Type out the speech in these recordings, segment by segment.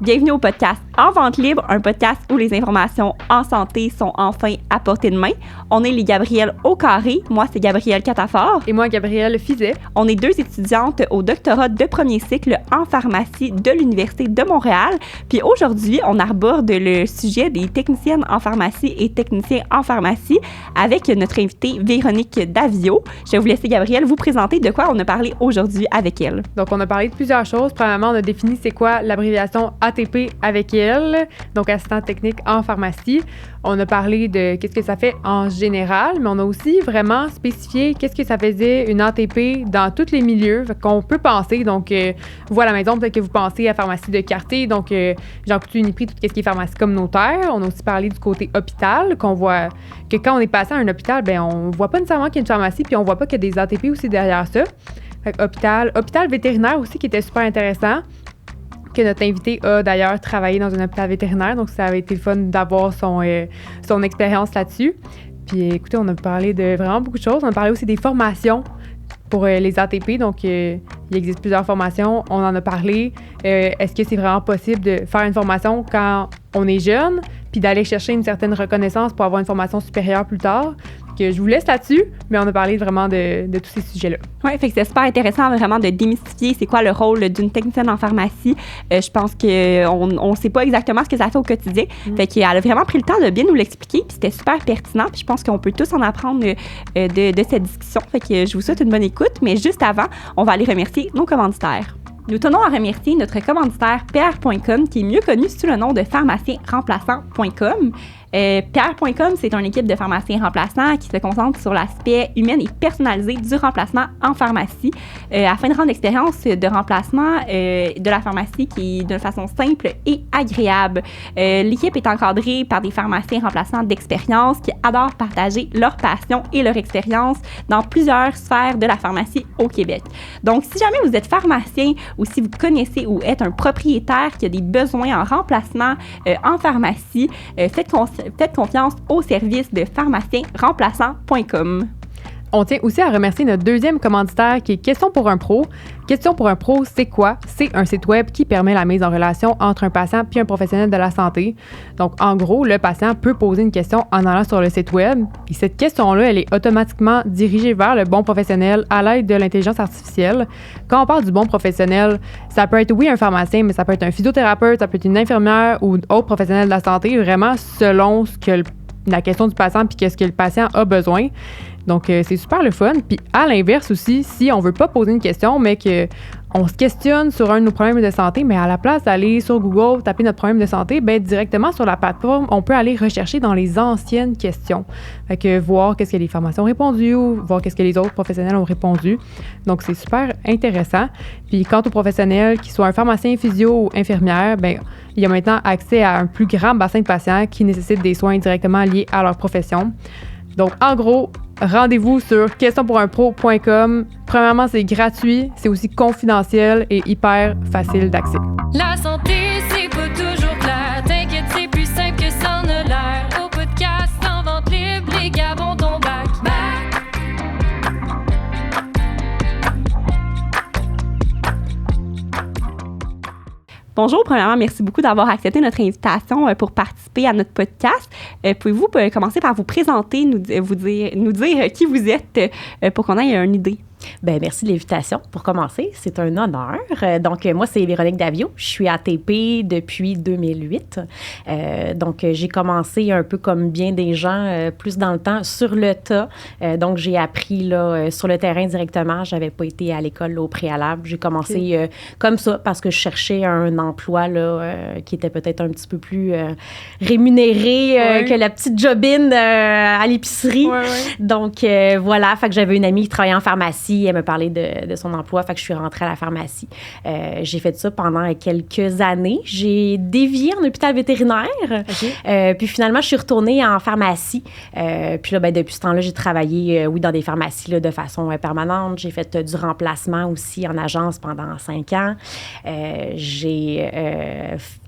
Bienvenue au podcast En Vente Libre, un podcast où les informations en santé sont enfin à portée de main. On est les Gabrielles au carré. Moi, c'est Gabrielle Catafort. Et moi, Gabrielle Fizet. On est deux étudiantes au doctorat de premier cycle en pharmacie de l'Université de Montréal. Puis aujourd'hui, on aborde le sujet des techniciennes en pharmacie et techniciens en pharmacie avec notre invitée Véronique Davio. Je vais vous laisser, Gabrielle, vous présenter de quoi on a parlé aujourd'hui avec elle. Donc, on a parlé de plusieurs choses. Premièrement, on a défini c'est quoi l'abréviation ATP avec elle, donc assistant technique en pharmacie. On a parlé de qu'est-ce que ça fait en général, mais on a aussi vraiment spécifié qu'est-ce que ça faisait une ATP dans tous les milieux qu'on peut penser. Donc, vous à la maison, peut-être que vous pensez à pharmacie de quartier, donc Jean Coutu, Uniprix, tout ce qui est pharmacie communautaire. On a aussi parlé du côté hôpital, qu'on voit que quand on est passé à un hôpital, ben on voit pas nécessairement qu'il y a une pharmacie, puis on voit pas qu'il y a des ATP aussi derrière ça. Fait que hôpital vétérinaire aussi, qui était super intéressant, que notre invité a d'ailleurs travaillé dans un hôpital vétérinaire, donc ça avait été le fun d'avoir son expérience là-dessus. Puis écoutez, on a parlé de vraiment beaucoup de choses. On a parlé aussi des formations pour les ATP, donc il existe plusieurs formations. On en a parlé. Est-ce que c'est vraiment possible de faire une formation quand on est jeune, puis d'aller chercher une certaine reconnaissance pour avoir une formation supérieure plus tard? Que je vous laisse là-dessus, mais on a parlé vraiment de tous ces sujets-là. Oui, fait que c'est super intéressant vraiment de démystifier c'est quoi le rôle d'une technicienne en pharmacie. Je pense qu'on ne sait pas exactement ce que ça fait au quotidien. Fait qu'elle a vraiment pris le temps de bien nous l'expliquer, puis c'était super pertinent, puis je pense qu'on peut tous en apprendre de cette discussion. Fait que je vous souhaite une bonne écoute, mais juste avant, on va aller remercier nos commanditaires. Nous tenons à remercier notre commanditaire PR.com, qui est mieux connu sous le nom de pharmacienremplaçant.com. PR.com, c'est une équipe de pharmaciens remplaçants qui se concentre sur l'aspect humain et personnalisé du remplacement en pharmacie afin de rendre l'expérience de remplacement de la pharmacie qui est d'une façon simple et agréable. L'équipe est encadrée par des pharmaciens remplaçants d'expérience qui adorent partager leur passion et leur expérience dans plusieurs sphères de la pharmacie au Québec. Donc, si jamais vous êtes pharmacien ou si vous connaissez ou êtes un propriétaire qui a des besoins en remplacement en pharmacie, faites confiance au service de pharmacienremplaçant.com. On tient aussi à remercier notre deuxième commanditaire qui est Question pour un pro. Question pour un pro, c'est quoi? C'est un site web qui permet la mise en relation entre un patient puis un professionnel de la santé. Donc, en gros, le patient peut poser une question en allant sur le site web. Et cette question-là, elle est automatiquement dirigée vers le bon professionnel à l'aide de l'intelligence artificielle. Quand on parle du bon professionnel, ça peut être, oui, un pharmacien, mais ça peut être un physiothérapeute, ça peut être une infirmière ou autre professionnel de la santé, vraiment selon ce que la question du patient puis qu'est-ce que le patient a besoin. Donc, c'est super le fun. Puis, à l'inverse aussi, si on veut pas poser une question, mais qu'on se questionne sur un de nos problèmes de santé, mais à la place d'aller sur Google, taper notre problème de santé, bien, directement sur la plateforme, on peut aller rechercher dans les anciennes questions. Fait que voir qu'est-ce que les pharmaciens ont répondu ou voir qu'est-ce que les autres professionnels ont répondu. Donc, c'est super intéressant. Puis, quant aux professionnels, qu'ils soient un pharmacien, physio ou infirmière, bien, il y a maintenant accès à un plus grand bassin de patients qui nécessitent des soins directement liés à leur profession. Donc, en gros, rendez-vous sur questionpourunpro.com. Premièrement, c'est gratuit, c'est aussi confidentiel et hyper facile d'accès. La santé, c'est pas toujours plat. T'inquiète, c'est plus simple que ça en a l'air. Au podcast, en vente libre, les gars vont ton bac. Bonjour, premièrement, merci beaucoup d'avoir accepté notre invitation pour participer à notre podcast. Pouvez-vous commencer par vous présenter, nous dire qui vous êtes pour qu'on ait une idée? Bien, merci de l'invitation. Pour commencer, c'est un honneur. Donc, moi, c'est Véronique Davio. Je suis ATP depuis 2008. Donc, j'ai commencé un peu comme bien des gens, plus dans le temps, sur le tas. Donc, j'ai appris là, sur le terrain directement. Je n'avais pas été à l'école là, au préalable. J'ai commencé comme ça parce que je cherchais un emploi là, qui était peut-être un petit peu plus rémunéré que la petite jobine à l'épicerie. Donc, voilà. Fait que j'avais une amie qui travaillait en pharmacie. Elle me parlait de son emploi, fait que je suis rentrée à la pharmacie. J'ai fait ça pendant quelques années. J'ai dévié en hôpital vétérinaire. Puis finalement, je suis retournée en pharmacie. Puis là, ben, depuis ce temps-là, j'ai travaillé, dans des pharmacies là, de façon permanente. J'ai fait du remplacement aussi en agence pendant 5 ans. J'ai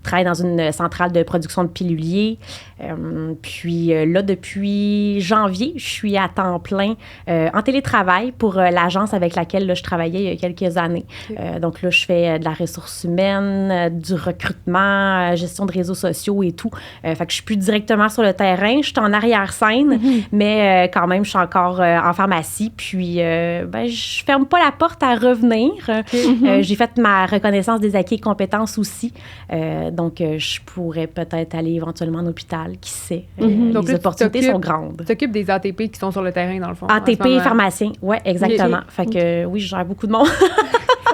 travaillé dans une centrale de production de piluliers. Puis là, depuis janvier, je suis à temps plein en télétravail pour l'agence l'agence avec laquelle là, je travaillais il y a quelques années. Donc là, je fais de la ressource humaine, du recrutement, gestion de réseaux sociaux et tout. Fait que je suis plus directement sur le terrain. Je suis en arrière-scène, mais quand même, je suis encore en pharmacie. Puis, je ferme pas la porte à revenir. J'ai fait ma reconnaissance des acquis et compétences aussi. Donc, je pourrais peut-être aller éventuellement en hôpital, qui sait. Donc, les opportunités sont grandes. Tu t'occupes des ATP qui sont sur le terrain, dans le fond. ATP, pharmacien, oui, exactement. Fait que oui, je gère beaucoup de monde.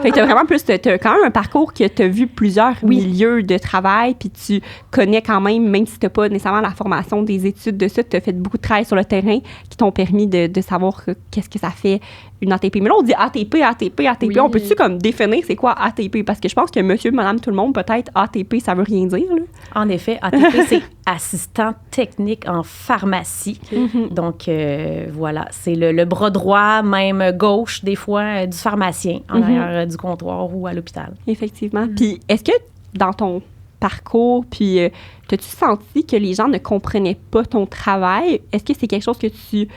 Fait que t'as vraiment plus, t'as quand même un parcours que t'as vu plusieurs milieux de travail, puis tu connais quand même si t'as pas nécessairement la formation des études de ça, t'as fait beaucoup de travail sur le terrain qui t'ont permis de savoir qu'est-ce que ça fait une ATP. Mais là, on dit ATP. Oui. On peut-tu comme définir c'est quoi ATP? Parce que je pense que monsieur, madame, tout le monde, peut-être ATP, ça veut rien dire, là. En effet, ATP, c'est assistant technique en pharmacie. Donc, voilà, c'est le bras droit, même gauche, des fois, du pharmacien, en arrière du comptoir ou à l'hôpital. Effectivement. Puis, est-ce que dans ton parcours, puis t'as-tu senti que les gens ne comprenaient pas ton travail? Est-ce que c'est quelque chose que tu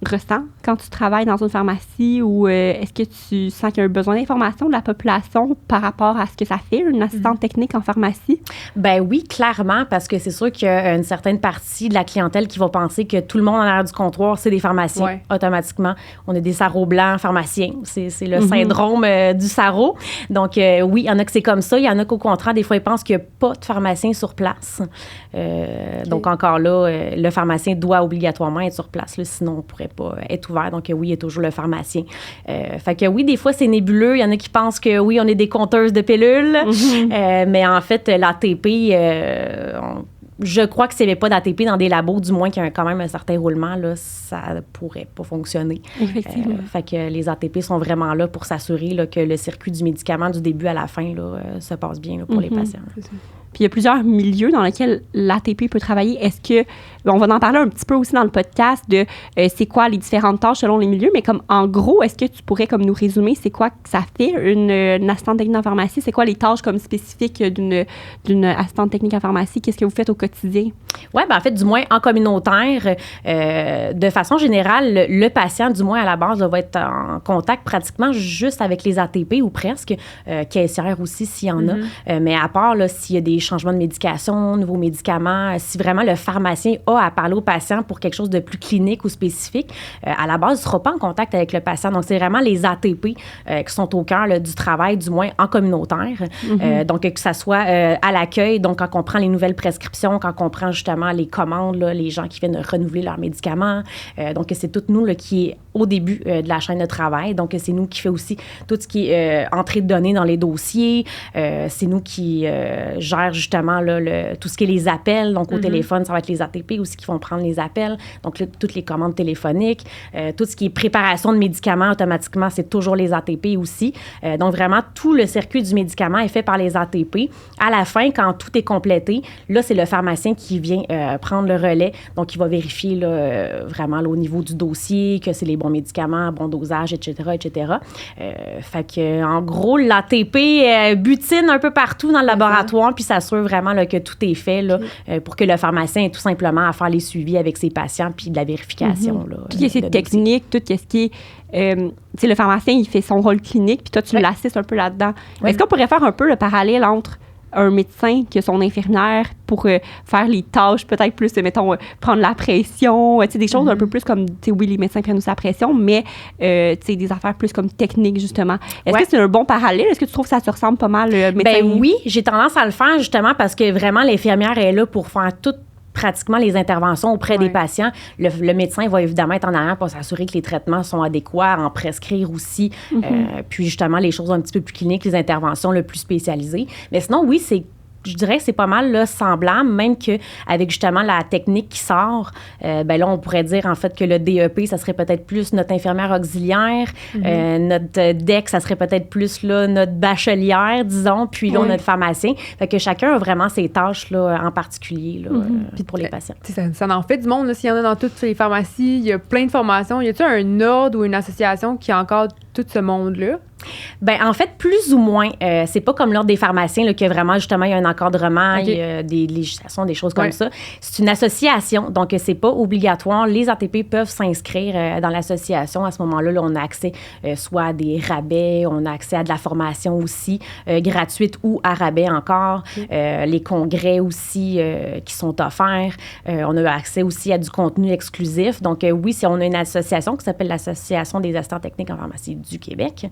ressens quand tu travailles dans une pharmacie ou est-ce que tu sens qu'il y a un besoin d'information de la population par rapport à ce que ça fait, une assistante technique en pharmacie? Ben oui, clairement, parce que c'est sûr qu'il y a une certaine partie de la clientèle qui va penser que tout le monde en arrière du comptoir, c'est des pharmaciens. Automatiquement, on a des sarraux blancs pharmaciens. C'est le syndrome du sarrau. Donc, oui, il y en a que c'est comme ça. Il y en a qu'au contraire, des fois, ils pensent qu'il n'y a pas de pharmacien sur place. Donc, encore là, le pharmacien doit obligatoirement être sur place, là, sinon on pourrait pas être ouvert. Donc, oui, il y a toujours le pharmacien. Fait que oui, des fois, c'est nébuleux. Il y en a qui pensent que oui, on est des compteuses de pilules. Mais en fait, l'ATP, je crois que s'il n'y avait pas d'ATP dans des labos, du moins qu'il y a quand même un certain roulement, là, ça ne pourrait pas fonctionner. Effectivement. Fait que les ATP sont vraiment là pour s'assurer là, que le circuit du médicament, du début à la fin, là, se passe bien là, pour les patients. Puis il y a plusieurs milieux dans lesquels l'ATP peut travailler. Est-ce que, on va en parler un petit peu aussi dans le podcast de c'est quoi les différentes tâches selon les milieux, mais comme en gros, est-ce que tu pourrais comme nous résumer c'est quoi que ça fait une assistante technique en pharmacie? C'est quoi les tâches comme spécifiques d'une assistante technique en pharmacie? Qu'est-ce que vous faites au quotidien? Oui, en fait, du moins en communautaire, de façon générale, le patient, du moins à la base, va être en contact pratiquement juste avec les ATP ou presque, caissière aussi s'il y en a. Mais à part, là, s'il y a des changements de médication, nouveaux médicaments, si vraiment le pharmacien a à parler au patient pour quelque chose de plus clinique ou spécifique, à la base, il ne sera pas en contact avec le patient. Donc, c'est vraiment les ATP qui sont au cœur là, du travail, du moins en communautaire. Donc, que ça soit à l'accueil, donc quand on prend les nouvelles prescriptions, quand on prend justement les commandes, là, les gens qui viennent renouveler leurs médicaments. Donc, c'est tout nous là, qui est au début de la chaîne de travail. Donc, c'est nous qui fait aussi tout ce qui est entrée de données dans les dossiers. C'est nous qui gère justement là, tout ce qui est les appels. Donc, au téléphone, ça va être les ATP aussi qui vont prendre les appels. Donc, là, toutes les commandes téléphoniques. Tout ce qui est préparation de médicaments, automatiquement, c'est toujours les ATP aussi. Donc, vraiment, tout le circuit du médicament est fait par les ATP. À la fin, quand tout est complété, là, c'est le pharmacien qui vient prendre le relais. Donc, il va vérifier là, vraiment là, au niveau du dossier que c'est les bons médicaments, bon dosage, etc., etc. Fait que, en gros, l'ATP butine un peu partout dans le laboratoire puis s'assure vraiment là, que tout est fait là, pour que le pharmacien ait tout simplement à faire les suivis avec ses patients puis de la vérification. Là, tout ce qui est technique, tout ce qui est... tu sais, le pharmacien, il fait son rôle clinique puis toi, tu l'assistes un peu là-dedans. Est-ce qu'on pourrait faire un peu le parallèle entre un médecin que son infirmière pour faire les tâches peut-être plus, mettons, prendre la pression, tu sais, des choses un peu plus comme, tu sais, oui, les médecins prennent aussi la pression, mais, tu sais, des affaires plus comme techniques, justement. Est-ce que c'est un bon parallèle? Est-ce que tu trouves que ça se ressemble pas mal, médecin? Ben oui, j'ai tendance à le faire, justement, parce que vraiment, l'infirmière est là pour faire pratiquement les interventions auprès des patients. Le médecin va évidemment être en arrière pour s'assurer que les traitements sont adéquats, en prescrire aussi. Puis justement, les choses un petit peu plus cliniques, les interventions le plus spécialisées. Mais sinon, oui, je dirais que c'est pas mal là, semblable, même qu'avec justement la technique qui sort, ben là, on pourrait dire en fait que le DEP, ça serait peut-être plus notre infirmière auxiliaire, notre DEC, ça serait peut-être plus là, notre bachelière, disons, puis là, notre pharmacien. Fait que chacun a vraiment ses tâches là, en particulier là, pour les patients. Ça en fait du monde, là, s'il y en a dans toutes les pharmacies, il y a plein de formations. Y a-t-il un ordre ou une association qui encadre tout ce monde-là? Ben en fait, plus ou moins. C'est pas comme l'Ordre des pharmaciens, là, que vraiment, justement, il y a un encadrement, il y a des législations, des choses comme ça. C'est une association, donc c'est pas obligatoire. Les ATP peuvent s'inscrire dans l'association. À ce moment-là, là, on a accès soit à des rabais, on a accès à de la formation aussi, gratuite ou à rabais encore. Les congrès aussi qui sont offerts. On a accès aussi à du contenu exclusif. Donc oui, si on a une association qui s'appelle l'Association des assistants techniques en pharmacie du Québec.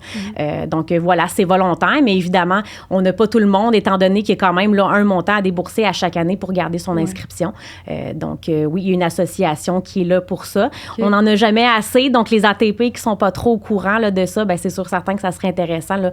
Donc voilà, c'est volontaire, mais évidemment, on n'a pas tout le monde, étant donné qu'il y a quand même là, un montant à débourser à chaque année pour garder son inscription. Donc oui, il y a une association qui est là pour ça. On n'en a jamais assez, donc les ATP qui ne sont pas trop au courant là, de ça, ben, c'est sûr certain que ça serait intéressant là,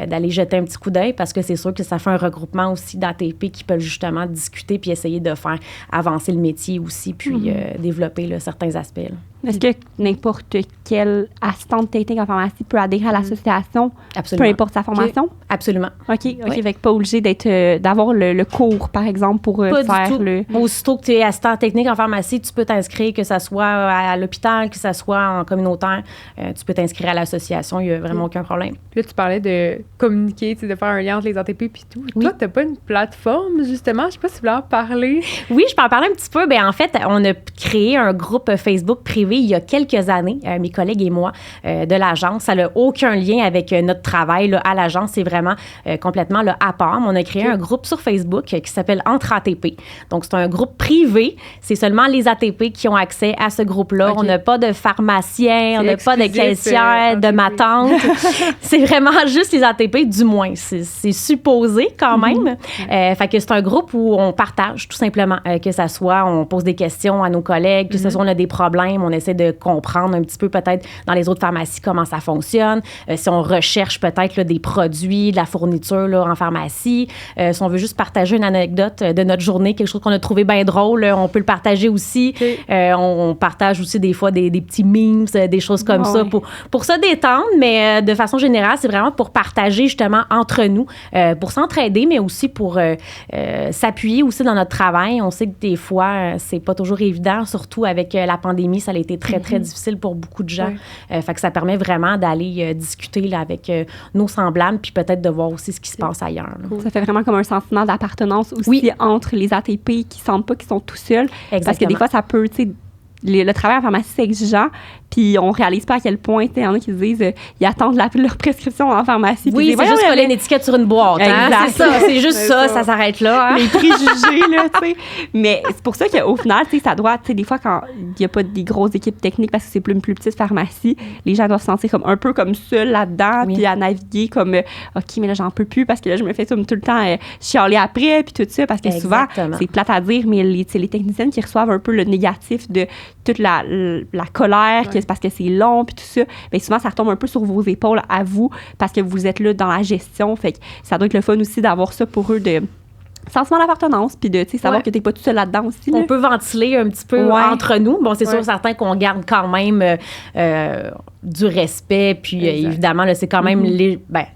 d'aller jeter un petit coup d'œil parce que c'est sûr que ça fait un regroupement aussi d'ATP qui peuvent justement discuter puis essayer de faire avancer le métier aussi, puis développer là, certains aspects. Là. Est-ce que n'importe quel assistant technique en pharmacie peut adhérer à l'association, Absolument. peu importe sa formation? Absolument. OK. Oui. Fait que pas obligé d'avoir le cours, par exemple, pour Pas faire du tout. le... Aussitôt que tu es assistant technique en pharmacie, tu peux t'inscrire, que ça soit à l'hôpital, que ça soit en communautaire. Tu peux t'inscrire à l'association, il n'y a vraiment aucun problème. Puis là, tu parlais de communiquer, de faire un lien entre les ATP puis tout. Oui. Toi, tu n'as pas une plateforme, justement? Je ne sais pas si tu voulais en parler. Oui, je peux en parler un petit peu. Bien, en fait, on a créé un groupe Facebook privé il y a quelques années, mes collègues et moi, de l'agence. Ça n'a aucun lien avec notre travail là, à l'agence. C'est vraiment complètement là, à part. Mais on a créé un groupe sur Facebook qui s'appelle Entre ATP. Donc, c'est un groupe privé. C'est seulement les ATP qui ont accès à ce groupe-là. On n'a pas de pharmacien, on n'a pas de caissière, de ma tante. C'est vraiment juste les ATP, du moins. C'est supposé quand même. Fait que c'est un groupe où on partage tout simplement, que ça soit, on pose des questions à nos collègues, que ce soit on a des problèmes, on essaie de comprendre un petit peu peut-être dans les autres pharmacies comment ça fonctionne. Si on recherche peut-être là, des produits, de la fourniture là, en pharmacie. Si on veut juste partager une anecdote de notre journée, quelque chose qu'on a trouvé bien drôle, on peut le partager aussi. On partage aussi des fois des petits memes, des choses comme ça pour se détendre, mais de façon générale, c'est vraiment pour partager justement entre nous, pour s'entraider, mais aussi pour s'appuyer aussi dans notre travail. On sait que des fois, c'est pas toujours évident, surtout avec la pandémie, ça a été très, très difficile pour beaucoup de gens. Fait que ça permet vraiment d'aller discuter là, avec nos semblables, puis peut-être de voir aussi ce qui se passe ailleurs. Ça fait vraiment comme un sentiment d'appartenance aussi entre les ATP qui sentent pas qu'ils sont tout seuls. Exactement. Parce que des fois, ça peut, tu sais, le travail en pharmacie, c'est exigeant, puis on réalise pas à quel point, il y en a qui se disent, ils attendent leur prescription en pharmacie. Oui, c'est juste coller une étiquette sur une boîte. Hein? C'est ça, c'est juste ça s'arrête là. Hein? Les préjugés, là, tu sais. Mais c'est pour ça qu'au final, tu sais, ça doit, tu sais, des fois, quand il n'y a pas des grosses équipes techniques, parce que c'est plus une plus petite pharmacie, les gens doivent se sentir comme un peu comme seuls là-dedans, puis à naviguer comme, OK, mais là, j'en peux plus, parce que là, je me fais tout le temps chialer après, puis tout ça, parce que souvent, c'est plate à dire, mais les techniciennes qui reçoivent un peu le négatif de toute la colère, que c'est parce que c'est long, puis tout ça, bien souvent, ça retombe un peu sur vos épaules à vous, parce que vous êtes là dans la gestion. Fait que ça doit être le fun aussi d'avoir ça pour eux, de sentiment d'appartenance, puis de savoir que t'es pas tout seul là-dedans aussi. Là. On peut ventiler un petit peu entre nous. Bon, c'est sûr certain qu'on garde quand même du respect, puis évidemment, là, c'est quand même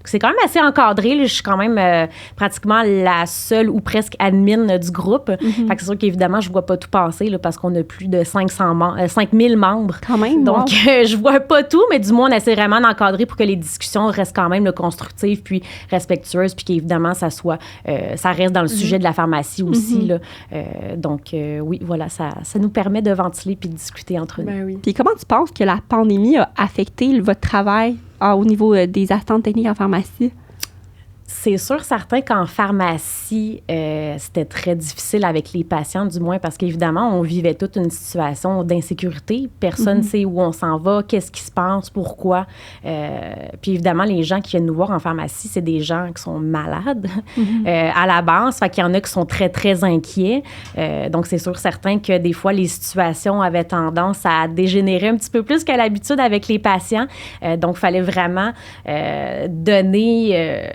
c'est quand même assez encadré. Là. Je suis quand même pratiquement la seule ou presque admin du groupe. Fait que c'est sûr qu'évidemment, je vois pas tout passer là, parce qu'on a plus de 5000 membres. Quand même. Donc, je vois pas tout, mais du moins, on essaie vraiment d'encadrer pour que les discussions restent quand même là, constructives puis respectueuses, puis qu'évidemment, ça reste dans le sujet de la pharmacie aussi. Là. Donc, oui, voilà, ça nous permet de ventiler puis de discuter entre nous. Ben oui. Puis comment tu penses que la pandémie a affecté votre travail au niveau des assistantes techniques en pharmacie? C'est sûr, certain qu'en pharmacie, c'était très difficile avec les patients, du moins, parce qu'évidemment, on vivait toute une situation d'insécurité. Personne ne sait où on s'en va, qu'est-ce qui se passe, pourquoi. Puis évidemment, les gens qui viennent nous voir en pharmacie, c'est des gens qui sont malades à la base. Fait qu'il y en a qui sont très, très inquiets. Donc, c'est sûr, certain que des fois, les situations avaient tendance à dégénérer un petit peu plus qu'à l'habitude avec les patients. Donc, il fallait vraiment donner...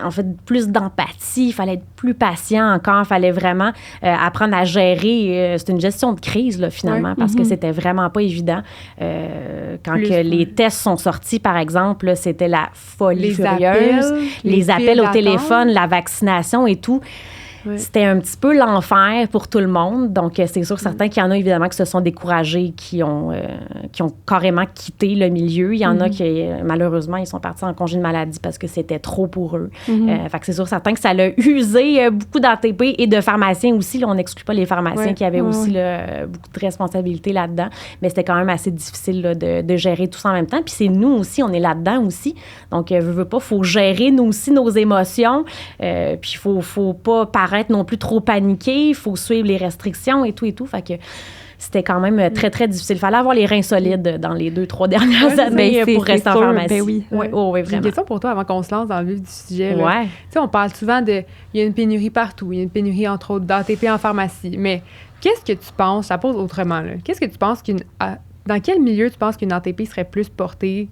en fait, plus d'empathie, il fallait être plus patient encore, il fallait vraiment apprendre à gérer. C'est une gestion de crise, là, finalement, parce que c'était vraiment pas évident. Quand les tests sont sortis, par exemple, là, c'était la folie furieuse. Les appels au téléphone, la vaccination et tout. c'était un petit peu l'enfer pour tout le monde. Donc, c'est sûr, certain qu'il y en a évidemment qui se sont découragés, qui ont carrément quitté le milieu. Il y en a qui, malheureusement, ils sont partis en congé de maladie parce que c'était trop pour eux. Fait que c'est sûr, certain que ça l'a usé beaucoup d'ATP et de pharmaciens aussi. Là, on n'exclut pas les pharmaciens qui avaient aussi là, beaucoup de responsabilités là-dedans. Mais c'était quand même assez difficile là, de gérer tout ça en même temps. Puis c'est nous aussi, on est là-dedans aussi. Donc, veux pas, faut gérer nous aussi nos émotions. Puis faut pas paraître non plus trop paniqué. Il faut suivre les restrictions et tout et tout. Fait que c'était quand même très, très difficile. Il fallait avoir les reins solides dans les 2-3 dernières années pour rester en pharmacie. Ben oui. Oui, J'ai vraiment. une question pour toi avant qu'on se lance dans le vif du sujet. Là. Ouais. Tu sais, on parle souvent il y a une pénurie partout. Il y a une pénurie, entre autres, d'ATP en pharmacie. Mais qu'est-ce que tu penses, je la pose autrement, là, qu'est-ce que tu penses dans quel milieu tu penses qu'une ATP serait plus portée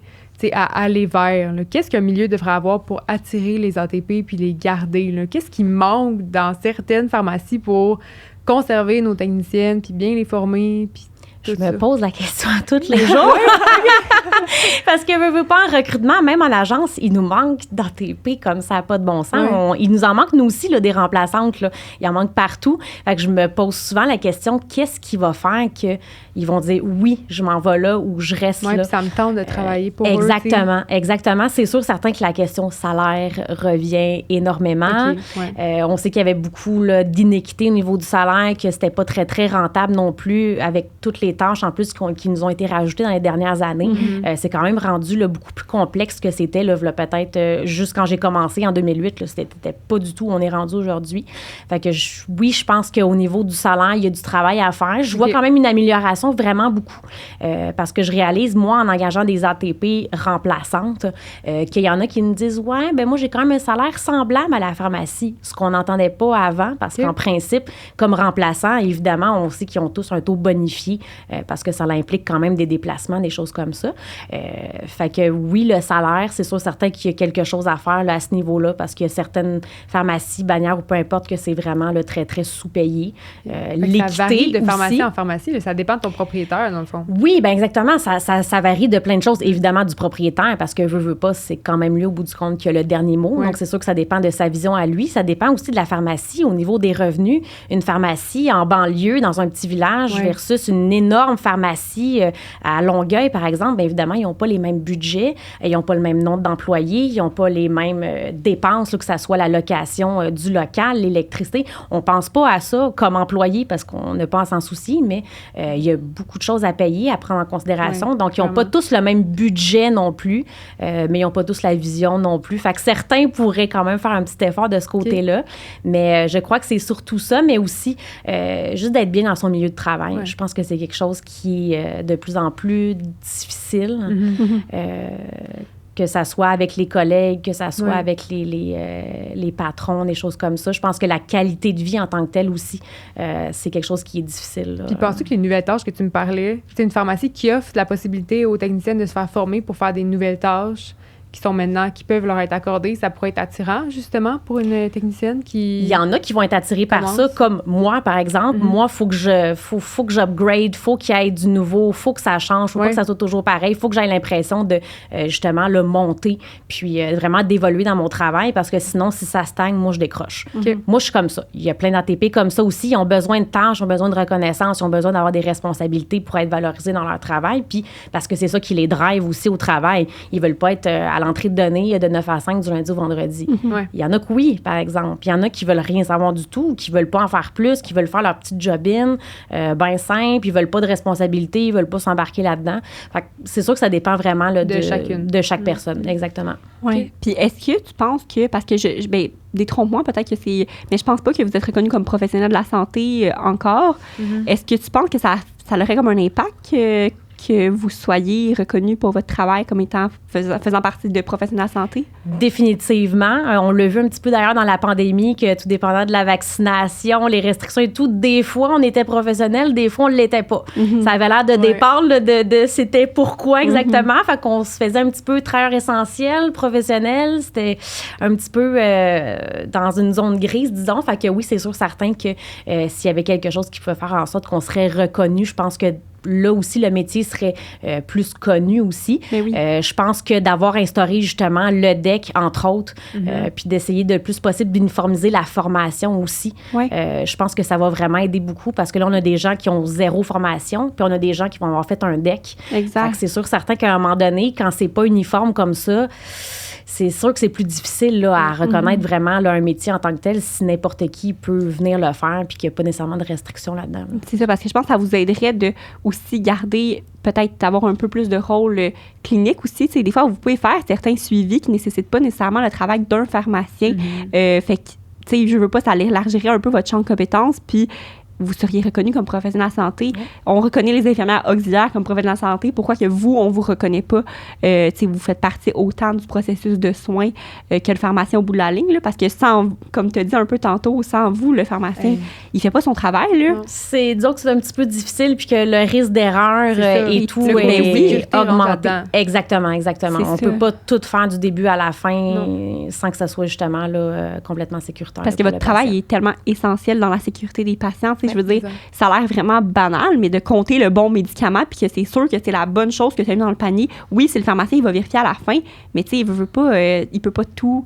à aller vers? Là? Qu'est-ce qu'un milieu devrait avoir pour attirer les ATP puis les garder? Là? Qu'est-ce qui manque dans certaines pharmacies pour conserver nos techniciennes puis bien les former? Puis je me pose la question à tous les jours. Parce que, veux pas, en recrutement, même en agence, il nous manque d'ATP comme ça n'a pas de bon sens. Il nous en manque, nous aussi, là, des remplaçantes. Là. Il en manque partout. Fait que je me pose souvent la question, qu'est-ce qui va faire qu'ils vont dire, oui, je m'en vais là ou je reste là. Puis ça me tente de travailler pour exactement, eux. Exactement. C'est sûr, certain que la question salaire revient énormément. Okay, on sait qu'il y avait beaucoup là, d'inéquité au niveau du salaire, que c'était pas très, très rentable non plus avec toutes les tâches en plus qui nous ont été rajoutées dans les dernières années. C'est quand même rendu là, beaucoup plus complexe que c'était là, peut-être juste quand j'ai commencé en 2008. Là, c'était pas du tout où on est rendu aujourd'hui. Fait que oui, je pense qu'au niveau du salaire, il y a du travail à faire. Je vois quand même une amélioration vraiment beaucoup parce que je réalise, moi, en engageant des ATP remplaçantes, qu'il y en a qui me disent « Ouais, ben moi, j'ai quand même un salaire semblable à la pharmacie », ce qu'on n'entendait pas avant parce qu'en principe, comme remplaçant, évidemment, on sait qu'ils ont tous un taux bonifié parce que ça implique quand même des déplacements, des choses comme ça. Fait que oui, le salaire, c'est sûr certain qu'il y a quelque chose à faire là, à ce niveau-là parce qu'il y a certaines pharmacies, bannières ou peu importe que c'est vraiment là, très, très sous-payé. L'équité ça varie de pharmacie aussi. En pharmacie, là, ça dépend de ton propriétaire, dans le fond. Oui, bien exactement. Ça varie de plein de choses, évidemment, du propriétaire parce que veut pas, c'est quand même lui, au bout du compte, qui a le dernier mot. Donc, c'est sûr que ça dépend de sa vision à lui. Ça dépend aussi de la pharmacie au niveau des revenus. Une pharmacie en banlieue, dans un petit village versus une énorme pharmacie à Longueuil, par exemple, bien évidemment, ils n'ont pas les mêmes budgets, ils n'ont pas le même nombre d'employés, ils n'ont pas les mêmes dépenses, là, que ce soit la location du local, l'électricité. On ne pense pas à ça comme employé parce qu'on n'a pas à s'en soucier, mais il y a beaucoup de choses à payer, à prendre en considération. Donc, ils n'ont pas tous le même budget non plus, mais ils n'ont pas tous la vision non plus. Fait que certains pourraient quand même faire un petit effort de ce côté-là, mais je crois que c'est surtout ça, mais aussi juste d'être bien dans son milieu de travail. Je pense que c'est quelque chose qui est de plus en plus difficile, que ça soit avec les collègues, que ça soit avec les patrons, des choses comme ça. Je pense que la qualité de vie en tant que telle aussi, c'est quelque chose qui est difficile. Là. Puis penses-tu que les nouvelles tâches que tu me parlais, c'est une pharmacie qui offre la possibilité aux techniciennes de se faire former pour faire des nouvelles tâches qui peuvent leur être accordées, ça pourrait être attirant, justement, pour une technicienne qui... Il y en a qui vont être attirés par ça, comme moi, par exemple. Moi, faut que j'upgrade, faut qu'il y ait du nouveau, faut que ça change, faut pas que ça soit toujours pareil, faut que j'aie l'impression de, justement, le monter, puis vraiment d'évoluer dans mon travail, parce que sinon, si ça stagne, moi, je décroche. Moi, je suis comme ça. Il y a plein d'ATP comme ça aussi. Ils ont besoin de tâches, ils ont besoin de reconnaissance, ils ont besoin d'avoir des responsabilités pour être valorisés dans leur travail, puis parce que c'est ça qui les drive aussi au travail. Ils veulent pas être à l'entrée de données de 9 à 5 du lundi au vendredi. Il y en a que oui, par exemple. Il y en a qui veulent rien savoir du tout, qui veulent pas en faire plus, qui veulent faire leur petite job-in, bien simple, ils veulent pas de responsabilité, ils veulent pas s'embarquer là-dedans. Fait que c'est sûr que ça dépend vraiment là, de chaque personne. Exactement. Oui. Puis est-ce que tu penses que, parce que détrompe-moi, peut-être que c'est... Mais je pense pas que vous êtes reconnu comme professionnel de la santé encore. Est-ce que tu penses que ça aurait comme un impact que vous soyez reconnu pour votre travail comme étant faisant partie de professionnels de la santé? Définitivement. On l'a vu un petit peu d'ailleurs dans la pandémie, que tout dépendant de la vaccination, les restrictions et tout, des fois, on était professionnel, des fois, on ne l'était pas. Ça avait l'air de départ là, de c'était pourquoi exactement. Fait qu'on se faisait un petit peu travailleur essentiel, professionnel. C'était un petit peu dans une zone grise, disons. Fait que oui, c'est sûr certain que s'il y avait quelque chose qui pouvait faire en sorte qu'on serait reconnu, je pense que là aussi, le métier serait plus connu aussi. Mais oui. Je pense que d'avoir instauré justement le DEC, entre autres, puis d'essayer de le plus possible d'uniformiser la formation aussi, Ouais. je pense que ça va vraiment aider beaucoup parce que là, on a des gens qui ont 0 formation, puis on a des gens qui vont avoir fait un DEC. Exact. Fait que c'est sûr, certain qu'à un moment donné, quand c'est pas uniforme comme ça, c'est sûr que c'est plus difficile là, à reconnaître vraiment là, un métier en tant que tel si n'importe qui peut venir le faire puis qu'il n'y a pas nécessairement de restrictions là-dedans. Là. C'est ça, parce que je pense que ça vous aiderait de aussi garder, peut-être avoir un peu plus de rôle clinique aussi. Tu sais, des fois, vous pouvez faire certains suivis qui ne nécessitent pas nécessairement le travail d'un pharmacien. Fait que, tu sais, je veux pas, ça élargirait un peu votre champ de compétences, puis vous seriez reconnu comme professionnel de la santé. On reconnaît les infirmières auxiliaires comme professionnels de la santé. Pourquoi que vous, on vous reconnaît pas? Vous faites partie autant du processus de soins que le pharmacien au bout de la ligne. Là, parce que sans, comme tu as dit un peu tantôt, sans vous, le pharmacien, il fait pas son travail. Là. C'est, disons que c'est un petit peu difficile puis que le risque d'erreur et tout Le est augmenté. là-dedans. Exactement. C'est On ça. peut pas tout faire du début à la fin sans que ça soit justement là, complètement sécuritaire. Parce que pour votre le travail patient. est tellement essentiel dans la sécurité des patients. Je veux dire, exact. ça a l'air vraiment banal, mais de compter le bon médicament puis que c'est sûr que c'est la bonne chose que tu as mis dans le panier. Oui, c'est le pharmacien, il va vérifier à la fin, mais tu sais, il peut pas tout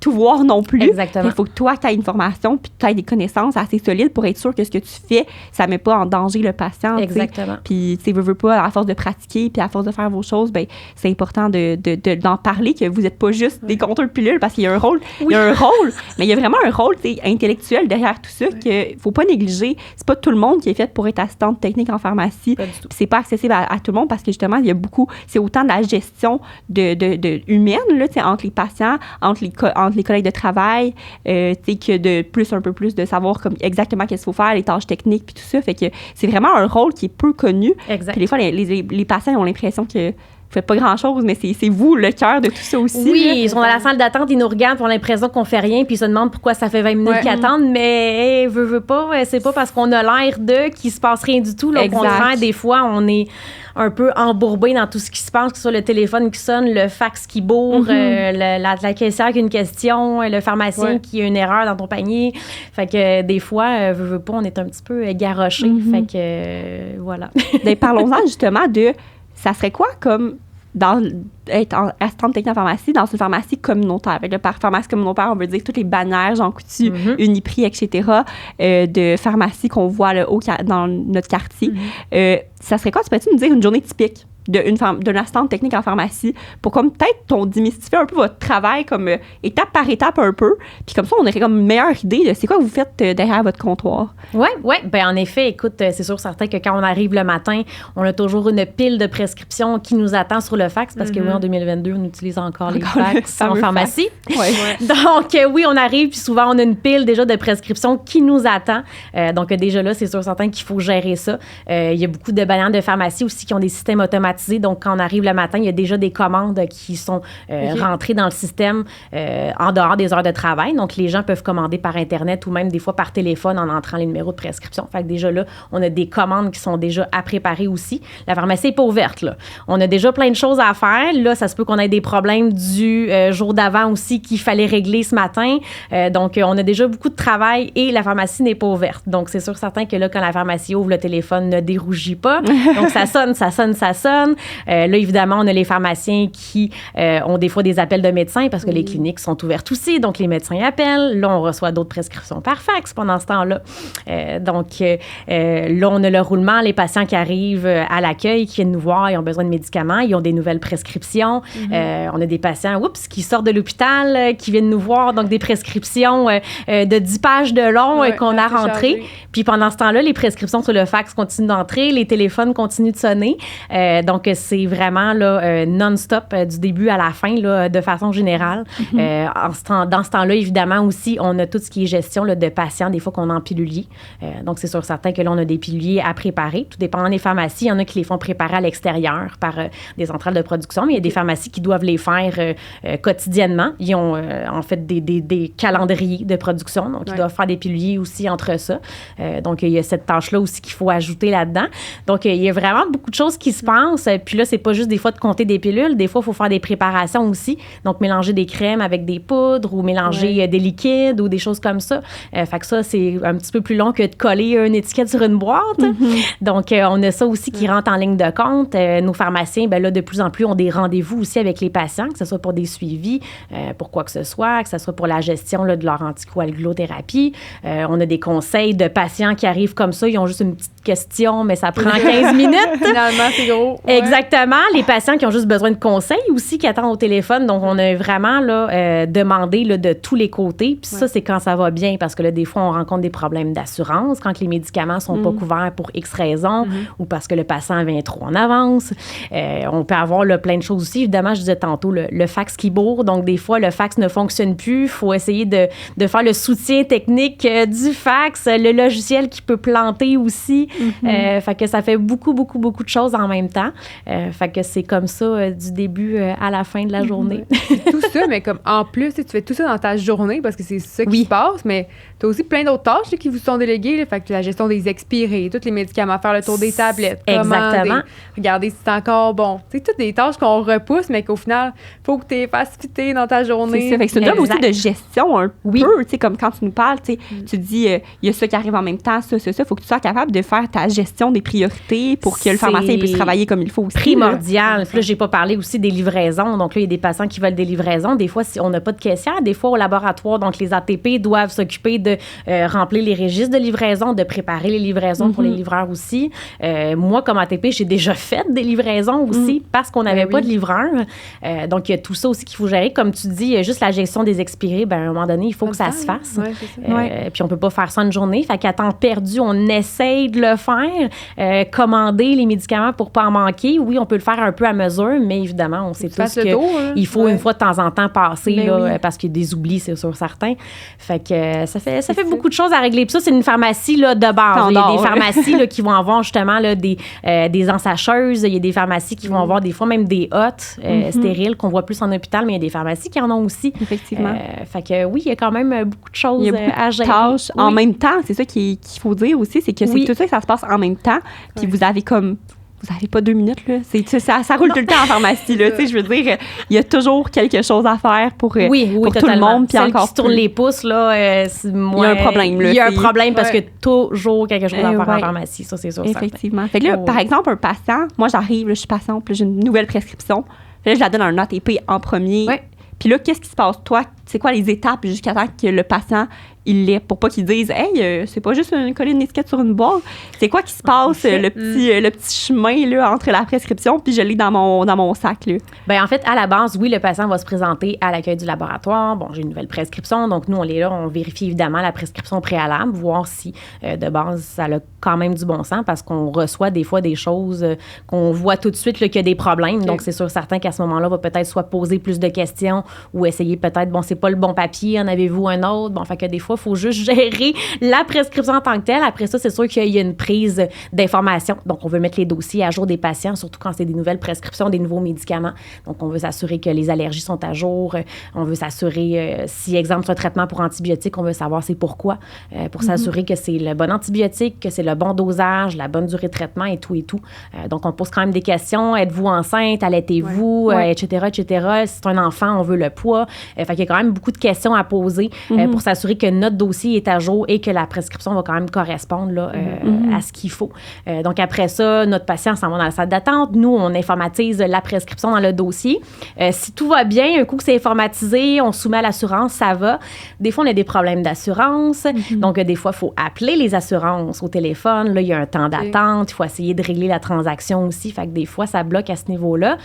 voir non plus. Exactement. Il faut que toi, tu aies une formation puis tu aies des connaissances assez solides pour être sûr que ce que tu fais, ça met pas en danger le patient. tu sais. Exactement. Puis, tu sais, veux pas, à force de pratiquer puis à force de faire vos choses, ben c'est important d'en parler, que vous n'êtes pas juste des compteurs de pilules parce qu'il y a un rôle. Il y a un rôle, mais il y a vraiment un rôle tu sais, intellectuel derrière tout ça qu'il faut pas négliger. C'est pas tout le monde qui est fait pour être assistante technique en pharmacie. Pas du tout. Puis c'est pas accessible à tout le monde parce que justement, il y a beaucoup, c'est autant de la gestion de humaine là, tu sais, entre les patients, entre les collègues de travail, tu sais, que un peu plus de savoir comme exactement qu'est-ce qu'il faut faire, les tâches techniques puis tout ça. Fait que c'est vraiment un rôle qui est peu connu. Exact. Puis des fois, les patients ont l'impression que vous faites pas grand-chose, mais c'est vous le cœur de tout ça aussi. Oui, là. ils sont dans la salle d'attente, ils nous regardent, puis on a l'impression qu'on fait rien, puis ils se demandent pourquoi ça fait 20 minutes qu'ils attendent, mais hey, veut pas, c'est pas parce qu'on a l'air qu'il se passe rien du tout. Là, au Exact. contraire, des fois, on est un peu embourbé dans tout ce qui se passe, que ce soit le téléphone qui sonne, le fax qui bourre, la caissière qui a une question, le pharmacien qui a une erreur dans ton panier. Fait que des fois, veut pas, on est un petit peu garoché. Fait que voilà. Ben, parlons-en justement de, ça serait quoi comme être assistante technique en pharmacie dans une pharmacie communautaire. Fait que par pharmacie communautaire, on veut dire toutes les bannières, Jean Coutu, Uniprix, etc., de pharmacie qu'on voit là, dans notre quartier. Ça serait quoi, tu peux-tu nous dire une journée typique d'une assistante technique en pharmacie pour comme peut-être démystifier un peu votre travail comme étape par étape un peu, puis comme ça, on aurait comme une meilleure idée de c'est quoi que vous faites derrière votre comptoir. Oui. Ben en effet, écoute, c'est sûr certain que quand on arrive le matin, on a toujours une pile de prescriptions qui nous attend sur le fax parce que oui, en 2022, on utilise encore les fax en pharmacie. Donc oui, on arrive puis souvent on a une pile déjà de prescriptions qui nous attend. Donc déjà là, c'est sûr certain qu'il faut gérer ça. Il y a beaucoup de bannières de pharmacie aussi qui ont des systèmes automatiques. Donc, quand on arrive le matin, il y a déjà des commandes qui sont rentrées dans le système en dehors des heures de travail. Donc, les gens peuvent commander par Internet ou même des fois par téléphone en entrant les numéros de prescription. Fait que déjà là, on a des commandes qui sont déjà à préparer aussi. La pharmacie n'est pas ouverte, là. On a déjà plein de choses à faire. Là, ça se peut qu'on ait des problèmes du jour d'avant aussi qu'il fallait régler ce matin. Donc, on a déjà beaucoup de travail et la pharmacie n'est pas ouverte. Donc, c'est sûr certain que là, quand la pharmacie ouvre, le téléphone ne dérougit pas. Donc, ça sonne. Là, évidemment, on a les pharmaciens qui ont des fois des appels de médecins parce que les cliniques sont ouvertes aussi. Donc, les médecins appellent. Là, on reçoit d'autres prescriptions par fax pendant ce temps-là. Donc, là, on a le roulement. Les patients qui arrivent à l'accueil, qui viennent nous voir, ils ont besoin de médicaments, ils ont des nouvelles prescriptions. On a des patients, qui sortent de l'hôpital, qui viennent nous voir. Donc, des prescriptions de 10 pages de long qu'on a rentrées. Puis, pendant ce temps-là, les prescriptions sur le fax continuent d'entrer. Les téléphones continuent de sonner. Donc, c'est vraiment là, non-stop du début à la fin, là, de façon générale. Dans ce temps-là, évidemment, aussi, on a tout ce qui est gestion là, de patients, des fois qu'on est en pilulier. Donc, c'est sûr certain que là, on a des piluliers à préparer. Tout dépendant des pharmacies, il y en a qui les font préparer à l'extérieur par des centrales de production, mais il y a des pharmacies qui doivent les faire quotidiennement. Ils ont en fait des calendriers de production, donc ils doivent faire des piluliers aussi entre ça. Donc, il y a cette tâche-là aussi qu'il faut ajouter là-dedans. Donc, il y a vraiment beaucoup de choses qui se passent. assurance. Puis là, c'est pas juste des fois de compter des pilules. Des fois, il faut faire des préparations aussi. Donc, mélanger des crèmes avec des poudres ou mélanger des liquides ou des choses comme ça. Fait que ça, c'est un petit peu plus long que de coller une étiquette sur une boîte. Donc, on a ça aussi qui rentre en ligne de compte. Nos pharmaciens, ben là, de plus en plus, ont des rendez-vous aussi avec les patients, que ce soit pour des suivis, pour quoi que ce soit pour la gestion là, de leur anticoagulothérapie. On a des conseils de patients qui arrivent comme ça. Ils ont juste une petite question, mais ça prend 15 minutes. Finalement, c'est gros. Ouais. Exactement. Les patients qui ont juste besoin de conseils aussi, qui attendent au téléphone. Donc, on a vraiment là, demandé là, de tous les côtés. Puis ça, c'est quand ça va bien, parce que là, des fois, on rencontre des problèmes d'assurance, quand les médicaments sont pas couverts pour X raisons ou parce que le patient vient trop en avance. On peut avoir là, plein de choses aussi. Évidemment, je disais tantôt, le fax qui bourre. Donc, des fois, le fax ne fonctionne plus. Il faut essayer de faire le soutien technique du fax, le logiciel qui peut planter aussi. Fait que ça fait beaucoup de choses en même temps. Fait que c'est comme ça du début à la fin de la journée. Tout ça, mais comme en plus, tu fais tout ça dans ta journée parce que c'est ça qui se passe, mais tu as aussi plein d'autres tâches là, qui vous sont déléguées. Là, fait que la gestion des expirés, tous les médicaments, faire le tour des tablettes, commander, regarder si c'est encore bon. C'est toutes des tâches qu'on repousse, mais qu'au final, il faut que tu les fasses fitter dans ta journée. C'est ça. Fait que c'est une job aussi de gestion un peu. Tu sais, comme quand tu nous parles, tu dis, il y a ça qui arrive en même temps, ça. Il faut que tu sois capable de faire ta gestion des priorités pour que le pharmacien puisse travailler comme il faut aussi. Primordial. Là, j'ai pas parlé aussi des livraisons. Donc là, il y a des patients qui veulent des livraisons. Des fois, si on n'a pas de caissière, des fois au laboratoire, donc les ATP doivent s'occuper de remplir les registres de livraison, de préparer les livraisons pour les livreurs aussi. Moi, comme ATP, j'ai déjà fait des livraisons aussi parce qu'on n'avait pas de livreur. Donc, il y a tout ça aussi qu'il faut gérer. Comme tu dis, juste la gestion des expirés, ben, à un moment donné, il faut que ça se fasse. Puis on peut pas faire ça une journée. Fait qu'à temps perdu, on essaye de le faire. Commander les médicaments pour pas en manquer. Oui, on peut le faire un peu à mesure, mais évidemment, on sait tous qu'il faut une fois de temps en temps passer là, parce qu'il y a des oublis, c'est sûr, certains. Fait que ça fait beaucoup de choses à régler. Puis ça, c'est une pharmacie là, de base. Il y a des pharmacies là, qui vont avoir justement là, des ensacheuses. Il y a des pharmacies qui vont avoir des fois même des hottes stériles qu'on voit plus en hôpital, mais il y a des pharmacies qui en ont aussi. Effectivement. Fait que oui, il y a quand même beaucoup de choses à gérer. Tâches en même temps. C'est ça qu'il faut dire aussi, c'est que c'est tout ça que ça se passe en même temps. Puis vous avez pas 2 minutes, là. Ça roule tout le temps en pharmacie, là. Tu sais, je veux dire, il y a toujours quelque chose à faire pour tout le monde. Puis encore qui se tourne les pouces, là, il y a un problème, là. Il y a un problème parce que toujours quelque chose à faire en pharmacie. Ça, c'est sûr. Effectivement. Fait que là, par exemple, un patient, moi, j'arrive, là, je suis patiente, puis j'ai une nouvelle prescription. Puis là, je la donne à un ATP en premier. Puis là, qu'est-ce qui se passe? Toi, c'est quoi les étapes jusqu'à temps que le patient, il l'ait, pour pas qu'il dise « Hey, c'est pas juste coller une étiquette sur une boîte. » C'est quoi qui se passe, le petit chemin là, entre la prescription puis je l'ai dans mon sac? Là? Bien, en fait, à la base, oui, le patient va se présenter à l'accueil du laboratoire. Bon, j'ai une nouvelle prescription. Donc, nous, on est là, on vérifie évidemment la prescription préalable, voir si, de base, ça a quand même du bon sens parce qu'on reçoit des fois des choses qu'on voit tout de suite là, qu'il y a des problèmes. Donc, c'est sûr, certain qu'à ce moment-là, on va peut-être soit poser plus de questions ou essayer peut-être, bon, c'est pas le bon papier, en avez-vous un autre? Bon, fait que des fois, il faut juste gérer la prescription en tant que telle. Après ça, c'est sûr qu'il y a une prise d'information. Donc, on veut mettre les dossiers à jour des patients, surtout quand c'est des nouvelles prescriptions, des nouveaux médicaments. Donc, on veut s'assurer que les allergies sont à jour. On veut s'assurer, si, exemple, c'est un traitement pour antibiotiques, on veut savoir c'est pourquoi, pour s'assurer que c'est le bon antibiotique, que c'est le bon dosage, la bonne durée de traitement et tout et tout. Donc, on pose quand même des questions. Êtes-vous enceinte? Allaitez-vous? Etc., etc. Si c'est un enfant, on veut le poids. Fait qu'il y a quand même beaucoup de questions à poser pour s'assurer que notre dossier est à jour et que la prescription va quand même correspondre là, à ce qu'il faut. Donc, après ça, notre patient s'en va dans la salle d'attente. Nous, on informatise la prescription dans le dossier. Si tout va bien, un coup que c'est informatisé, on soumet à l'assurance, ça va. Des fois, on a des problèmes d'assurance. Donc, des fois, il faut appeler les assurances au téléphone. Là, il y a un temps d'attente. Il faut essayer de régler la transaction aussi. Fait que des fois, ça bloque à ce niveau-là.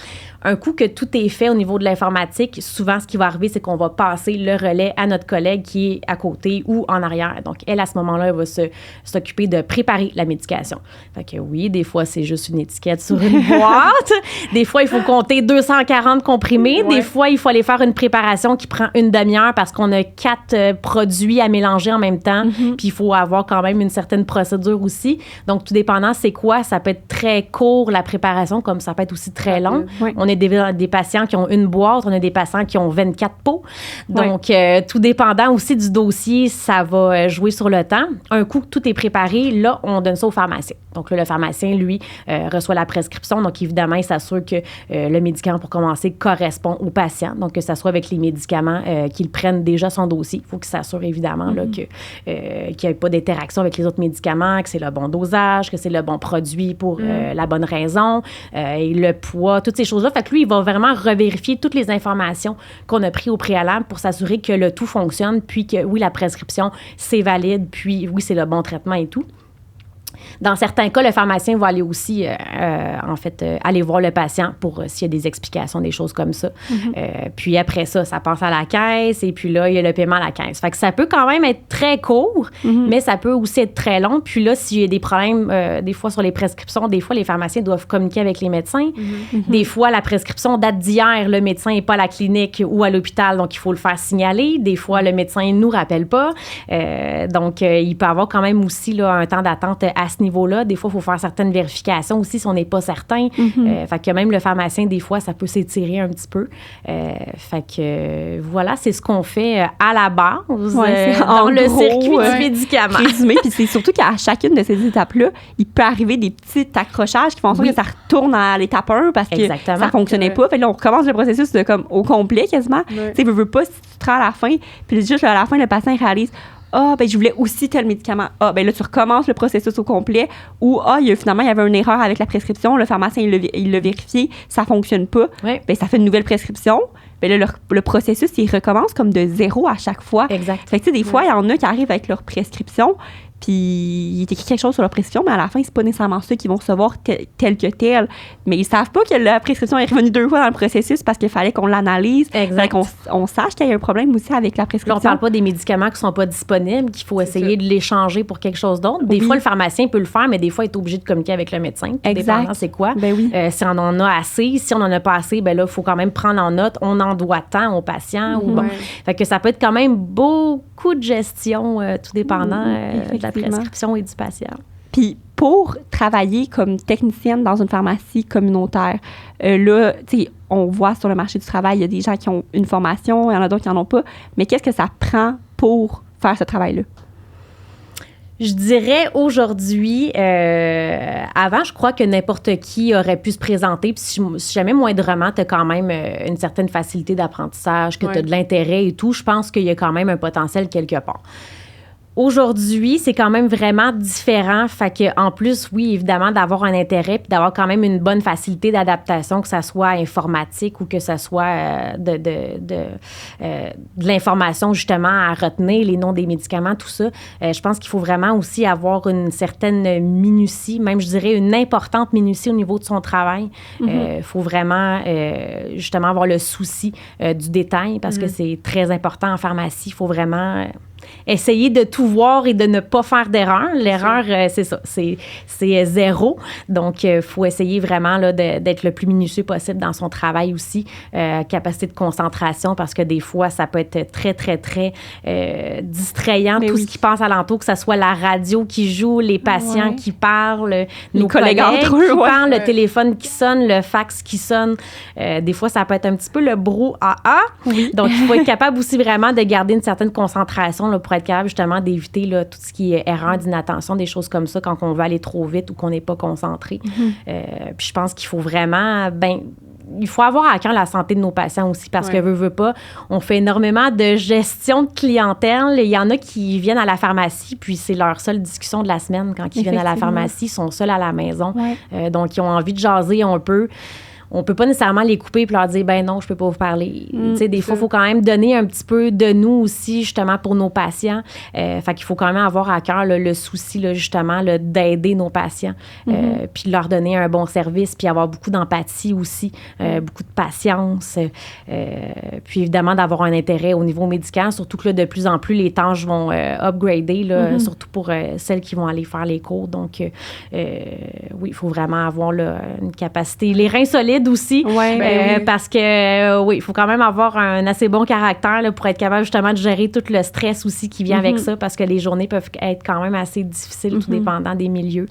Un coup que tout est fait au niveau de l'informatique, souvent, ce qui va arriver, c'est qu'on va passer le relais à notre collègue qui est à côté ou en arrière. Donc, elle, à ce moment-là, elle va s'occuper de préparer la médication. Fait que oui, des fois, c'est juste une étiquette sur une boîte. Des fois, il faut compter 240 comprimés. Des fois, il faut aller faire une préparation qui prend une demi-heure parce qu'on a 4 produits à mélanger en même temps. Puis, il faut avoir quand même une certaine procédure aussi. Donc, tout dépendant, c'est quoi? Ça peut être très court, la préparation, comme ça peut être aussi très long. On a des patients qui ont une boîte, on a des patients qui ont 24 pots. Donc, tout dépendant aussi du dossier, ça va jouer sur le temps. Un coup que tout est préparé, là, on donne ça au pharmacien. Donc là, le pharmacien, lui, reçoit la prescription. Donc, évidemment, il s'assure que le médicament, pour commencer, correspond au patient. Donc, que ça soit avec les médicaments qu'il prenne déjà son dossier. Il faut qu'il s'assure, évidemment, là, qu'il n'y ait pas d'interaction avec les autres médicaments, que c'est le bon dosage, que c'est le bon produit pour la bonne raison, et le poids, toutes ces choses-là. Fait que lui, il va vraiment revérifier toutes les informations qu'on a prises au préalable pour s'assurer que le tout fonctionne, puis que, oui, la prescription, c'est valide, puis, oui, c'est le bon traitement et tout. Dans certains cas, le pharmacien va aller aussi, aller voir le patient pour s'il y a des explications, des choses comme ça. Puis après ça passe à la caisse et puis là, il y a le paiement à la caisse. Fait que ça peut quand même être très court, mais ça peut aussi être très long. Puis là, s'il y a des problèmes, des fois sur les prescriptions, des fois, les pharmaciens doivent communiquer avec les médecins. Des fois, la prescription date d'hier, le médecin n'est pas à la clinique ou à l'hôpital, donc il faut le faire signaler. Des fois, le médecin ne nous rappelle pas. Donc, il peut y avoir quand même aussi là, un temps d'attente à ce niveau-là. Des fois, il faut faire certaines vérifications aussi si on n'est pas certain. Fait que même le pharmacien, des fois, ça peut s'étirer un petit peu. Fait que voilà, c'est ce qu'on fait à la base dans le circuit du médicament. Résumé, puis c'est surtout qu'à chacune de ces étapes-là, il peut arriver des petits accrochages qui font en sorte que ça retourne à l'étape 1 parce que ça ne fonctionnait pas. Fait que là, on recommence le processus de, comme, au complet quasiment. Tu sais, veux pas, si tu te rends à la fin, puis juste à la fin, le patient réalise je voulais aussi tel médicament. Là, tu recommences le processus au complet. Ou, finalement, il y avait une erreur avec la prescription. Le pharmacien, il l'a vérifié. Ça ne fonctionne pas. Ça fait une nouvelle prescription. Là, le processus, il recommence comme de zéro à chaque fois. Exact. Fait que, tu sais, des fois, il y en a qui arrivent avec leur prescription. Puis, il est écrit quelque chose sur leur prescription, mais à la fin, c'est pas nécessairement ceux qui vont recevoir tel que tel. Mais ils savent pas que la prescription est revenue 2 fois dans le processus parce qu'il fallait qu'on l'analyse. Il fallait qu'on sache qu'il y a un problème aussi avec la prescription. Là, on parle pas des médicaments qui sont pas disponibles, qu'il faut essayer de les changer pour quelque chose d'autre. Des fois, le pharmacien peut le faire, mais des fois, il est obligé de communiquer avec le médecin. Dépendant c'est quoi. Si on en a assez, si on en a pas assez, là, il faut quand même prendre en note. On en doit tant au patient. Fait que ça peut être quand même beaucoup de gestion, tout dépendant de la prescription et du patient. Puis pour travailler comme technicienne dans une pharmacie communautaire, là, tu sais, on voit sur le marché du travail, il y a des gens qui ont une formation, il y en a d'autres qui n'en ont pas. Mais qu'est-ce que ça prend pour faire ce travail-là? Je dirais aujourd'hui, avant, je crois que n'importe qui aurait pu se présenter. Puis si jamais moindrement, tu as quand même une certaine facilité d'apprentissage, que tu as de l'intérêt et tout, je pense qu'il y a quand même un potentiel quelque part. Aujourd'hui, c'est quand même vraiment différent. Fait que, en plus, oui, évidemment, d'avoir un intérêt puis d'avoir quand même une bonne facilité d'adaptation, que ça soit informatique ou que ça soit de l'information, justement, à retenir, les noms des médicaments, tout ça. Je pense qu'il faut vraiment aussi avoir une certaine minutie, même, je dirais, une importante minutie au niveau de son travail. Il faut vraiment, justement, avoir le souci du détail parce que c'est très important en pharmacie. Il faut vraiment essayer de tout voir et de ne pas faire d'erreur. L'erreur, c'est ça, c'est zéro. Donc, il faut essayer vraiment là, d'être le plus minutieux possible dans son travail aussi. Capacité de concentration, parce que des fois, ça peut être très, très, très distrayant. Tout ce qui passe alentour, que ce soit la radio qui joue, les patients qui parlent, nos collègues entre eux, qui parlent, le téléphone qui sonne, le fax qui sonne. Des fois, ça peut être un petit peu le brouhaha. Donc, il faut être capable aussi vraiment de garder une certaine concentration là, pour être capable justement d'éviter là, tout ce qui est erreur d'inattention, des choses comme ça quand on veut aller trop vite ou qu'on n'est pas concentré. Puis je pense qu'il faut vraiment, il faut avoir à cœur la santé de nos patients aussi parce que veut pas, on fait énormément de gestion de clientèle. Il y en a qui viennent à la pharmacie puis c'est leur seule discussion de la semaine quand ils viennent à la pharmacie, ils sont seuls à la maison. Donc ils ont envie de jaser un peu. On peut pas nécessairement les couper et leur dire non, je peux pas vous parler. Des fois, il faut quand même donner un petit peu de nous aussi, justement, pour nos patients. Fait qu'il faut quand même avoir à cœur le souci, là, justement, là, d'aider nos patients. Puis leur donner un bon service, puis avoir beaucoup d'empathie aussi, beaucoup de patience. Puis évidemment, d'avoir un intérêt au niveau médical, surtout que là, de plus en plus, les tâches vont upgrader, là, surtout pour celles qui vont aller faire les cours. Donc, oui, il faut vraiment avoir là, une capacité. Les reins solides, timide aussi. Ouais, Parce que, oui, il faut quand même avoir un assez bon caractère là, pour être capable justement de gérer tout le stress aussi qui vient avec ça, parce que les journées peuvent être quand même assez difficiles, tout dépendant des milieux.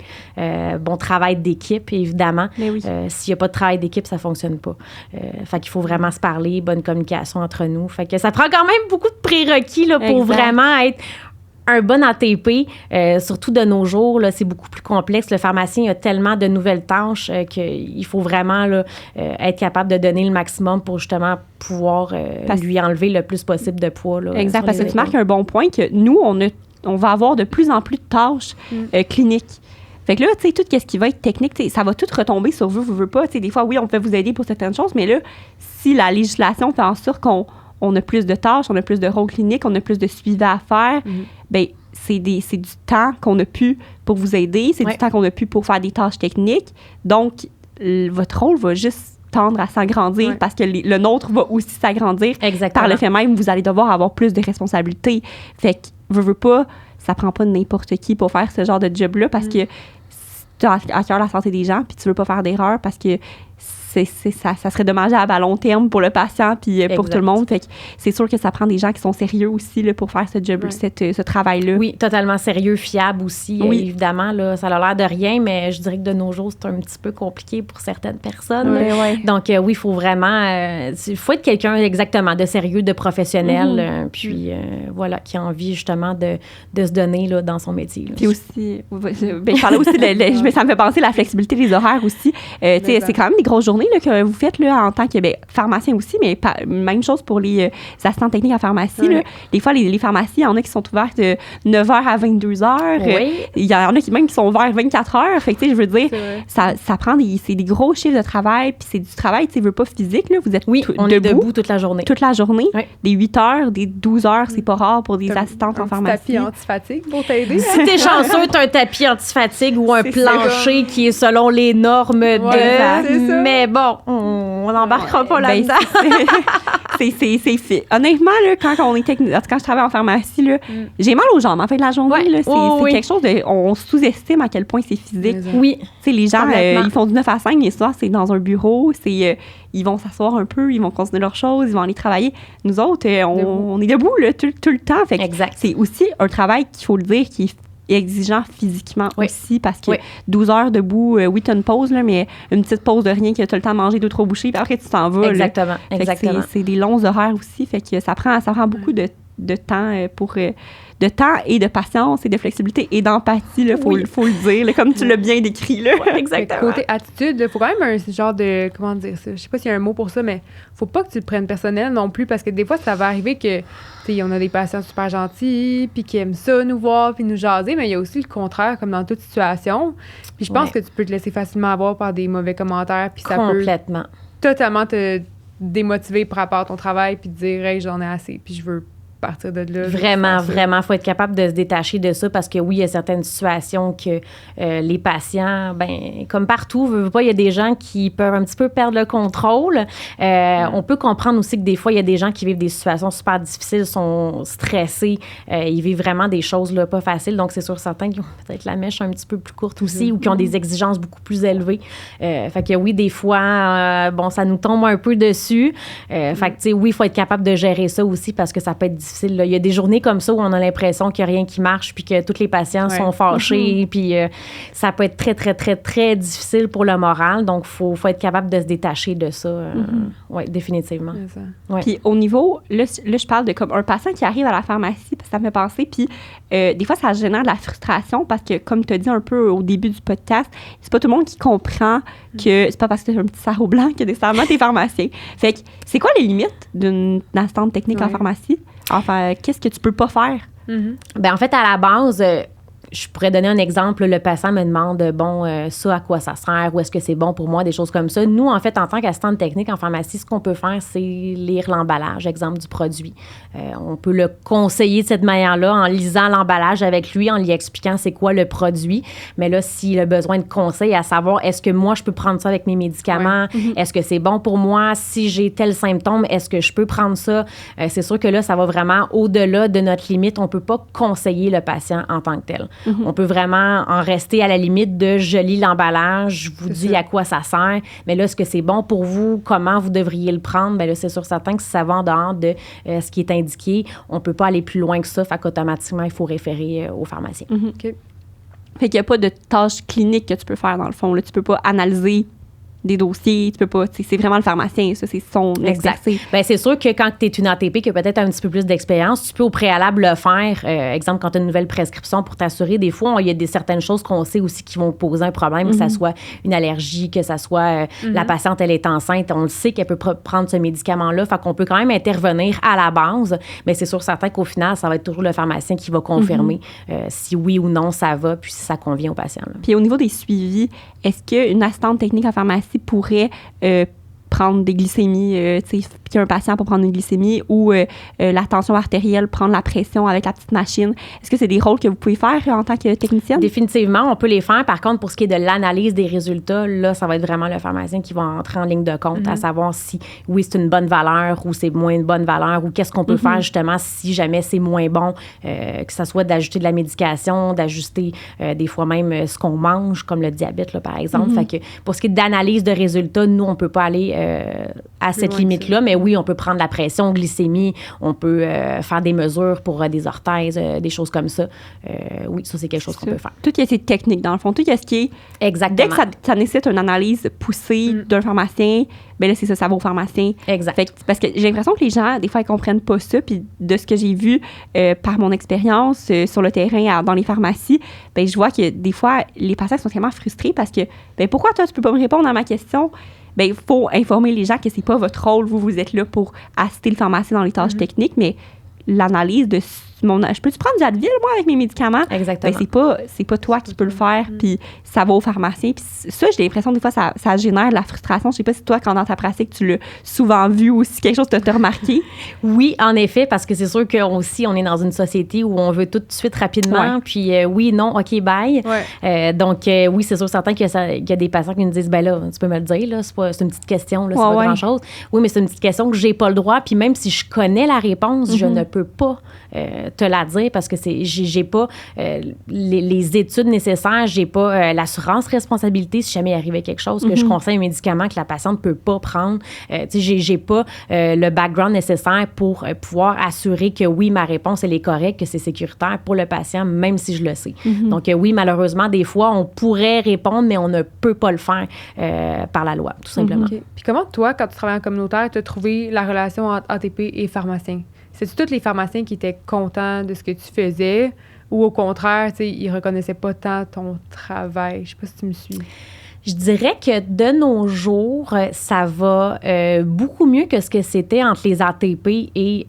Bon travail d'équipe, évidemment. Mais oui. S'il n'y a pas de travail d'équipe, ça ne fonctionne pas. Fait qu'il faut vraiment se parler, bonne communication entre nous. Fait que ça prend quand même beaucoup de prérequis là, pour vraiment être un bon ATP, surtout de nos jours, là, c'est beaucoup plus complexe. Le pharmacien a tellement de nouvelles tâches qu'il faut vraiment là, être capable de donner le maximum pour justement pouvoir lui enlever le plus possible de poids. Là, exact, parce que tu marques un bon point que nous, on va avoir de plus en plus de tâches cliniques. Fait que là, tu sais, tout ce qui va être technique, ça va tout retomber sur vous, veux pas. Des fois, oui, on peut vous aider pour certaines choses, mais là, si la législation fait en sorte qu'on a plus de tâches, on a plus de rôles cliniques, on a plus de suivi à faire, bien, c'est du temps qu'on a pu pour vous aider, c'est du temps qu'on a pu pour faire des tâches techniques. Donc, votre rôle va juste tendre à s'agrandir parce que le nôtre va aussi s'agrandir. Exactement. Par le fait même, vous allez devoir avoir plus de responsabilités. Fait que, veux pas, ça prend pas n'importe qui pour faire ce genre de job-là parce que tu as à cœur la santé des gens puis tu veux pas faire d'erreur parce que ça serait dommageable à long terme pour le patient puis pour tout le monde. Fait que c'est sûr que ça prend des gens qui sont sérieux aussi là, pour faire ce job, ce travail-là. Oui, totalement sérieux, fiable aussi. Évidemment, là, ça a l'air de rien, mais je dirais que de nos jours, c'est un petit peu compliqué pour certaines personnes. Oui. Donc, oui, il faut vraiment... Il faut être quelqu'un exactement de sérieux, de professionnel, puis voilà, qui a envie justement de se donner là, dans son métier. Là. Puis aussi, je parlais aussi, ça me fait penser à la flexibilité des horaires aussi. C'est quand même des grosses journées là, que vous faites là, en tant que pharmacien aussi, mais même chose pour les assistants techniques en pharmacie. Là. Des fois, les pharmacies, il y en a qui sont ouvertes de 9h à 22h. Il y en a qui sont ouverts 24h. Fait que, je veux dire, ça prend c'est des gros chiffres de travail, puis c'est du travail, tu veux pas physique. Là, vous êtes on est debout toute la journée. Toute la journée. Des 8h, des 12h, c'est pas rare pour des assistantes en pharmacie. Un tapis anti-fatigue pour t'aider. Si t'es chanceux, t'as un tapis anti-fatigue ou un plancher qui est selon les normes de... Mais bon, on n'embarquera pas là-dedans. C'est honnêtement, là, quand je travaille en pharmacie, là, j'ai mal aux jambes en fin de la journée. Là, c'est quelque chose de... On sous-estime à quel point c'est physique. Oui. Les gens, ils font du 9 à 5, mais soir, c'est dans un bureau. Ils vont s'asseoir un peu, ils vont continuer leurs choses, ils vont aller travailler. Nous autres, on est debout là, tout le temps. Fait que c'est aussi un travail, qu'il faut le dire, qui est exigeant physiquement aussi, parce que 12 heures debout, tu as une pause, là, mais une petite pause de rien que tu as le temps de manger 2-3 bouchées, puis après tu t'en vas. Exactement. C'est des longs horaires aussi, fait que ça prend beaucoup de temps de temps et de patience et de flexibilité et d'empathie, il faut le dire, là, comme tu l'as bien décrit. Là. Exactement. Côté attitude, il faut quand même un genre de... Comment dire ça? Je sais pas s'il y a un mot pour ça, mais faut pas que tu le prennes personnel non plus, parce que des fois, ça va arriver que, on a des patients super gentils, puis qui aiment ça, nous voir, puis nous jaser, mais il y a aussi le contraire, comme dans toute situation. Puis je pense que tu peux te laisser facilement avoir par des mauvais commentaires, puis ça peut totalement te démotiver par rapport à ton travail, puis te dire « Hey, j'en ai assez, puis je veux partir de là. » Vraiment, faut être capable de se détacher de ça, parce que oui, il y a certaines situations que les patients, comme partout, il y a des gens qui peuvent un petit peu perdre le contrôle. On peut comprendre aussi que des fois, il y a des gens qui vivent des situations super difficiles, sont stressés, ils vivent vraiment des choses là, pas faciles, donc c'est sûr certains qui ont peut-être la mèche un petit peu plus courte aussi, ou qui ont des exigences beaucoup plus élevées. Fait que oui, des fois, ça nous tombe un peu dessus. Fait que oui, il faut être capable de gérer ça aussi, parce que ça peut être difficile. Là. Il y a des journées comme ça où on a l'impression qu'il n'y a rien qui marche, puis que tous les patients sont fâchés, puis ça peut être très, très, très, très difficile pour le moral. Donc, il faut être capable de se détacher de ça. Oui, définitivement. Puis au niveau, là, je parle de comme un patient qui arrive à la pharmacie, parce que ça me fait penser, puis des fois, ça génère de la frustration, parce que, comme tu as dit un peu au début du podcast, c'est pas tout le monde qui comprend que c'est pas parce que tu as un petit sarrau blanc que nécessairement t'es pharmacien. Fait que, c'est quoi les limites d'une assistante technique en pharmacie? Enfin, qu'est-ce que tu peux pas faire? En fait, à la base, je pourrais donner un exemple. Le patient me demande, ça, à quoi ça sert? Ou est-ce que c'est bon pour moi? Des choses comme ça. Nous, en fait, en tant qu'assistante technique en pharmacie, ce qu'on peut faire, c'est lire l'emballage, exemple du produit. On peut le conseiller de cette manière-là en lisant l'emballage avec lui, en lui expliquant c'est quoi le produit. Mais là, s'il a besoin de conseils à savoir, est-ce que moi, je peux prendre ça avec mes médicaments? Est-ce que c'est bon pour moi? Si j'ai tel symptôme, est-ce que je peux prendre ça? C'est sûr que là, ça va vraiment au-delà de notre limite. On peut pas conseiller le patient en tant que tel. On peut vraiment en rester à la limite de je lis l'emballage, je vous dis à quoi ça sert, mais là, est-ce que c'est bon pour vous? Comment vous devriez le prendre? Bien là, c'est sûr certain que si ça va en dehors de ce qui est indiqué, on ne peut pas aller plus loin que ça, fait qu'automatiquement, il faut référer au pharmacien. OK. Fait qu'il n'y a pas de tâches cliniques que tu peux faire, dans le fond. Là, tu peux pas analyser des dossiers, tu peux pas, c'est vraiment le pharmacien, ça, c'est son exercice. Bien, c'est sûr que quand tu es une ATP qui a peut-être un petit peu plus d'expérience, tu peux au préalable le faire. Exemple, quand tu as une nouvelle prescription pour t'assurer, des fois, il y a certaines choses qu'on sait aussi qui vont poser un problème, que ça soit une allergie, que ça soit la patiente, elle est enceinte, on le sait qu'elle peut prendre ce médicament-là, fait qu'on peut quand même intervenir à la base, mais c'est sûr certain qu'au final, ça va être toujours le pharmacien qui va confirmer si oui ou non ça va, puis si ça convient au patient. Là. Puis au niveau des suivis, est-ce qu'une assistante technique en pharmacie pourrait prendre des glycémies, piquer un patient pour prendre une glycémie ou la tension artérielle, prendre la pression avec la petite machine. Est-ce que c'est des rôles que vous pouvez faire en tant que technicienne? Définitivement, on peut les faire. Par contre, pour ce qui est de l'analyse des résultats, là, ça va être vraiment le pharmacien qui va entrer en ligne de compte à savoir si, oui, c'est une bonne valeur ou c'est moins une bonne valeur ou qu'est-ce qu'on peut faire justement si jamais c'est moins bon, que ce soit d'ajouter de la médication, d'ajuster des fois même ce qu'on mange, comme le diabète, là, par exemple. Fait que pour ce qui est d'analyse de résultats, nous, on ne peut pas aller à cette limite-là, mais oui, on peut prendre la pression, glycémie, on peut faire des mesures pour des orthèses, des choses comme ça. Oui, ça, c'est quelque chose qu'on peut faire. Tout ce qui est technique, dans le fond, tout ce qui est... Exactement. Dès que ça nécessite une analyse poussée d'un pharmacien, bien là, c'est ça va au pharmacien. Exact. Fait que, parce que j'ai l'impression que les gens, des fois, ils comprennent pas ça, puis de ce que j'ai vu par mon expérience sur le terrain, dans les pharmacies, bien, je vois que des fois, les patients sont tellement frustrés parce que, bien, pourquoi toi, tu peux pas me répondre à ma question? Bien, il faut informer les gens que c'est pas votre rôle. Vous êtes là pour assister le pharmacien dans les tâches techniques, mais l'analyse de je peux-tu prendre du Advil, moi, avec mes médicaments? Exactement. Ben, c'est pas toi qui peux le faire, puis ça va au pharmacien. Puis ça, j'ai l'impression, des fois, ça génère de la frustration. Je sais pas si toi, quand dans ta pratique, tu l'as souvent vu ou si quelque chose t'a remarqué. Oui, en effet, parce que c'est sûr qu'on on est dans une société où on veut tout de suite rapidement, puis oui, non, OK, bye. Donc, oui, c'est sûr certain qu'il y a des patients qui nous disent, ben là, tu peux me le dire, là, c'est une petite question, là, c'est pas grand-chose. Oui, mais c'est une petite question que j'ai pas le droit, puis même si je connais la réponse, je ne peux pas te la dire parce que j'ai pas les études nécessaires, j'ai pas l'assurance responsabilité si jamais il arrivait quelque chose, que je conseille un médicament que la patiente peut pas prendre. J'ai pas le background nécessaire pour pouvoir assurer que oui, ma réponse, elle est correcte, que c'est sécuritaire pour le patient, même si je le sais. Donc oui, malheureusement, des fois, on pourrait répondre, mais on ne peut pas le faire par la loi, tout simplement. Okay. Puis comment, toi, quand tu travailles en communautaire, tu as trouvé la relation entre ATP et pharmacien? C'est-tu tous les pharmaciens qui étaient contents de ce que tu faisais ou au contraire, tu sais, ils reconnaissaient pas tant ton travail? Je sais pas si tu me suis. Je dirais que de nos jours, ça va beaucoup mieux que ce que c'était entre les ATP et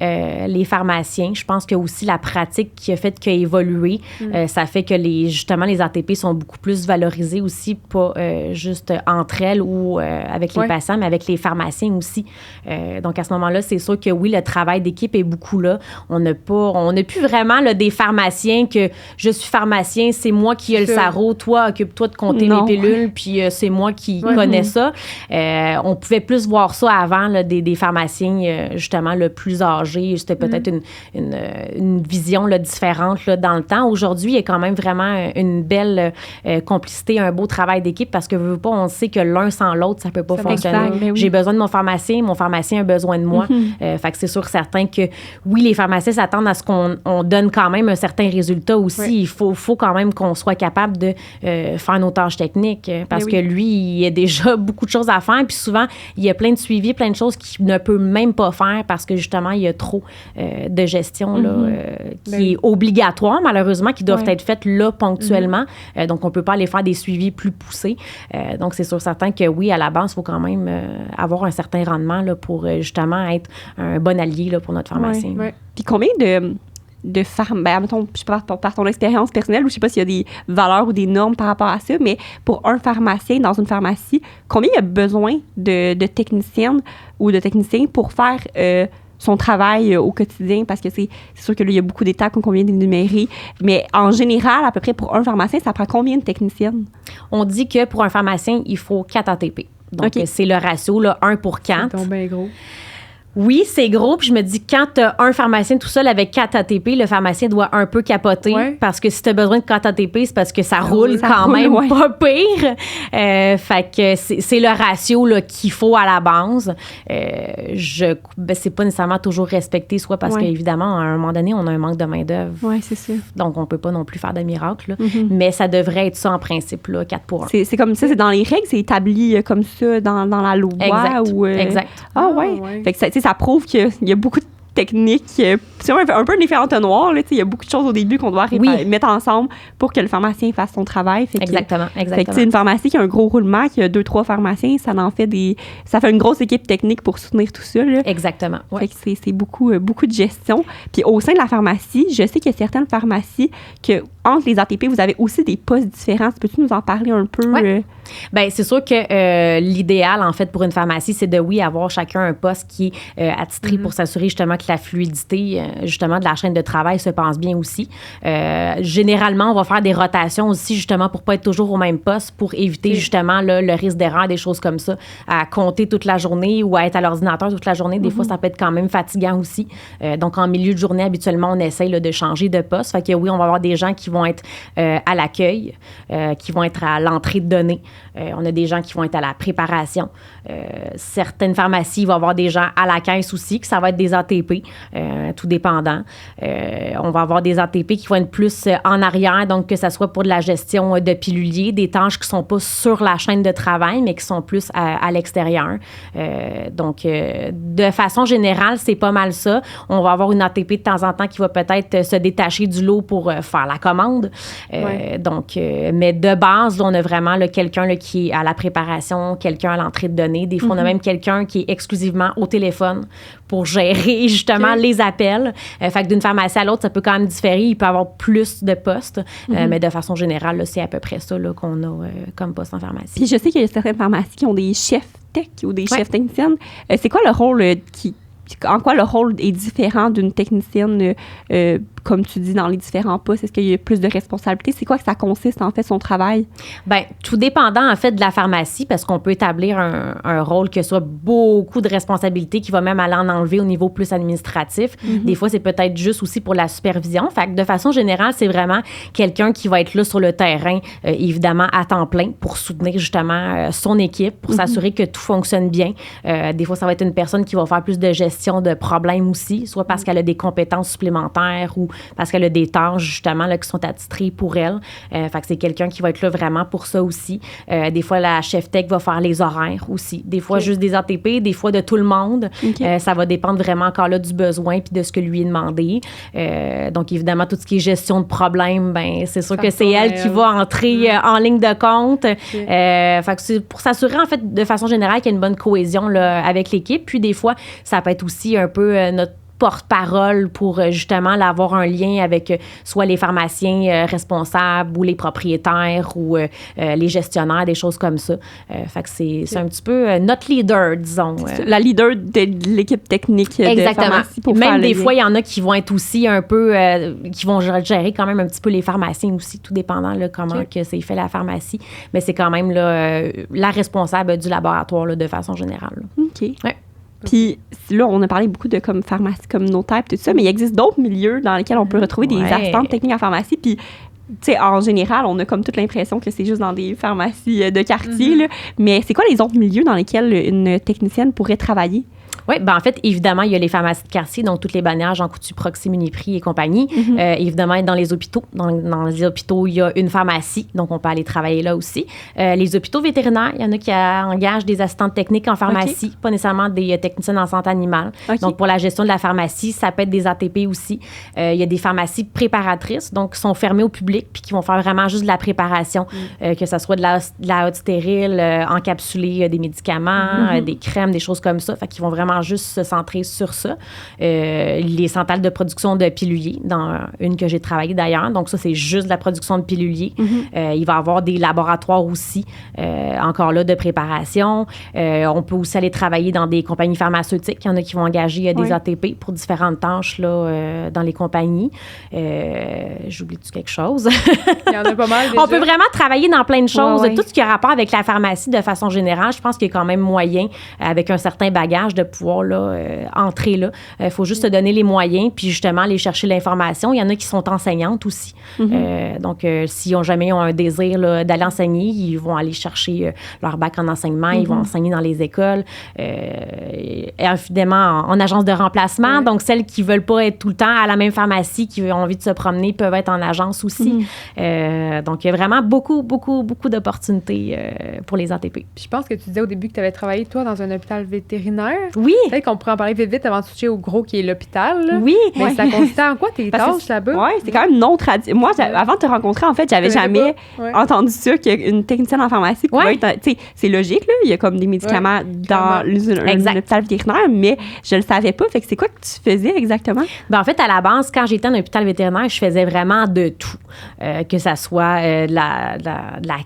les pharmaciens. Je pense que aussi la pratique qui a fait qu'il a évolué, ça fait que justement les ATP sont beaucoup plus valorisés aussi, pas juste entre elles ou avec les patients, mais avec les pharmaciens aussi. Donc à ce moment-là, c'est sûr que oui, le travail d'équipe est beaucoup là. On n'a plus vraiment là, des pharmaciens que je suis pharmacien, c'est moi qui ai le sarreau, toi occupe-toi de compter mes pilules, puis c'est moi qui connais ça. On pouvait plus voir ça avant, là, des pharmaciens, justement, le plus âgés. C'était peut-être une vision là, différente là, dans le temps. Aujourd'hui, il y a quand même vraiment une belle complicité, un beau travail d'équipe parce que, veux pas, on sait que l'un sans l'autre, ça peut pas fonctionner. Oui. J'ai besoin de mon pharmacien a besoin de moi. Fait que c'est sûr certain que, oui, les pharmaciens s'attendent à ce qu'on donne quand même un certain résultat aussi. Il faut quand même qu'on soit capable de faire nos tâches techniques parce que lui, il y a déjà beaucoup de choses à faire. Puis souvent, il y a plein de suivis, plein de choses qu'il ne peut même pas faire parce que justement, il y a trop de gestion là, qui est obligatoire, malheureusement, qui doivent être faites là ponctuellement. Donc, on ne peut pas aller faire des suivis plus poussés. Donc, c'est sûr certain que oui, à la base, il faut quand même avoir un certain rendement là, pour justement être un bon allié là, pour notre pharmacien. Puis combien de mettons, je sais pas, par ton expérience personnelle, ou je sais pas s'il y a des valeurs ou des normes par rapport à ça, mais pour un pharmacien dans une pharmacie, combien il y a besoin de techniciennes ou de techniciens pour faire son travail au quotidien? Parce que c'est sûr que là, il y a beaucoup d'étapes qu'on vient d'énumérer, mais en général, à peu près pour un pharmacien, ça prend combien de techniciennes? On dit que pour un pharmacien, il faut 4 ATP. Donc, c'est le ratio, là, 1 pour 4. C'est donc bien gros. Oui, c'est gros. Puis je me dis, quand tu as un pharmacien tout seul avec 4 ATP, le pharmacien doit un peu capoter. Ouais. Parce que si tu as besoin de 4 ATP, c'est parce que ça roule ça quand roule, même ouais. pas pire. Fait que c'est le ratio là, qu'il faut à la base. C'est pas nécessairement toujours respecté, soit parce Ouais. qu'évidemment, à un moment donné, on a un manque de main-d'œuvre. Oui, c'est ça. Donc, on peut pas non plus faire de miracles. Là. Mais ça devrait être ça en principe, là, 4 pour 1. C'est comme ça, c'est dans les règles, c'est établi comme ça dans la loi. Exact. Ou, Exact. Ah ouais. ouais. Fait que ça, tu sais, ça prouve qu'il y a beaucoup de techniques. C'est un peu un effet entonnoir. Là, tu sais, il y a beaucoup de choses au début qu'on doit mettre ensemble pour que le pharmacien fasse son travail. Fait que, Exactement. Fait que, tu sais, une pharmacie qui a un gros roulement, qui a 2-3 pharmaciens, ça fait une grosse équipe technique pour soutenir tout ça. Là. Exactement. Ouais. Fait que c'est beaucoup de gestion. Puis au sein de la pharmacie, je sais qu'il y a certaines pharmacies que entre les ATP, vous avez aussi des postes différents. Peux-tu nous en parler un peu? Ouais. Bien, c'est sûr que l'idéal, en fait, pour une pharmacie, c'est de, oui, avoir chacun un poste qui est attitré pour s'assurer justement que la fluidité, justement, de la chaîne de travail se passe bien aussi. Généralement, on va faire des rotations aussi, justement, pour pas être toujours au même poste, pour éviter, justement, là, le risque d'erreur, des choses comme ça, à compter toute la journée ou à être à l'ordinateur toute la journée. Des fois, ça peut être quand même fatigant aussi. Donc, en milieu de journée, habituellement, on essaye là, de changer de poste. Fait que oui, on va avoir des gens qui vont être à l'accueil, qui vont être à l'entrée de données. On a des gens qui vont être à la préparation. Certaines pharmacies vont avoir des gens à la caisse aussi, que ça va être des ATP, tout dépendant. On va avoir des ATP qui vont être plus en arrière, donc que ce soit pour de la gestion de piluliers, des tâches qui ne sont pas sur la chaîne de travail, mais qui sont plus à l'extérieur. Donc, de façon générale, c'est pas mal ça. On va avoir une ATP de temps en temps qui va peut-être se détacher du lot pour faire la commande. Donc, mais de base, là, on a vraiment là, quelqu'un là, qui est à la préparation, quelqu'un à l'entrée de données. Des fois, on a même quelqu'un qui est exclusivement au téléphone pour gérer justement les appels. Fait que d'une pharmacie à l'autre, ça peut quand même différer. Il peut y avoir plus de postes, mais de façon générale, là, c'est à peu près ça là, qu'on a comme poste en pharmacie. Puis je sais qu'il y a certaines pharmacies qui ont des chefs tech ou des chefs techniciennes. C'est quoi le rôle en quoi le rôle est différent d'une technicienne, comme tu dis, dans les différents postes? Est-ce qu'il y a plus de responsabilités? C'est quoi que ça consiste, en fait, son travail? Bien, tout dépendant, en fait, de la pharmacie, parce qu'on peut établir un rôle que soit beaucoup de responsabilités, qui va même aller en enlever au niveau plus administratif. Des fois, c'est peut-être juste aussi pour la supervision. Fait que de façon générale, c'est vraiment quelqu'un qui va être là sur le terrain, évidemment, à temps plein, pour soutenir justement son équipe, pour s'assurer que tout fonctionne bien. Des fois, ça va être une personne qui va faire plus de gestion de problèmes aussi, soit parce qu'elle a des compétences supplémentaires ou parce qu'elle a des tâches, justement, là, qui sont attitrées pour elle. Fait que c'est quelqu'un qui va être là vraiment pour ça aussi. Des fois, la chef tech va faire les horaires aussi. Des fois, juste des ATP, des fois de tout le monde. Ça va dépendre vraiment encore là du besoin puis de ce que lui est demandé. Donc, évidemment, tout ce qui est gestion de problèmes, ben c'est sûr que c'est elle qui va entrer en ligne de compte. Fait que c'est pour s'assurer, en fait, de façon générale, qu'il y a une bonne cohésion là, avec l'équipe. Puis des fois, ça peut être aussi un peu notre porte-parole pour justement là, avoir un lien avec soit les pharmaciens responsables ou les propriétaires ou les gestionnaires, des choses comme ça. Fait que c'est un petit peu notre leader, disons. La leader de l'équipe technique de pharmacie. Pour même faire des le fois, il y en a qui vont être aussi un peu, qui vont gérer quand même un petit peu les pharmaciens aussi, tout dépendant là, comment que c'est fait la pharmacie. Mais c'est quand même là, la responsable du laboratoire là, de façon générale. Là. OK. Ouais. Puis là, on a parlé beaucoup de comme pharmacie communautaire et tout ça, mais il existe d'autres milieux dans lesquels on peut retrouver des assistantes techniques en pharmacie. Puis, tu sais, en général, on a comme toute l'impression que c'est juste dans des pharmacies de quartier. Là. Mais c'est quoi les autres milieux dans lesquels une technicienne pourrait travailler? Oui, ben en fait, évidemment, il y a les pharmacies de quartier, donc toutes les bannières Jean Coutu, Proxi, Muniprix et compagnie. Évidemment, dans les hôpitaux. Dans les hôpitaux, il y a une pharmacie, donc on peut aller travailler là aussi. Les hôpitaux vétérinaires, il y en a qui engagent des assistantes techniques en pharmacie, pas nécessairement des techniciennes en santé animale. Donc, pour la gestion de la pharmacie, ça peut être des ATP aussi. Il y a des pharmacies préparatrices, donc qui sont fermées au public puis qui vont faire vraiment juste de la préparation, que ce soit de la haute stérile, encapsuler des médicaments, des crèmes, des choses comme ça. Fait qu'ils vont vraiment juste se centrer sur ça. Les centrales de production de piluliers, dans une que j'ai travaillée d'ailleurs. Donc, ça, c'est juste de la production de piluliers. Il va y avoir des laboratoires aussi, encore là, de préparation. On peut aussi aller travailler dans des compagnies pharmaceutiques. Il y en a qui vont engager des ATP pour différentes tâches là, dans les compagnies. J'oublie-tu quelque chose? Il y en a pas mal déjà. On peut vraiment travailler dans plein de choses. Ouais. Tout ce qui a rapport avec la pharmacie de façon générale, je pense qu'il y a quand même moyen, avec un certain bagage, de pouvoir pouvoir là, entrer là. Il faut juste te donner les moyens, puis justement aller chercher l'information. Il y en a qui sont enseignantes aussi. Donc, s'ils ont jamais un désir là, d'aller enseigner, ils vont aller chercher leur bac en enseignement, ils vont enseigner dans les écoles. Et évidemment, en agence de remplacement. Donc, celles qui veulent pas être tout le temps à la même pharmacie, qui ont envie de se promener, peuvent être en agence aussi. Donc, il y a vraiment beaucoup d'opportunités pour les ATP. Puis je pense que tu disais au début que tu avais travaillé, toi, dans un hôpital vétérinaire. Oui. Peut-être qu'on pourrait en parler vite avant de toucher au gros qui est l'hôpital. Là. Oui. Mais ça consistait en quoi tes tâches là-bas? Oui, c'est quand même non traditionnel. Moi, avant de te rencontrer, en fait, j'avais jamais entendu ça qu'une technicienne en pharmacie pouvait être... Tu sais, c'est logique, là. Il y a comme des médicaments dans un hôpital vétérinaire, mais je le savais pas. Fait que c'est quoi que tu faisais exactement? Ben, en fait, à la base, quand j'étais en hôpital vétérinaire, je faisais vraiment de tout. Que ça soit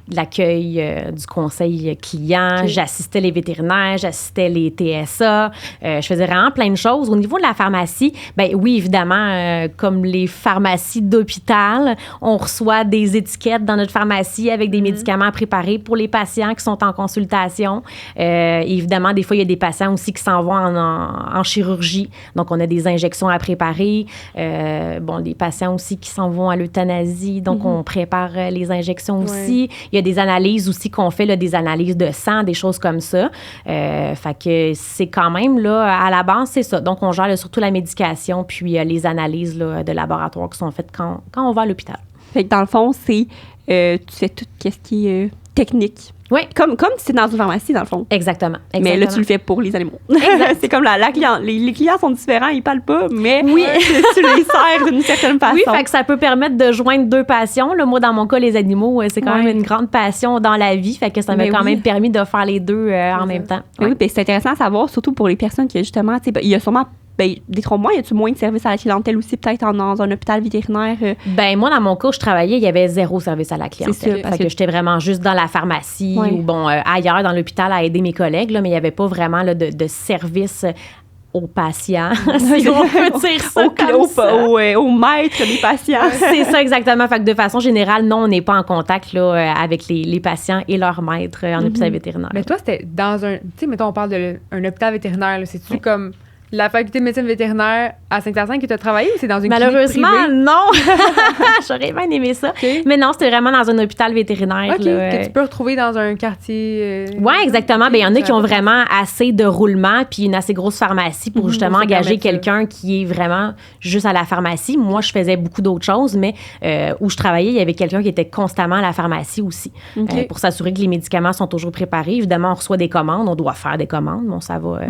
l'accueil du conseil client, j'assistais les vétérinaires, j'assistais les TSA, je faisais vraiment plein de choses. Au niveau de la pharmacie, ben oui, évidemment, comme les pharmacies d'hôpital, on reçoit des étiquettes dans notre pharmacie avec des médicaments préparés pour les patients qui sont en consultation. Évidemment, des fois, il y a des patients aussi qui s'en vont en chirurgie. Donc, on a des injections à préparer. Les patients aussi qui s'en vont à l'euthanasie. Donc, on prépare les injections aussi. Il y a des analyses aussi qu'on fait, là, des analyses de sang, des choses comme ça. Fait que c'est quand même, là, à la base, c'est ça. Donc, on gère là, surtout la médication puis les analyses là, de laboratoire qui sont faites quand on va à l'hôpital. Fait que dans le fond, c'est tu fais tout ce qui est technique. Oui. Comme si c'était dans une pharmacie, dans le fond. Exactement. Mais là, tu le fais pour les animaux. C'est comme la client. Les clients sont différents, ils parlent pas, mais tu les sers d'une certaine façon. Oui, fait que ça peut permettre de joindre deux passions. Là, moi, dans mon cas, les animaux, c'est quand même une grande passion dans la vie. Fait que ça m'a quand même permis de faire les deux en même temps. Oui, puis c'est intéressant à savoir, surtout pour les personnes qui, justement, il y a sûrement... détrompe-moi, y a-tu moins de services à la clientèle aussi, peut-être dans un hôpital vétérinaire? Ben moi, dans mon cas, je travaillais, il y avait 0 service à la clientèle. C'est ça, parce que j'étais vraiment juste dans la pharmacie ou ailleurs dans l'hôpital à aider mes collègues, là, mais il n'y avait pas vraiment là, de service aux patients, si on peut dire ça au maître des patients. C'est ça, exactement. Fait que de façon générale, non, on n'est pas en contact là, avec les patients et leurs maîtres en hôpital vétérinaire. Mais toi, c'était dans un... Tu sais, mettons, on parle d'un hôpital vétérinaire. Là, c'est-tu comme... la faculté de médecine vétérinaire à Saint-Hyacinthe que tu as travaillé ou c'est dans une clinique privée? Malheureusement, non. J'aurais bien aimé ça. Okay. Mais non, c'était vraiment dans un hôpital vétérinaire. OK, là, que tu peux retrouver dans un quartier... Oui, exactement. Il y en a qui ont vraiment assez de roulement puis une assez grosse pharmacie pour justement engager quelqu'un qui est vraiment juste à la pharmacie. Moi, je faisais beaucoup d'autres choses, mais où je travaillais, il y avait quelqu'un qui était constamment à la pharmacie aussi pour s'assurer que les médicaments sont toujours préparés. Évidemment, on reçoit des commandes, on doit faire des commandes. Bon, ça va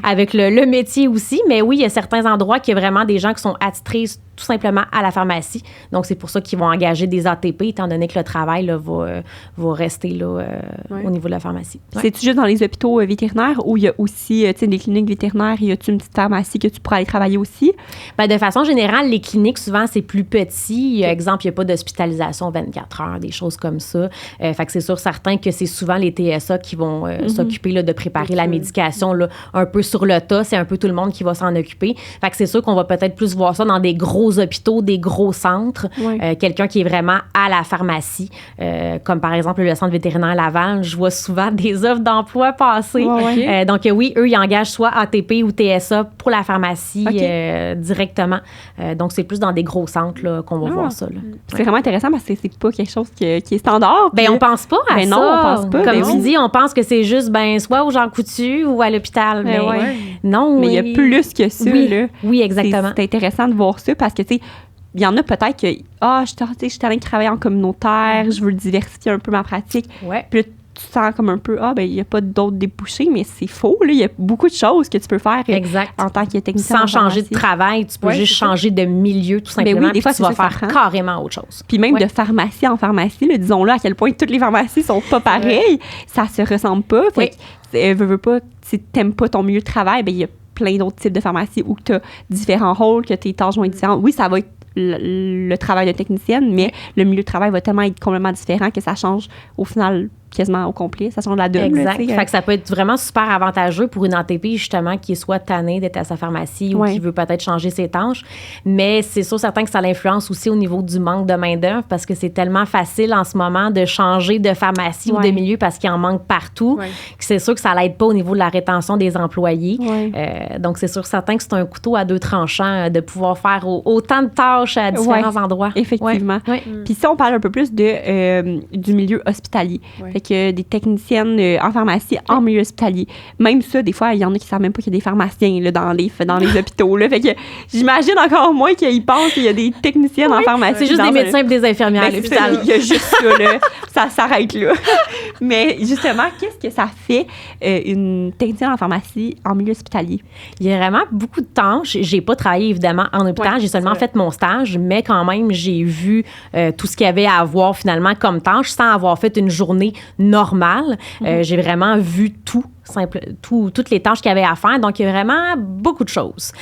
avec le métier aussi, mais oui, il y a certains endroits qu'il y a vraiment des gens qui sont attitrés tout simplement à la pharmacie. Donc, c'est pour ça qu'ils vont engager des ATP, étant donné que le travail là, va rester là, au niveau de la pharmacie. Ouais. C'est-tu juste dans les hôpitaux vétérinaires ou il y a aussi des cliniques vétérinaires? Y a-tu une petite pharmacie que tu pourrais aller travailler aussi? Bien, de façon générale, les cliniques, souvent, c'est plus petit. Exemple, il n'y a pas d'hospitalisation 24 heures, des choses comme ça. Fait que c'est sûr, certain que c'est souvent les TSA qui vont s'occuper là, de préparer la médication là, un peu sur le tas. C'est un peu tout le monde qui va s'en occuper. Fait que c'est sûr qu'on va peut-être plus voir ça dans des gros hôpitaux, des gros centres. Quelqu'un qui est vraiment à la pharmacie, comme par exemple le centre vétérinaire Laval, je vois souvent des offres d'emploi passer. Donc oui, eux, ils engagent soit ATP ou TSA pour la pharmacie directement. Donc c'est plus dans des gros centres là, qu'on va voir ça. Là. C'est vraiment intéressant parce que c'est pas quelque chose qui est standard. Ben on pense pas à ça. Non, on pense pas. Comme tu dis, on pense que c'est juste soit au Jean Coutu ou à l'hôpital. Mais non. Mais il y a plus que ça. Là. Oui, exactement. C'est intéressant de voir ça parce que, tu sais, il y en a peut-être que, je suis allée travailler en communautaire, je veux diversifier un peu ma pratique. Puis là, tu sens comme un peu, il n'y a pas d'autres débouchés, mais c'est faux. Il y a beaucoup de choses que tu peux faire en tant que technicien. Sans changer de travail, tu peux juste changer de milieu, tout simplement. Des fois, tu vas faire carrément autre chose. Puis même de pharmacie en pharmacie, là, disons-le, à quel point toutes les pharmacies sont pas pareilles, ça se ressemble pas. Fait que, veux pas, si tu n'aimes pas ton milieu de travail, il y a plein d'autres types de pharmacies où tu as différents rôles, que tes tâches vont être différentes. Oui, ça va être le travail de technicienne, mais le milieu de travail va tellement être complètement différent que ça change au final quasiment au complet. Ça change la donne. Exact. Là, fait que ça peut être vraiment super avantageux pour une ATP, justement, qui est soit tannée d'être à sa pharmacie ou qui veut peut-être changer ses tâches. Mais c'est sûr, certain que ça l'influence aussi au niveau du manque de main-d'œuvre parce que c'est tellement facile en ce moment de changer de pharmacie ou de milieu parce qu'il en manque partout. Que c'est sûr que ça l'aide pas au niveau de la rétention des employés. Donc, c'est sûr, certain que c'est un couteau à deux tranchants de pouvoir faire autant de tâches à différents endroits. Effectivement. Puis si on parle un peu plus du milieu hospitalier, fait que des techniciennes en pharmacie en milieu hospitalier, même ça, des fois, il y en a qui savent même pas qu'il y a des pharmaciens là, dans les hôpitaux. Là, fait que j'imagine encore moins qu'ils pensent qu'il y a des techniciennes en pharmacie. C'est juste des médecins et des infirmières à l'hôpital. Il y a juste ça, là. Ça s'arrête là. Mais justement, qu'est-ce que ça fait une technicienne en pharmacie en milieu hospitalier? Il y a vraiment beaucoup de tâches. J'ai pas travaillé, évidemment, en hôpital. J'ai seulement fait mon stage, mais quand même, j'ai vu tout ce qu'il y avait à avoir finalement comme tâche sans avoir fait une journée normale. J'ai vraiment vu toutes les tâches qu'il y avait à faire. Donc, il y a vraiment beaucoup de choses.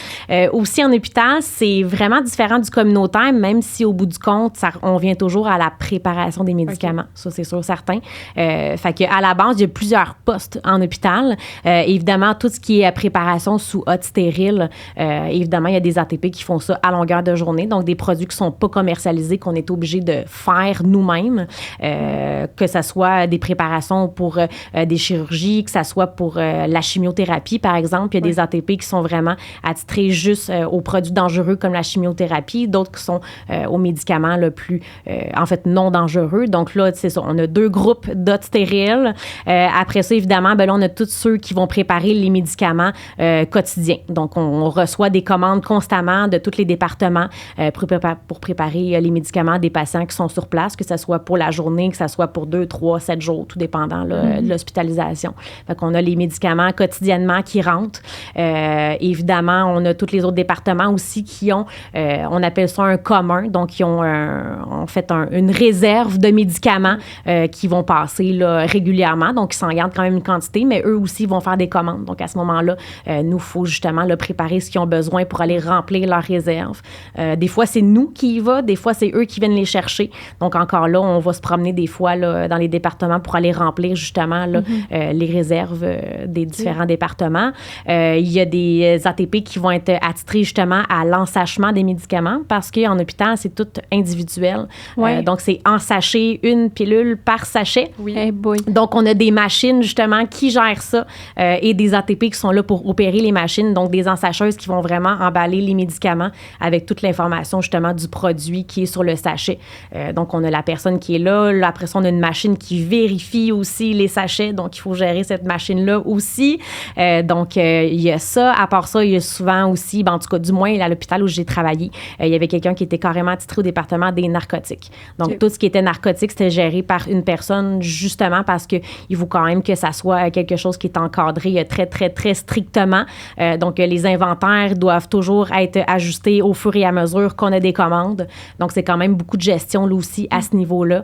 Aussi, en hôpital, c'est vraiment différent du communautaire, même si, au bout du compte, on vient toujours à la préparation des médicaments. Ça, c'est sûr, certain. Fait qu'à la base, il y a plusieurs postes en hôpital. Évidemment, tout ce qui est préparation sous hotte stérile, évidemment, il y a des ATP qui font ça à longueur de journée. Donc, des produits qui ne sont pas commercialisés, qu'on est obligé de faire nous-mêmes, que ce soit des préparations pour des chirurgies, que ce soit pour la chimiothérapie, par exemple. Il y a des ATP qui sont vraiment attitrés juste aux produits dangereux comme la chimiothérapie, d'autres qui sont aux médicaments le plus, en fait, non dangereux. Donc là, c'est ça, on a 2 groupes d'hôtes stériles. Après ça, évidemment, ben là, on a tous ceux qui vont préparer les médicaments quotidiens. Donc, on reçoit des commandes constamment de tous les départements pour préparer les médicaments des patients qui sont sur place, que ce soit pour la journée, que ce soit pour 2, 3, 7 jours, tout dépendant là, de l'hospitalisation. Fait qu'on a les médicaments quotidiennement qui rentrent. Évidemment, on a tous les autres départements aussi qui ont, on appelle ça un commun, donc qui ont en fait une réserve de médicaments qui vont passer là, régulièrement. Donc, ils s'en gardent quand même une quantité, mais eux aussi vont faire des commandes. Donc, à ce moment-là, nous, il faut justement là, préparer ce qu'ils ont besoin pour aller remplir leur réserve. Des fois, c'est nous qui y va, des fois, c'est eux qui viennent les chercher. Donc, encore là, on va se promener des fois là, dans les départements pour aller remplir justement là, les réserves des différents départements. Il y a des ATP qui vont être attitrés justement à l'ensachement des médicaments parce qu'en hôpital, c'est tout individuel. Donc, c'est en sachet, une pilule par sachet. Donc, on a des machines justement qui gèrent ça et des ATP qui sont là pour opérer les machines. Donc, des ensacheuses qui vont vraiment emballer les médicaments avec toute l'information justement du produit qui est sur le sachet. Donc, on a la personne qui est là. Là, après ça, on a une machine qui vérifie aussi les sachets. Donc, il faut gérer cette machine-là aussi. Donc, il y a ça. À part ça, il y a souvent aussi, en tout cas, du moins à l'hôpital où j'ai travaillé, il y avait quelqu'un qui était carrément attitré au département des narcotiques. Donc, tout ce qui était narcotique, c'était géré par une personne justement parce qu'il faut quand même que ça soit quelque chose qui est encadré très, très, très strictement. Donc, les inventaires doivent toujours être ajustés au fur et à mesure qu'on a des commandes. Donc, c'est quand même beaucoup de gestion là aussi à ce niveau-là.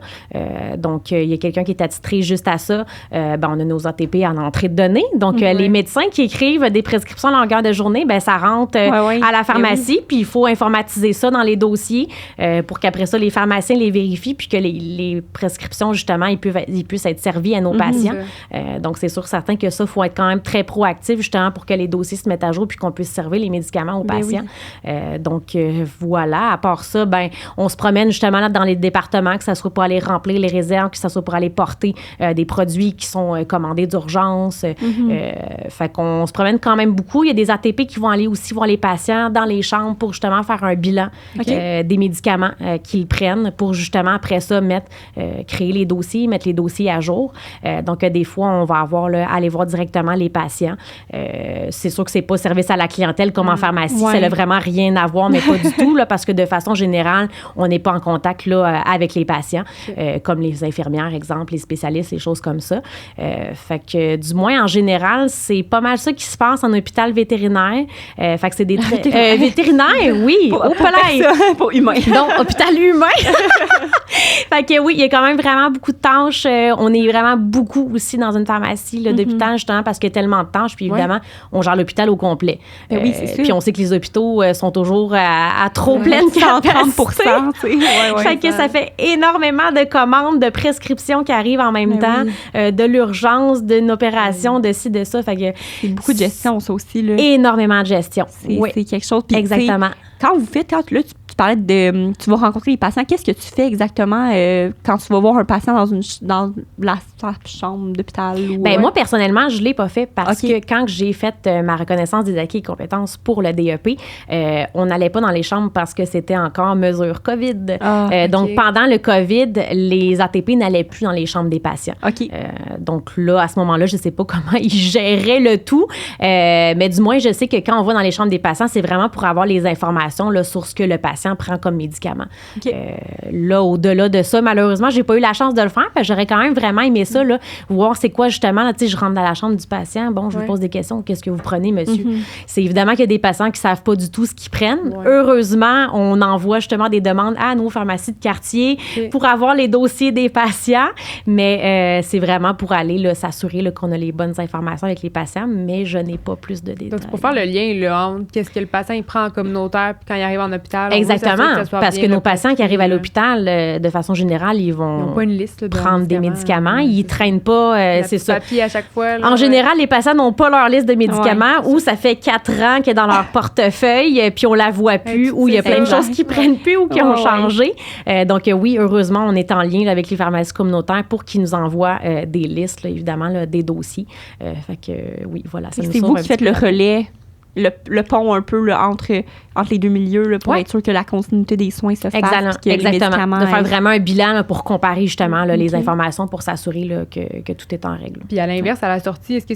Donc, il y a quelqu'un qui est attitré juste à ça. On a nos ATP en entrée de données. Donc, les médecins qui écrivent des prescriptions à longueur de journée, ça rentre à la pharmacie, puis il faut informatiser ça dans les dossiers pour qu'après ça, les pharmaciens les vérifient, puis que les prescriptions, justement, ils puissent être servies à nos patients. Donc, c'est sûr, certain que ça, il faut être quand même très proactif, justement, pour que les dossiers se mettent à jour, puis qu'on puisse servir les médicaments aux patients. Donc, voilà. À part ça, on se promène, justement, là, dans les départements, que ça soit pour aller remplir les réserves, que ça soit pour aller porter des produits qui sont commandés d'urgence. Fait qu'on se promène quand même beaucoup. Il y a des ATP qui vont aller aussi voir les patients dans les chambres pour justement faire un bilan des médicaments qu'ils prennent pour justement après ça créer les dossiers, mettre les dossiers à jour. Donc des fois on va aller voir directement les patients. C'est sûr que c'est pas service à la clientèle comme en pharmacie, ça n'a vraiment rien à voir, mais pas du tout là, parce que de façon générale on n'est pas en contact là avec les patients, comme les infirmières, exemple, les spécialistes, les choses comme ça. Fait que du moins en général c'est pas mal ça qui se passe en hôpital vétérinaire. Fait que c'est des vétérinaires, oui, pour humain. Donc hôpital humain. Fait que oui, il y a quand même vraiment beaucoup de tâches. On est vraiment beaucoup aussi dans une pharmacie là, depuis le temps, justement, parce qu'il y a tellement de tâches. Puis évidemment, on gère l'hôpital au complet. Oui, c'est sûr. Puis on sait que les hôpitaux sont toujours à trop pleine 130%, capacité. tu sais. Fait que ça fait énormément de commandes, de prescriptions qui arrivent en même temps, de l'urgence, d'une opération, de ci, de ça. Fait que c'est beaucoup de gestion, ça aussi. Là. énormément de gestion. C'est quelque chose. Puis, exactement. Quand là, tu parlais de. Tu vas rencontrer les patients, qu'est-ce que tu fais exactement quand tu vas voir un patient dans la chambre d'hôpital? Moi, personnellement, je ne l'ai pas fait parce que quand j'ai fait ma reconnaissance des acquis et compétences pour le DEP, on n'allait pas dans les chambres parce que c'était encore mesure COVID. Donc, pendant le COVID, les ATP n'allaient plus dans les chambres des patients. Donc là, à ce moment-là, je ne sais pas comment ils géraient le tout, mais du moins, je sais que quand on va dans les chambres des patients, c'est vraiment pour avoir les informations là, sur ce que le patient prend comme médicament. Là, au-delà de ça, malheureusement, j'ai pas eu la chance de le faire. J'aurais quand même vraiment aimé ça, là, voir c'est quoi justement. Là, je rentre dans la chambre du patient. Bon, je vous pose des questions. Qu'est-ce que vous prenez, monsieur? C'est évidemment qu'il y a des patients qui savent pas du tout ce qu'ils prennent. Heureusement, on envoie justement des demandes à nos pharmacies de quartier pour avoir les dossiers des patients. Mais c'est vraiment pour aller là, s'assurer là, qu'on a les bonnes informations avec les patients. Mais je n'ai pas plus de détails. Donc, c'est pour faire le lien là, entre qu'est-ce que le patient il prend en communautaire puis quand il arrive en hôpital. Exactement. Parce que nos patients qui arrivent à l'hôpital, de façon générale, ils vont pas une liste, là, prendre des médicaments. Ils ne traînent pas, c'est ça. Papier à chaque fois. Là, en général, les patients n'ont pas leur liste de médicaments ou ça fait 4 ans qu'elle est dans leur portefeuille puis on la voit plus ou il y a plein de choses qu'ils prennent plus ou qui ont changé. Donc oui, heureusement, on est en lien là, avec les pharmacies communautaires pour qu'ils nous envoient des listes, là, évidemment, là, des dossiers. Fait que oui, voilà. C'est vous qui faites le relais, le pont un peu là, entre les deux milieux là, pour être sûr que la continuité des soins se fasse. Exactement. De faire vraiment un bilan là, pour comparer justement là, les informations pour s'assurer là, que tout est en règle. Puis à l'inverse, à la sortie, est-ce que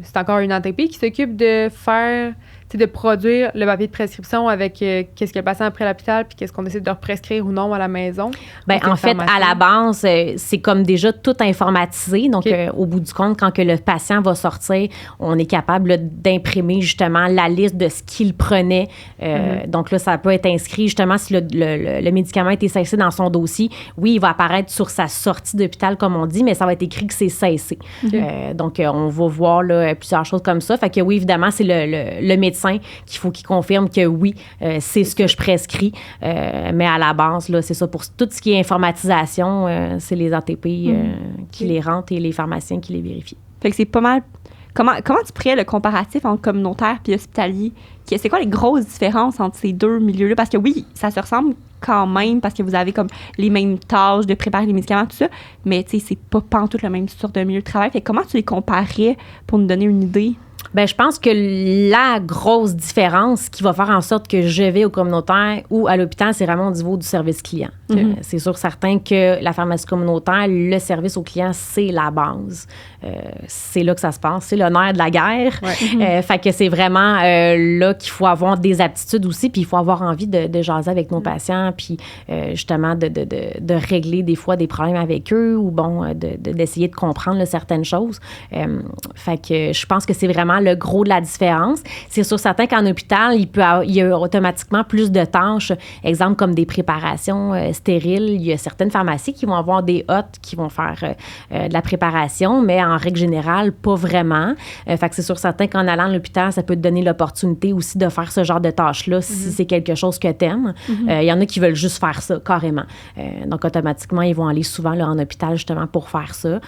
c'est encore une ATP qui s'occupe de faire, de produire le papier de prescription avec qu'est-ce que le patient a pris à l'hôpital puis qu'est-ce qu'on décide de represcrire ou non à la maison? En fait, à la base, c'est comme déjà tout informatisé. Donc, au bout du compte, quand que le patient va sortir, on est capable là, d'imprimer justement la liste de ce qu'il prenait. Donc là, ça peut être inscrit justement si le médicament a été cessé dans son dossier. Oui, il va apparaître sur sa sortie d'hôpital, comme on dit, mais ça va être écrit que c'est cessé. Donc, on va voir là, plusieurs choses comme ça. Fait que oui, évidemment, c'est le médecin qu'il faut qu'il confirme que oui, c'est ce que je prescris. Mais à la base, là, c'est ça. Pour tout ce qui est informatisation, c'est les ATP qui les rentrent et les pharmaciens qui les vérifient. Fait que c'est pas mal. Comment tu ferais le comparatif entre communautaire et hospitalier? C'est quoi les grosses différences entre ces deux milieux-là? Parce que oui, ça se ressemble quand même parce que vous avez comme les mêmes tâches de préparer les médicaments, tout ça, mais tu sais, c'est pas pantoute le même sorte de milieu de travail. Fait que comment tu les comparais pour nous donner une idée? Bien, je pense que la grosse différence qui va faire en sorte que je vais au communautaire ou à l'hôpital, c'est vraiment au niveau du service client. C'est sûr certain que la pharmacie communautaire, le service au client, c'est la base. C'est là que ça se passe. C'est le nerf de la guerre. Fait que c'est vraiment là qu'il faut avoir des aptitudes aussi, puis il faut avoir envie de jaser avec nos patients, puis justement de régler des fois des problèmes avec eux ou bon, d'essayer de comprendre là, certaines choses. Fait que je pense que c'est vraiment le gros de la différence. C'est sûr certain qu'en hôpital, il y a automatiquement plus de tâches, exemple comme des préparations stériles. Il y a certaines pharmacies qui vont avoir des hôtes qui vont faire de la préparation, mais en règle générale, pas vraiment. Fait que c'est sûr certain qu'en allant à l'hôpital, ça peut te donner l'opportunité aussi de faire ce genre de tâches-là si c'est quelque chose que t'aimes. Il y en a qui veulent juste faire ça, carrément. Donc, automatiquement, ils vont aller souvent là, en hôpital justement pour faire ça.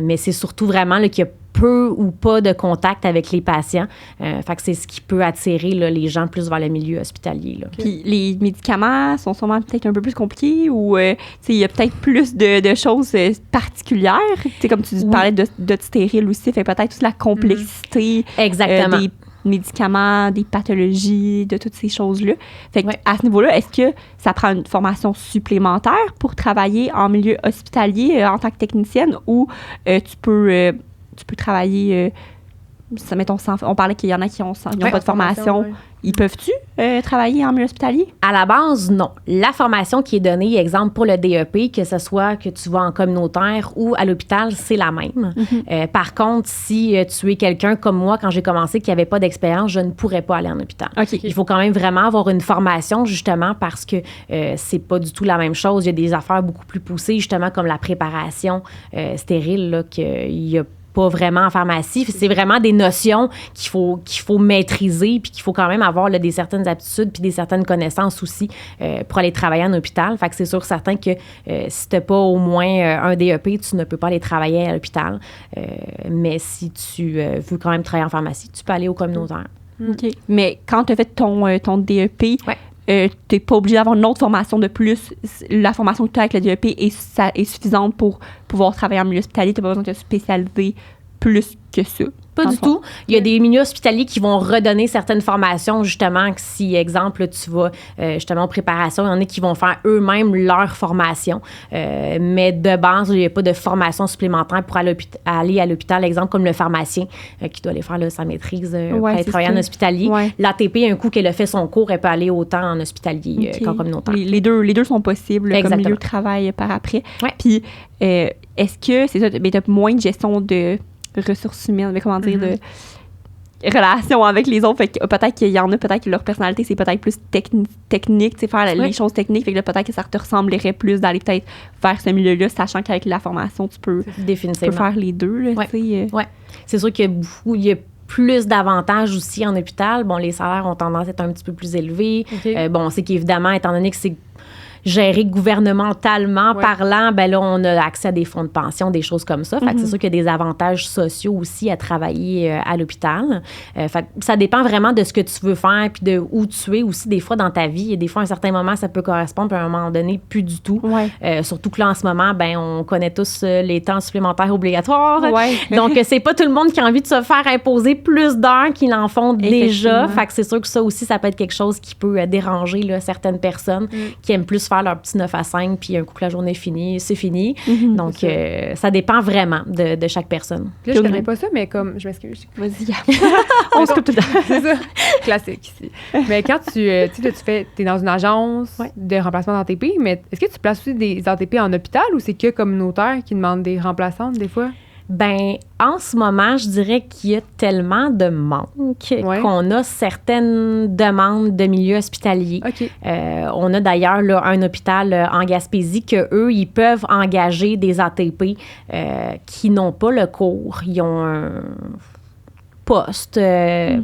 Mais c'est surtout vraiment là, qu'il y a peu ou pas de contact avec les patients. Fait que c'est ce qui peut attirer là, les gens plus vers le milieu hospitalier. Là. Puis les médicaments sont sûrement peut-être un peu plus compliqués ou il y a peut-être plus de choses particulières. T'sais, comme tu parlais de stérile aussi, fait peut-être toute la complexité des médicaments, des pathologies, de toutes ces choses-là. Fait que à ce niveau-là, est-ce que ça prend une formation supplémentaire pour travailler en milieu hospitalier en tant que technicienne ou tu peux travailler mettons, on parlait qu'il y en a qui n'ont pas de formation. ouais. Ils peuvent-tu travailler en milieu hospitalier? À la base, non. La formation qui est donnée, exemple pour le DEP, que ce soit que tu vas en communautaire ou à l'hôpital, c'est la même. Par contre, si tu es quelqu'un comme moi, quand j'ai commencé, qui n'avait pas d'expérience, je ne pourrais pas aller en hôpital. OK. Il faut quand même vraiment avoir une formation, justement, parce que c'est pas du tout la même chose. Il y a des affaires beaucoup plus poussées, justement, comme la préparation stérile, là, qu'il y a pas vraiment en pharmacie. C'est vraiment des notions qu'il faut maîtriser puis qu'il faut quand même avoir là, des certaines aptitudes puis des certaines connaissances aussi pour aller travailler en hôpital. Fait que c'est sûr certain que si tu n'as pas au moins un DEP, tu ne peux pas aller travailler à l'hôpital. Mais si tu veux quand même travailler en pharmacie, tu peux aller au communautaire. OK. Mais quand tu as fait ton DEP, Ouais. tu n'es pas obligé d'avoir une autre formation de plus. La formation que tu as avec le DEP est suffisante pour pouvoir travailler en milieu hospitalier. Tu n'as pas besoin de te spécialiser plus que ça. Pas du tout. Il y a des milieux hospitaliers qui vont redonner certaines formations, justement, que si, exemple, tu vas justement en préparation, il y en a qui vont faire eux-mêmes leur formation. Mais de base, il n'y a pas de formation supplémentaire pour aller à l'hôpital, exemple, comme le pharmacien qui doit aller faire là, sa maîtrise pour aller travailler en hospitalier. Ouais. L'ATP, un coup qu'elle a fait son cours, elle peut aller autant en hospitalier qu'en communautaire. Les deux sont possibles comme milieu de travail par après. Ouais. Puis, est-ce que c'est ça, tu as moins de gestion de ressources humaines, mais comment dire, de relations avec les autres. Fait que peut-être qu'il y en a, peut-être que leur personnalité, c'est peut-être plus technique, tu sais, faire les choses techniques. Fait que là, peut-être que ça te ressemblerait plus d'aller peut-être vers ce milieu-là, sachant qu'avec la formation, tu peux faire les deux, là, tu sais. Ouais. C'est sûr qu'il y a plus d'avantages aussi en hôpital. Bon, les salaires ont tendance à être un petit peu plus élevés. Bon, c'est qu'évidemment, étant donné que c'est géré gouvernementalement parlant, ben là, on a accès à des fonds de pension, des choses comme ça. Fait que c'est sûr qu'il y a des avantages sociaux aussi à travailler à l'hôpital. Fait que ça dépend vraiment de ce que tu veux faire puis de où tu es aussi des fois dans ta vie. Et des fois, à un certain moment, ça peut correspondre, puis à un moment donné, plus du tout. Surtout que là, en ce moment, ben on connaît tous les temps supplémentaires obligatoires. Donc, c'est pas tout le monde qui a envie de se faire imposer plus d'heures qu'ils en font déjà. Fait que c'est sûr que ça aussi, ça peut être quelque chose qui peut déranger là, certaines personnes qui aiment plus faire leur petit 9 à 5, puis un coup que la journée est finie, c'est fini. Donc, ça dépend vraiment de chaque personne. Là, je connais pas ça, mais comme... Je m'excuse. Vas-y. On se coupe tout le temps. C'est ça. Classique ici. Mais quand t'es dans une agence de remplacement d'ATP, mais est-ce que tu places aussi des ATP en hôpital ou c'est que communautaire qui demande des remplaçantes des fois? Ben, en ce moment, je dirais qu'il y a tellement de manque qu'on a certaines demandes de milieu hospitalier. On a d'ailleurs là, un hôpital en Gaspésie qu'eux, ils peuvent engager des ATP qui n'ont pas le cours. Ils ont un poste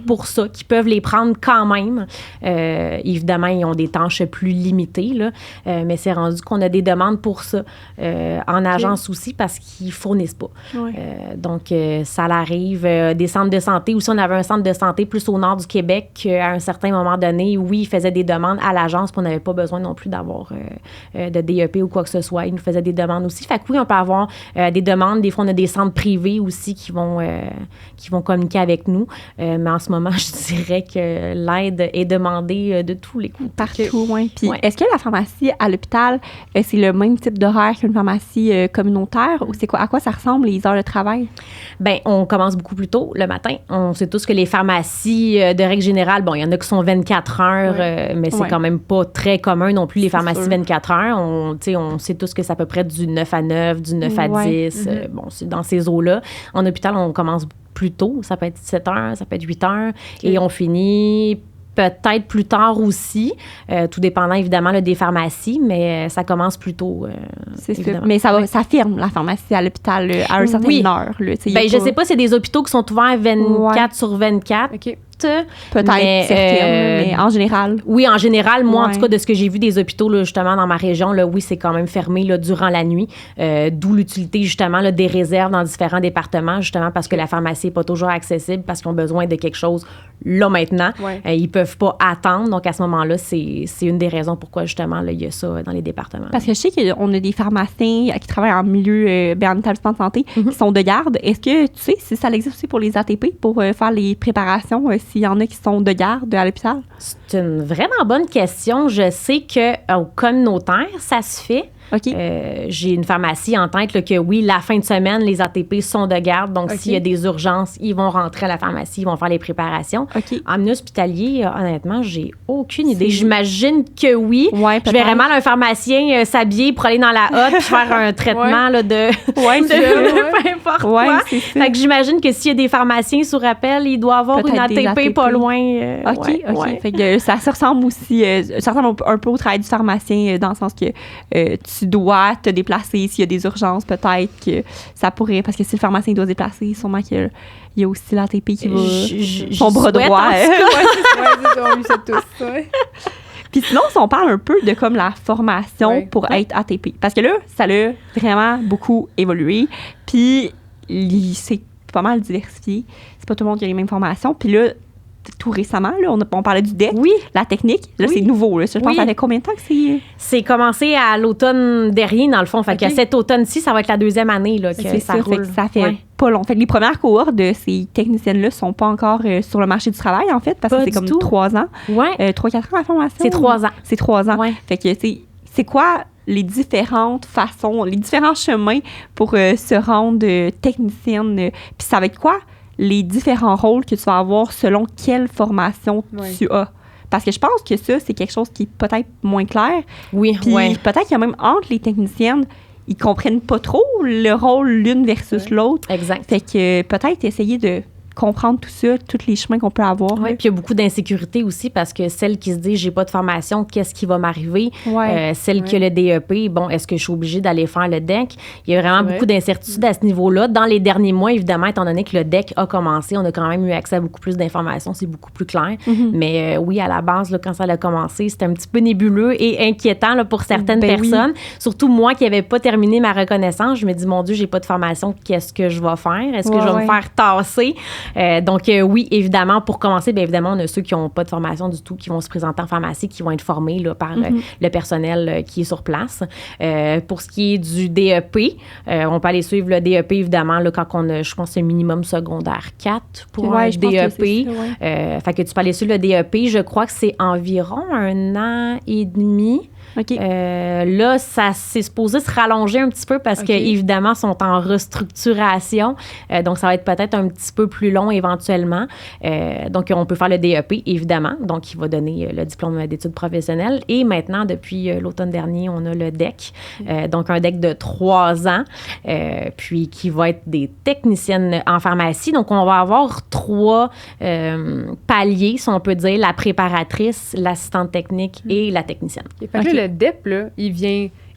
pour ça, qui peuvent les prendre quand même. Évidemment, ils ont des tâches plus limitées, là, mais c'est rendu qu'on a des demandes pour ça en agence aussi parce qu'ils fournissent pas. Donc, ça l'arrive. Des centres de santé, aussi, on avait un centre de santé plus au nord du Québec à un certain moment donné, oui, ils faisaient des demandes à l'agence, puis on n'avait pas besoin non plus d'avoir de DEP ou quoi que ce soit. Ils nous faisaient des demandes aussi. Fait que oui, on peut avoir des demandes. Des fois, on a des centres privés aussi qui vont communiquer avec nous. Mais en ce moment, je dirais que l'aide est demandée de tous les coups. Partout, oui. Puis est-ce que la pharmacie à l'hôpital, c'est le même type d'horaire qu'une pharmacie communautaire ou c'est quoi? À quoi ça ressemble les heures de travail? Bien, on commence beaucoup plus tôt le matin. On sait tous que les pharmacies, de règle générale, bon, il y en a qui sont 24 heures, mais c'est quand même pas très commun non plus, les pharmacies 24 heures. On sait tous que c'est à peu près du 9 à 9, du 9 à 10. Bon, c'est dans ces eaux-là. En hôpital, on commence plus tôt. Ça peut être 7 heures, ça peut être 8 heures. Et on finit peut-être plus tard aussi, tout dépendant évidemment là, des pharmacies, mais ça commence plus tôt. C'est ça. Mais ça ferme la pharmacie à l'hôpital à une certaine heure. Là, je sais pas, c'est des hôpitaux qui sont ouverts 24 sur 24. Peut-être certaines, mais en général. Oui, en général, moi, en tout cas, de ce que j'ai vu des hôpitaux, là, justement, dans ma région, là, oui, c'est quand même fermé là, durant la nuit. D'où l'utilité, justement, là, des réserves dans différents départements, justement, parce que la pharmacie n'est pas toujours accessible, parce qu'ils ont besoin de quelque chose là, maintenant. Ils peuvent pas attendre. Donc, à ce moment-là, c'est une des raisons pourquoi, justement, là, il y a ça dans les départements. Parce que je sais qu'on a des pharmaciens qui travaillent en milieu, en établissement de santé, qui sont de garde. Est-ce que, tu sais, si ça existe aussi pour les ATP, pour faire les préparations, s'il y en a qui sont de garde à l'hôpital? C'est une vraiment bonne question. Je sais qu'au communautaire, ça se fait. OK. J'ai une pharmacie en tête là, que oui, la fin de semaine, les ATP sont de garde. Donc, OK. s'il y a des urgences, ils vont rentrer à la pharmacie, ils vont faire les préparations. OK. En milieu hospitalier, honnêtement, j'ai aucune idée. J'imagine que oui. Ouais, Je verrais mal un pharmacien s'habiller pour aller dans la hotte puis faire un traitement là, de, Ouais, de c'est ça, peu importe Ouais, quoi. c'est ça. Fait que j'imagine que s'il y a des pharmaciens sous rappel, il doit avoir une Peut-être des ATP, ATP. pas loin. OK, ouais, OK. ouais. Fait que ça se ressemble aussi, ça ressemble un peu au travail du pharmacien dans le sens que tu dois te déplacer s'il y a des urgences, peut-être que ça pourrait, parce que si le pharmacien doit se déplacer, sûrement qu'il y a aussi l'ATP qui va, son bras souhaite, droit. en tout On le sait tous. Ouais. Puis sinon, si on parle un peu de comme la formation Ouais. pour être ATP, parce que là, ça a vraiment beaucoup évolué, puis c'est pas mal diversifié. C'est pas tout le monde qui a les mêmes formations. Puis là, tout récemment, là, on parlait du DEC, Oui, la technique. Là, Oui. c'est nouveau. Là. Je pense Oui. que ça fait combien de temps que c'est... c'est commencé à l'automne dernier, dans le fond. Fait OK. que cet automne-ci, ça va être la deuxième année là, que C'est ça ça, roule. fait que ça fait Ouais. pas long. Fait que les premières cohortes de ces techniciennes-là sont pas encore sur le marché du travail, en fait, parce Pas que c'est du comme tout. 3 ans. Ouais. 3-4 ans la formation? C'est 3 ans. C'est 3 ans. Ouais. Fait que c'est quoi les différentes façons, les différents chemins pour se rendre technicienne? Puis ça va être quoi les différents rôles que tu vas avoir selon quelle formation Ouais. tu as? Parce que je pense que ça, c'est quelque chose qui est peut-être moins clair. Oui, Puis ouais. peut-être qu'il y a même entre les techniciennes, ils comprennent pas trop le rôle l'une versus l'autre. Exact. Fait que peut-être essayer de comprendre tout ça, tous les chemins qu'on peut avoir. Oui, puis il y a beaucoup d'insécurité aussi parce que celle qui se dit j'ai pas de formation, qu'est-ce qui va m'arriver? Ouais. Celle qui a le DEP, bon, est-ce que je suis obligée d'aller faire le DEC? Il y a vraiment C'est vrai. beaucoup d'incertitudes à ce niveau-là. Dans les derniers mois, évidemment, étant donné que le DEC a commencé, on a quand même eu accès à beaucoup plus d'informations, c'est beaucoup plus clair. Mhm. Mais oui, à la base, là, quand ça a commencé, c'était un petit peu nébuleux et inquiétant là, pour certaines Ben oui. personnes. Surtout moi qui n'avais pas terminé ma reconnaissance, je me dis, mon Dieu, j'ai pas de formation, qu'est-ce que je vais faire? Est-ce que Ouais, je vais ouais. me faire tasser? Donc, oui, évidemment, pour commencer, bien évidemment, on a ceux qui n'ont pas de formation du tout, qui vont se présenter en pharmacie, qui vont être formés là, par le personnel qui est sur place. Pour ce qui est du DEP, on peut aller suivre le DEP, évidemment, là, quand on a, je pense, un minimum secondaire 4 pour Ouais, un je pense que DEP. c'est ça, ouais. Fait que tu peux aller suivre le DEP. Je crois que c'est environ 1 an et demi. OK. Là, ça c'est supposé se rallonger un petit peu parce OK. qu'évidemment, ils sont en restructuration. Donc, ça va être peut-être un petit peu plus long éventuellement. Donc, on peut faire le DEP, évidemment. Donc, il va donner le diplôme d'études professionnelles. Et maintenant, depuis l'automne dernier, on a le DEC. Donc, un DEC de 3 ans, puis qui va être des techniciennes en pharmacie. Donc, on va avoir 3 paliers, si on peut dire, la préparatrice, l'assistante technique et la technicienne. Fait que là, le DEP, là,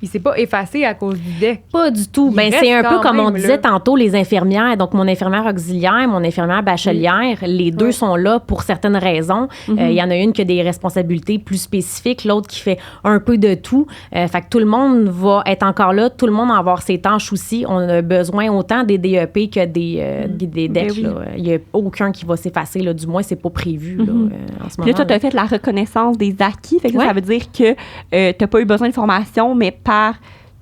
il s'est pas effacé à cause du DEC. Pas du tout. Il Ben, reste c'est un peu quand comme on même, disait là. tantôt, les infirmières. Donc, mon infirmière auxiliaire, mon infirmière bachelière, les deux Ouais. sont là pour certaines raisons. Il y en a une qui a des responsabilités plus spécifiques, l'autre qui fait un peu de tout. Fait que tout le monde va être encore là, tout le monde va avoir ses tâches aussi. On a besoin autant des DEP que des DEC. Ben oui. Là. Il n'y a aucun qui va s'effacer, là. Du moins, c'est pas prévu là, en ce Puis là, moment. toi, tu as fait la reconnaissance des acquis. Fait que Ouais. ça veut dire que tu n'as pas eu besoin de formation, mais par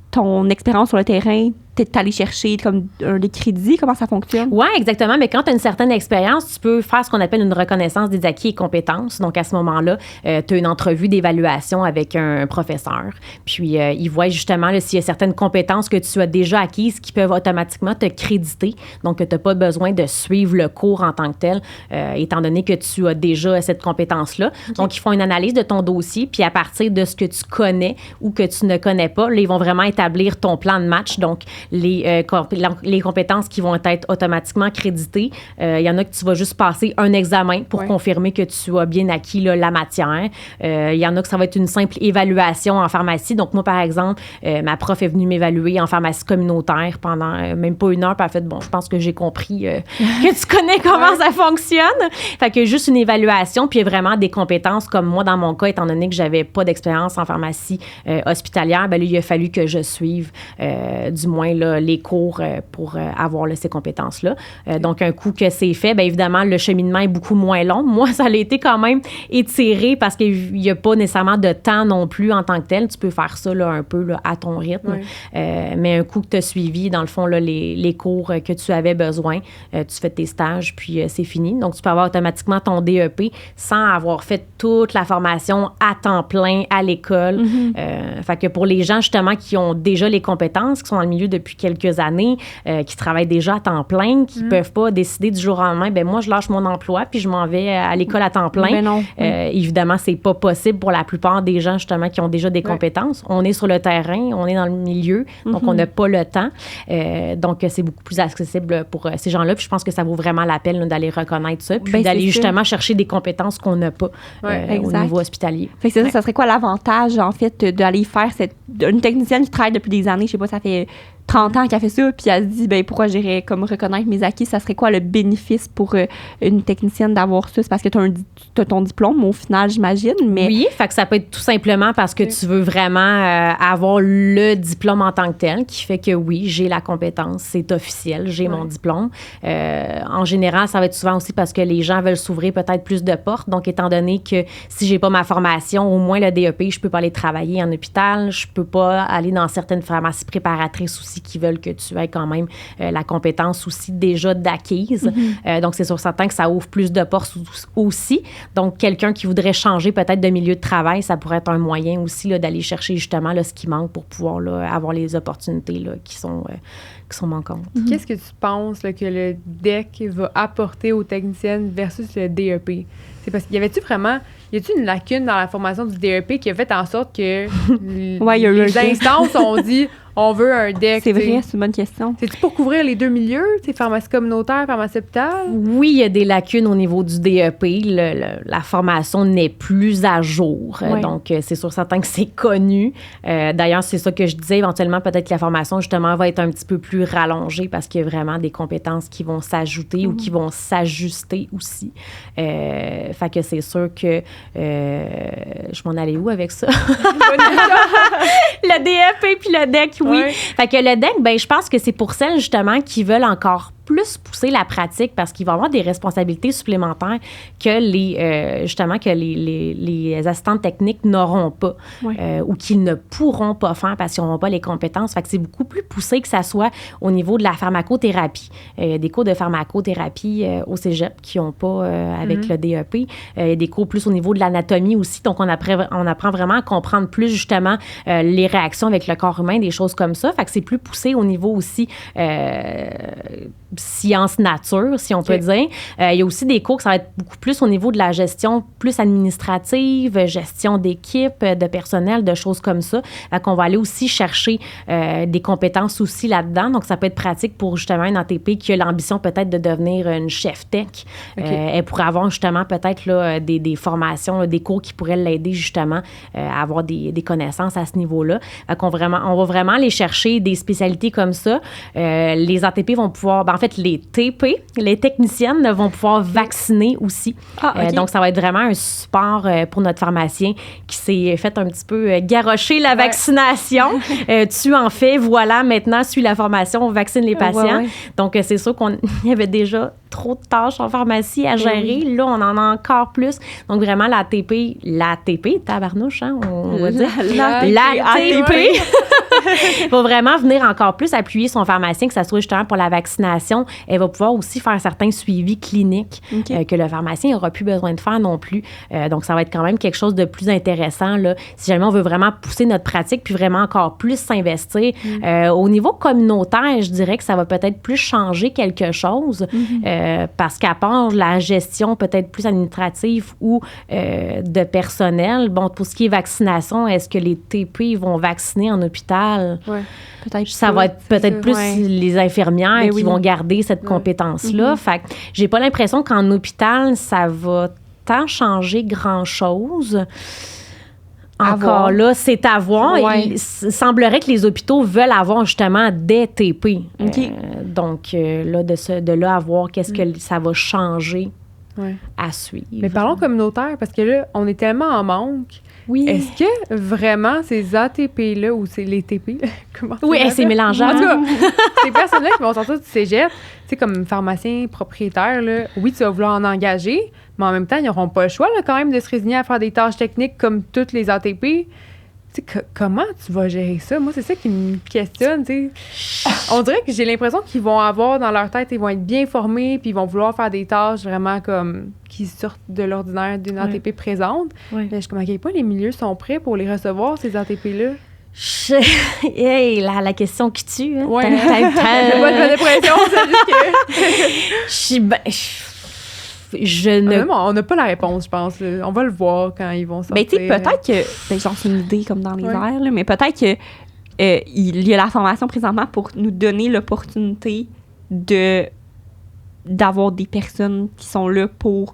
ton expérience sur le terrain, tu es allé chercher comme des crédits. Comment ça fonctionne? Oui, exactement. Mais quand tu as une certaine expérience, tu peux faire ce qu'on appelle une reconnaissance des acquis et compétences. Donc, à ce moment-là, tu as une entrevue d'évaluation avec un professeur. Puis, il voit justement là, s'il y a certaines compétences que tu as déjà acquises qui peuvent automatiquement te créditer. Donc, tu n'as pas besoin de suivre le cours en tant que tel, étant donné que tu as déjà cette compétence-là. Donc, ils font une analyse de ton dossier. Puis, à partir de ce que tu connais ou que tu ne connais pas, là, ils vont vraiment établir ton plan de match. Donc, les compétences qui vont être automatiquement créditées. Il y en a que tu vas juste passer un examen pour confirmer que tu as bien acquis là, la matière. Il y en a que ça va être une simple évaluation en pharmacie. Donc, moi, par exemple, ma prof est venue m'évaluer en pharmacie communautaire pendant même pas 1 heure. Puis elle a fait, bon, je pense que j'ai compris que tu connais comment ça fonctionne. Fait que juste une évaluation, puis il y a vraiment des compétences comme moi, dans mon cas, étant donné que j'avais pas d'expérience en pharmacie hospitalière, ben là, il a fallu que je suive du moins là, les cours pour avoir là, ces compétences-là. Donc, un coup que c'est fait, bien évidemment, le cheminement est beaucoup moins long. Moi, ça a été quand même étiré parce qu'il n'y a pas nécessairement de temps non plus en tant que tel. Tu peux faire ça là, un peu là, à ton rythme. Oui. Mais un coup que tu as suivi, dans le fond, là, les cours que tu avais besoin, tu fais tes stages, puis c'est fini. Donc, tu peux avoir automatiquement ton DEP sans avoir fait toute la formation à temps plein à l'école. Fait que pour les gens, justement, qui ont déjà les compétences, qui sont dans le milieu depuis quelques années, qui travaillent déjà à temps plein, qui ne peuvent pas décider du jour au lendemain, ben moi, je lâche mon emploi puis je m'en vais à l'école à temps plein. Ben non. Évidemment, c'est pas possible pour la plupart des gens, justement, qui ont déjà des compétences. On est sur le terrain, on est dans le milieu, donc on n'a pas le temps. Donc, c'est beaucoup plus accessible pour ces gens-là. Puis je pense que ça vaut vraiment la peine là, d'aller reconnaître ça, puis d'aller justement chercher des compétences qu'on n'a pas au niveau hospitalier. Fait que c'est ça serait quoi l'avantage, en fait, d'aller faire une technicienne qui travaille depuis des années, je sais pas, ça fait 30 ans qu'elle fait ça, puis elle se dit, ben pourquoi j'irais comme reconnaître mes acquis? Ça serait quoi le bénéfice pour une technicienne d'avoir ça? C'est parce que tu as ton diplôme, au final, j'imagine, mais... Oui, fait que ça peut être tout simplement parce que tu veux vraiment avoir le diplôme en tant que tel, qui fait que oui, j'ai la compétence, c'est officiel, j'ai mon diplôme. En général, ça va être souvent aussi parce que les gens veulent s'ouvrir peut-être plus de portes. Donc, étant donné que si j'ai pas ma formation, au moins le DEP, je peux pas aller travailler en hôpital, je peux pas aller dans certaines pharmacies préparatrices aussi qui veulent que tu aies quand même la compétence aussi déjà d'acquise. Donc, c'est sûr certain que ça ouvre plus de portes aussi. Donc, quelqu'un qui voudrait changer peut-être de milieu de travail, ça pourrait être un moyen aussi là, d'aller chercher justement là, ce qui manque pour pouvoir là, avoir les opportunités là, qui sont manquantes. Qu'est-ce que tu penses là, que le DEC va apporter aux techniciennes versus le DEP? C'est parce qu'il y avait-tu vraiment... Y a-t-il une lacune dans la formation du DEP qui a fait en sorte que les instances ont dit on veut un DEC? C'est vrai, c'est une bonne question. C'est-tu pour couvrir les deux milieux, pharmacie communautaire, pharmacie hôpital? Oui, il y a des lacunes au niveau du DEP. La formation n'est plus à jour. Donc, c'est sûr certain que c'est connu. D'ailleurs, c'est ça que je disais. Éventuellement, peut-être que la formation, justement, va être un petit peu plus rallongée parce qu'il y a vraiment des compétences qui vont s'ajouter ou qui vont s'ajuster aussi. Fait que c'est sûr que je m'en allais où avec ça? Le DEP puis le DEC, oui. Fait que le DEC, ben, je pense que c'est pour celles, justement, qui veulent encore plus pousser la pratique parce qu'il va avoir des responsabilités supplémentaires que les assistantes techniques n'auront pas ou qu'ils ne pourront pas faire parce qu'ils n'auront pas les compétences. Fait que c'est beaucoup plus poussé que ça soit au niveau de la pharmacothérapie. Il y a des cours de pharmacothérapie au cégep qui n'ont pas avec le DEP. Il y a des cours plus au niveau de l'anatomie aussi. Donc, on apprend vraiment à comprendre plus justement les réactions avec le corps humain, des choses comme ça. Fait que c'est plus poussé au niveau aussi sciences nature, si on peut dire. Il y a aussi des cours que ça va être beaucoup plus au niveau de la gestion plus administrative, gestion d'équipe, de personnel, de choses comme ça. Fait qu'on va aller aussi chercher des compétences aussi là-dedans. Donc, ça peut être pratique pour justement une ATP qui a l'ambition peut-être de devenir une chef tech. Elle pourrait avoir justement peut-être là, des formations, là, des cours qui pourraient l'aider justement à avoir des connaissances à ce niveau-là. Fait qu'on on va vraiment aller chercher des spécialités comme ça. Les ATP vont pouvoir... en fait, les TP, les techniciennes, vont pouvoir vacciner aussi. Donc, ça va être vraiment un support pour notre pharmacien qui s'est fait un petit peu garrocher la vaccination. Tu en fais, voilà, maintenant, suis la formation, on vaccine les patients. Donc, c'est sûr qu'il y avait déjà trop de tâches en pharmacie à gérer. Là, on en a encore plus. Donc, vraiment, l'ATP, tabarnouche, hein, on va dire. L'ATP va vraiment venir encore plus appuyer son pharmacien, que ça soit justement pour la vaccination. Elle va pouvoir aussi faire certains suivis cliniques que le pharmacien n'aura plus besoin de faire non plus. Donc, ça va être quand même quelque chose de plus intéressant, là, si jamais on veut vraiment pousser notre pratique puis vraiment encore plus s'investir. Au niveau communautaire, je dirais que ça va peut-être plus changer quelque chose parce qu'à part la gestion peut-être plus administrative ou de personnel, bon, pour ce qui est vaccination, est-ce que les TP vont vacciner en hôpital? Peut-être ça va être peut-être plus les infirmières qui vont garder cette compétence-là. Fait que j'ai pas l'impression qu'en hôpital, ça va tant changer grand-chose. Encore là, c'est à voir. Il semblerait que les hôpitaux veulent avoir justement des TP. Donc, là, de là à voir qu'est-ce que ça va changer à suivre. Mais parlons communautaire, parce que là, on est tellement en manque. Oui. Est-ce que vraiment ces ATP-là ou c'est les TP, comment Oui, c'est mélangeant. En tout cas, ces personnes-là qui vont sortir du cégep, tu sais, comme pharmacien propriétaire, là, oui, tu vas vouloir en engager, mais en même temps, ils n'auront pas le choix là, quand même de se résigner à faire des tâches techniques comme toutes les ATP. Tu sais, comment tu vas gérer ça? Moi, c'est ça qui me questionne, tu sais. On dirait que j'ai l'impression qu'ils vont avoir dans leur tête, ils vont être bien formés, puis ils vont vouloir faire des tâches vraiment comme qui sortent de l'ordinaire d'une ATP présente. Oui. Mais je comme à quel point les milieux sont prêts pour les recevoir, ces ATP-là? Hey, la question qui tue. Hein? Ouais. J'ai pas de dépression, c'est juste que... Je ne... on n'a pas la réponse, je pense. On va le voir quand ils vont sortir. Ben, tu sais, peut-être que... Ben, genre, c'est une idée comme dans les airs, là, mais peut-être que il y a la formation présentement pour nous donner l'opportunité d'avoir des personnes qui sont là pour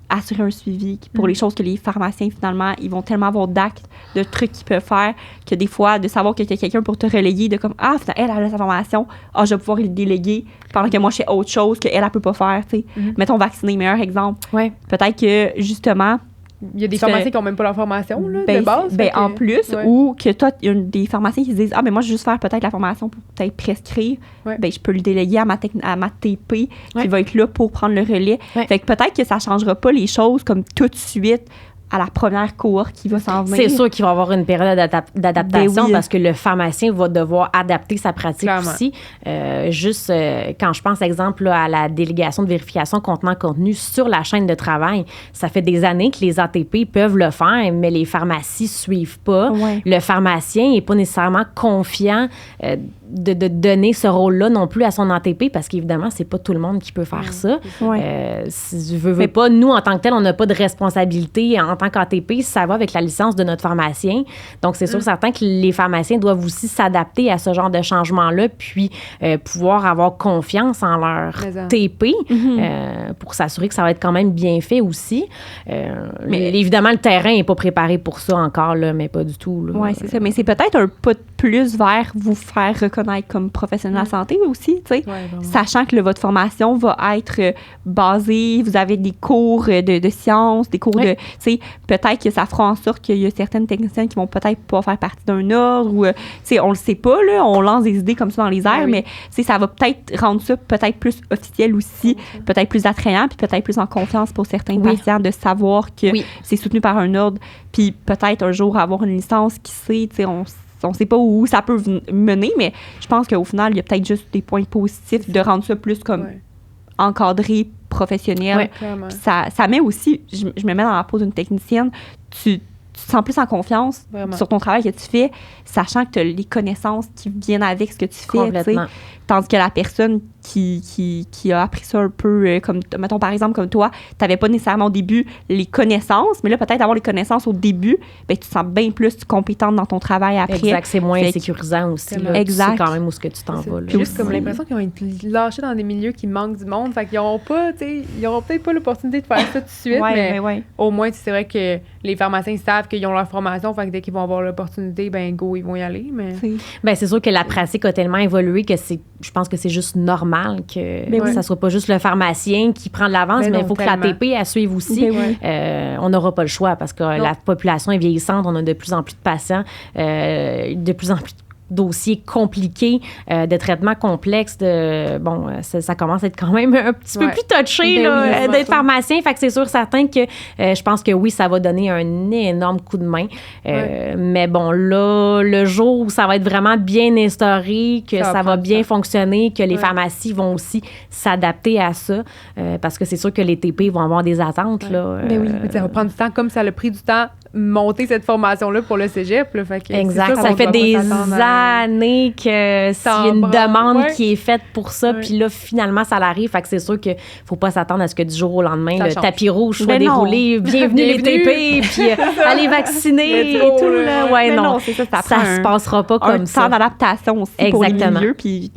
assurer un suivi, pour les choses que les pharmaciens, finalement, ils vont tellement avoir d'actes, de trucs qu'ils peuvent faire, que des fois, de savoir qu'il y a quelqu'un pour te relayer, de comme, elle a sa formation, je vais pouvoir le déléguer, pendant que moi, je fais autre chose qu'elle, elle peut pas faire, tu sais. Mettons, vacciner, meilleur exemple. Ouais. Peut-être que, justement... Il y a des pharmaciens qui n'ont même pas leur formation, là, de base. En plus, ou que toi, il y a des pharmaciens qui se disent, mais moi, je vais juste faire peut-être la formation pour peut-être prescrire. Ouais. Ben, je peux le déléguer à ma TP qui va être là pour prendre le relais. Ouais. Fait que peut-être que ça ne changera pas les choses comme tout de suite à la première cohorte qui va s'en venir. C'est sûr qu'il va y avoir une période d'adaptation Ben oui. parce que le pharmacien va devoir adapter sa pratique Clairement. aussi. Quand je pense, exemple, là, à la délégation de vérification contenant-contenu sur la chaîne de travail, ça fait des années que les ATP peuvent le faire, mais les pharmacies ne suivent pas. Ouais. Le pharmacien n'est pas nécessairement confiant de donner ce rôle-là non plus à son ATP parce qu'évidemment, c'est pas tout le monde qui peut faire ça. Ouais. Si je veux pas, nous, en tant que tel, on n'a pas de responsabilité en tant qu'ATP, ça va avec la licence de notre pharmacien. Donc, c'est sûr certain que les pharmaciens doivent aussi s'adapter à ce genre de changement-là, puis pouvoir avoir confiance en leur TP pour s'assurer que ça va être quand même bien fait aussi. Mais évidemment, le terrain n'est pas préparé pour ça encore, là, mais pas du tout. Oui, c'est ça. Mais c'est peut-être un pas de plus vers vous faire reconnaître comme professionnel de la santé aussi, tu sais. Sachant que votre formation va être basée, vous avez des cours de sciences, des cours de... Tu sais, peut-être que ça fera en sorte qu'il y a certaines techniciennes qui vont peut-être pas faire partie d'un ordre ou... tu sais, on le sait pas, là. On lance des idées comme ça dans les airs, mais tu sais, ça va peut-être rendre ça peut-être plus officiel aussi, peut-être plus attrayant, puis peut-être plus en confiance pour certains patients de savoir que c'est soutenu par un ordre, puis peut-être un jour avoir une licence, qui sait, tu sais, on sait pas où ça peut mener, mais je pense qu'au final, il y a peut-être juste des points positifs de rendre ça plus comme encadré, professionnel. Puis ça met aussi, je me mets dans la peau d'une technicienne, tu te sens plus en confiance sur ton travail que tu fais, sachant que tu as les connaissances qui viennent avec ce que tu fais. Complètement. Tandis que la personne qui a appris ça un peu, comme, mettons par exemple comme toi, tu n'avais pas nécessairement au début les connaissances, mais là, peut-être avoir les connaissances au début, ben, tu te sens bien plus compétente dans ton travail après. Exact, c'est moins sécurisant aussi. Là, exact. Tu sais quand même où ce que tu t'en vas. J'ai juste comme l'impression qu'ils vont être lâchés dans des milieux qui manquent du monde. Fait qu'ils n'auront pas, tu sais, ils n'auront peut-être pas l'opportunité de faire ça tout de suite, mais au moins, c'est vrai que les pharmaciens savent qu'ils ont leur formation, fait que dès qu'ils vont avoir l'opportunité, ben go, ils vont y aller. Mais... Ben, c'est sûr que la pratique a tellement évolué que je pense que c'est juste normal que ça soit pas juste le pharmacien qui prend de l'avance, mais il faut que l'ATP elle suive aussi. On n'aura pas le choix parce que la population est vieillissante, on a de plus en plus de patients, de plus en plus de dossiers compliqués, de traitements complexes. Ça commence à être quand même un petit peu plus touché d'être pharmacien. Fait que c'est sûr certain que je pense que oui, ça va donner un énorme coup de main. Mais bon, là, le jour où ça va être vraiment bien instauré, que ça va bien fonctionner, que les pharmacies vont aussi s'adapter à ça, parce que c'est sûr que les TP vont avoir des attentes. Là, ça va prendre du temps, comme ça a pris du temps monter cette formation-là pour le cégep. Là, fait que exact. Ça fait des années que s'il y a une demande qui est faite pour ça, puis là, finalement, ça l'arrive. Fait que c'est sûr qu'il ne faut pas s'attendre à ce que du jour au lendemain, le tapis rouge soit déroulé. Bienvenue les TP, puis allez vacciner et tout. Là. Ouais, non, ça se passera pas comme ça. Un temps d'adaptation aussi pour les milieux. Puis,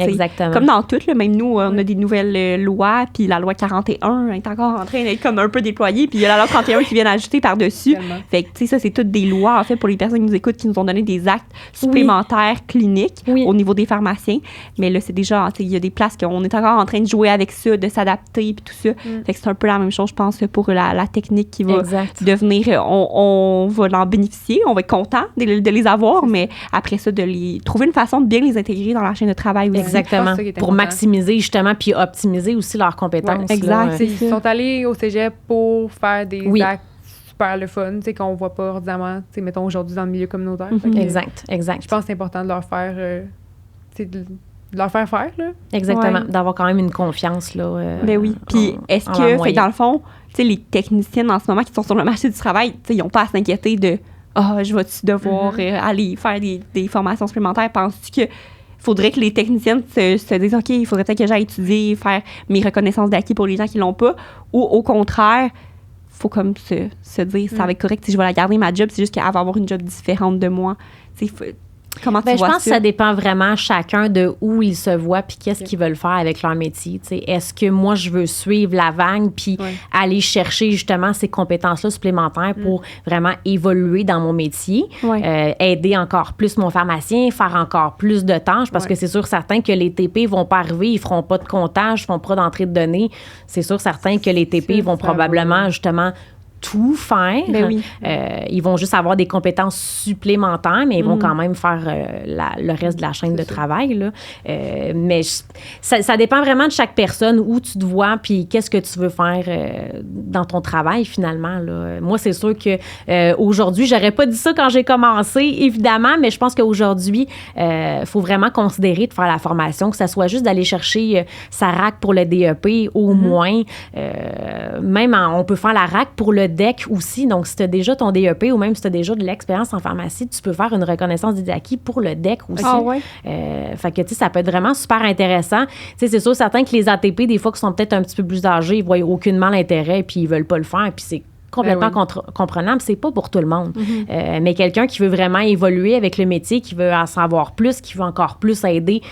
comme dans tout, là, même nous, on a des nouvelles lois, puis la loi 41 est encore en train d'être comme un peu déployée, puis il y a la loi 31 qui vient ajouter par-dessus. Fait que, sais, ça, c'est toutes des lois, en fait, pour les personnes qui nous écoutent, qui nous ont donné des actes supplémentaires cliniques au niveau des pharmaciens. Mais là, c'est déjà, tu sais, il y a des places qu'on est encore en train de jouer avec ça, de s'adapter, puis tout ça. Fait que c'est un peu la même chose, je pense, pour la technique qui va devenir, on va en bénéficier, on va être content de les avoir, mais après ça, de trouver une façon de bien les intégrer dans la chaîne de travail aussi. Exactement. Pour maximiser, justement, puis optimiser aussi leurs compétences. Ouais, exact. Ils sont allés au cégep pour faire des actes super le fun, tu sais, qu'on voit pas ordinairement, tu sais, mettons aujourd'hui dans le milieu communautaire. Exact. Je pense que c'est important de leur faire, tu sais, de leur faire, là. Exactement. D'avoir quand même une confiance, là. Ben oui. Puis est-ce que, fait, dans le fond, tu sais, les techniciennes en ce moment qui sont sur le marché du travail, tu sais, ils n'ont pas à s'inquiéter de je vais-tu devoir aller faire des formations supplémentaires? Penses-tu que faudrait que les techniciennes se disent OK, il faudrait peut-être que j'aille étudier, faire mes reconnaissances d'acquis pour les gens qui l'ont pas, ou au contraire, faut comme se dire ça va être correct si je vais la garder ma job, c'est juste qu'elle va avoir une job différente de moi. Comment tu vois ça? Je pense que ça dépend vraiment chacun de où ils se voient puis qu'est-ce qu'ils veulent faire avec leur métier. T'sais. Est-ce que moi, je veux suivre la vague puis aller chercher justement ces compétences-là supplémentaires pour vraiment évoluer dans mon métier, aider encore plus mon pharmacien, faire encore plus de tâches parce que c'est sûr certain que les TP vont pas arriver, ils feront pas de comptage, ils feront pas d'entrée de données. C'est sûr certain que les TP vont probablement justement tout faire. Ils vont juste avoir des compétences supplémentaires, mais ils vont quand même faire le reste de la chaîne de travail. Là. Mais ça dépend vraiment de chaque personne, où tu te vois, puis qu'est-ce que tu veux faire dans ton travail, finalement. Là. Moi, c'est sûr que aujourd'hui, j'aurais pas dit ça quand j'ai commencé, évidemment, mais je pense qu'aujourd'hui, faut vraiment considérer de faire la formation, que ça soit juste d'aller chercher sa RAC pour le DEP, au moins. Même on peut faire la RAC pour le DEC aussi. Donc, si tu as déjà ton DEP ou même si tu as déjà de l'expérience en pharmacie, tu peux faire une reconnaissance des acquis pour le DEC aussi. Fait que, tu sais, ça peut être vraiment super intéressant. Tu sais, c'est sûr, certain que les ATP, des fois, qui sont peut-être un petit peu plus âgés, ils voient aucunement l'intérêt puis ils veulent pas le faire. Puis c'est complètement comprenable. C'est pas pour tout le monde. Mais quelqu'un qui veut vraiment évoluer avec le métier, qui veut en savoir plus, qui veut encore plus aider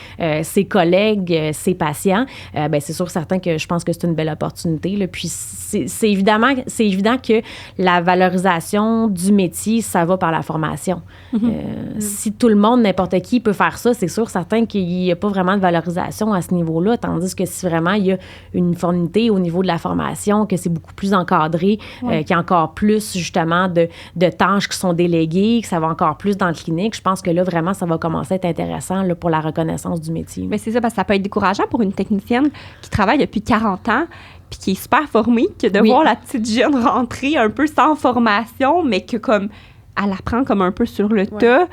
ses collègues, ses patients, ben c'est sûr certain que je pense que c'est une belle opportunité. Là. Puis c'est évident que la valorisation du métier, ça va par la formation. Si tout le monde, n'importe qui peut faire ça, c'est sûr certain qu'il n'y a pas vraiment de valorisation à ce niveau-là, tandis que si vraiment il y a une uniformité au niveau de la formation, que c'est beaucoup plus encadré, qu'il y a encore plus, justement, de tâches qui sont déléguées, que ça va encore plus dans le clinique. Je pense que là, vraiment, ça va commencer à être intéressant là, pour la reconnaissance du métier. Mais c'est ça, parce que ça peut être décourageant pour une technicienne qui travaille depuis 40 ans puis qui est super formée, que de voir la petite jeune rentrer un peu sans formation, mais que comme elle apprend comme un peu sur le tas,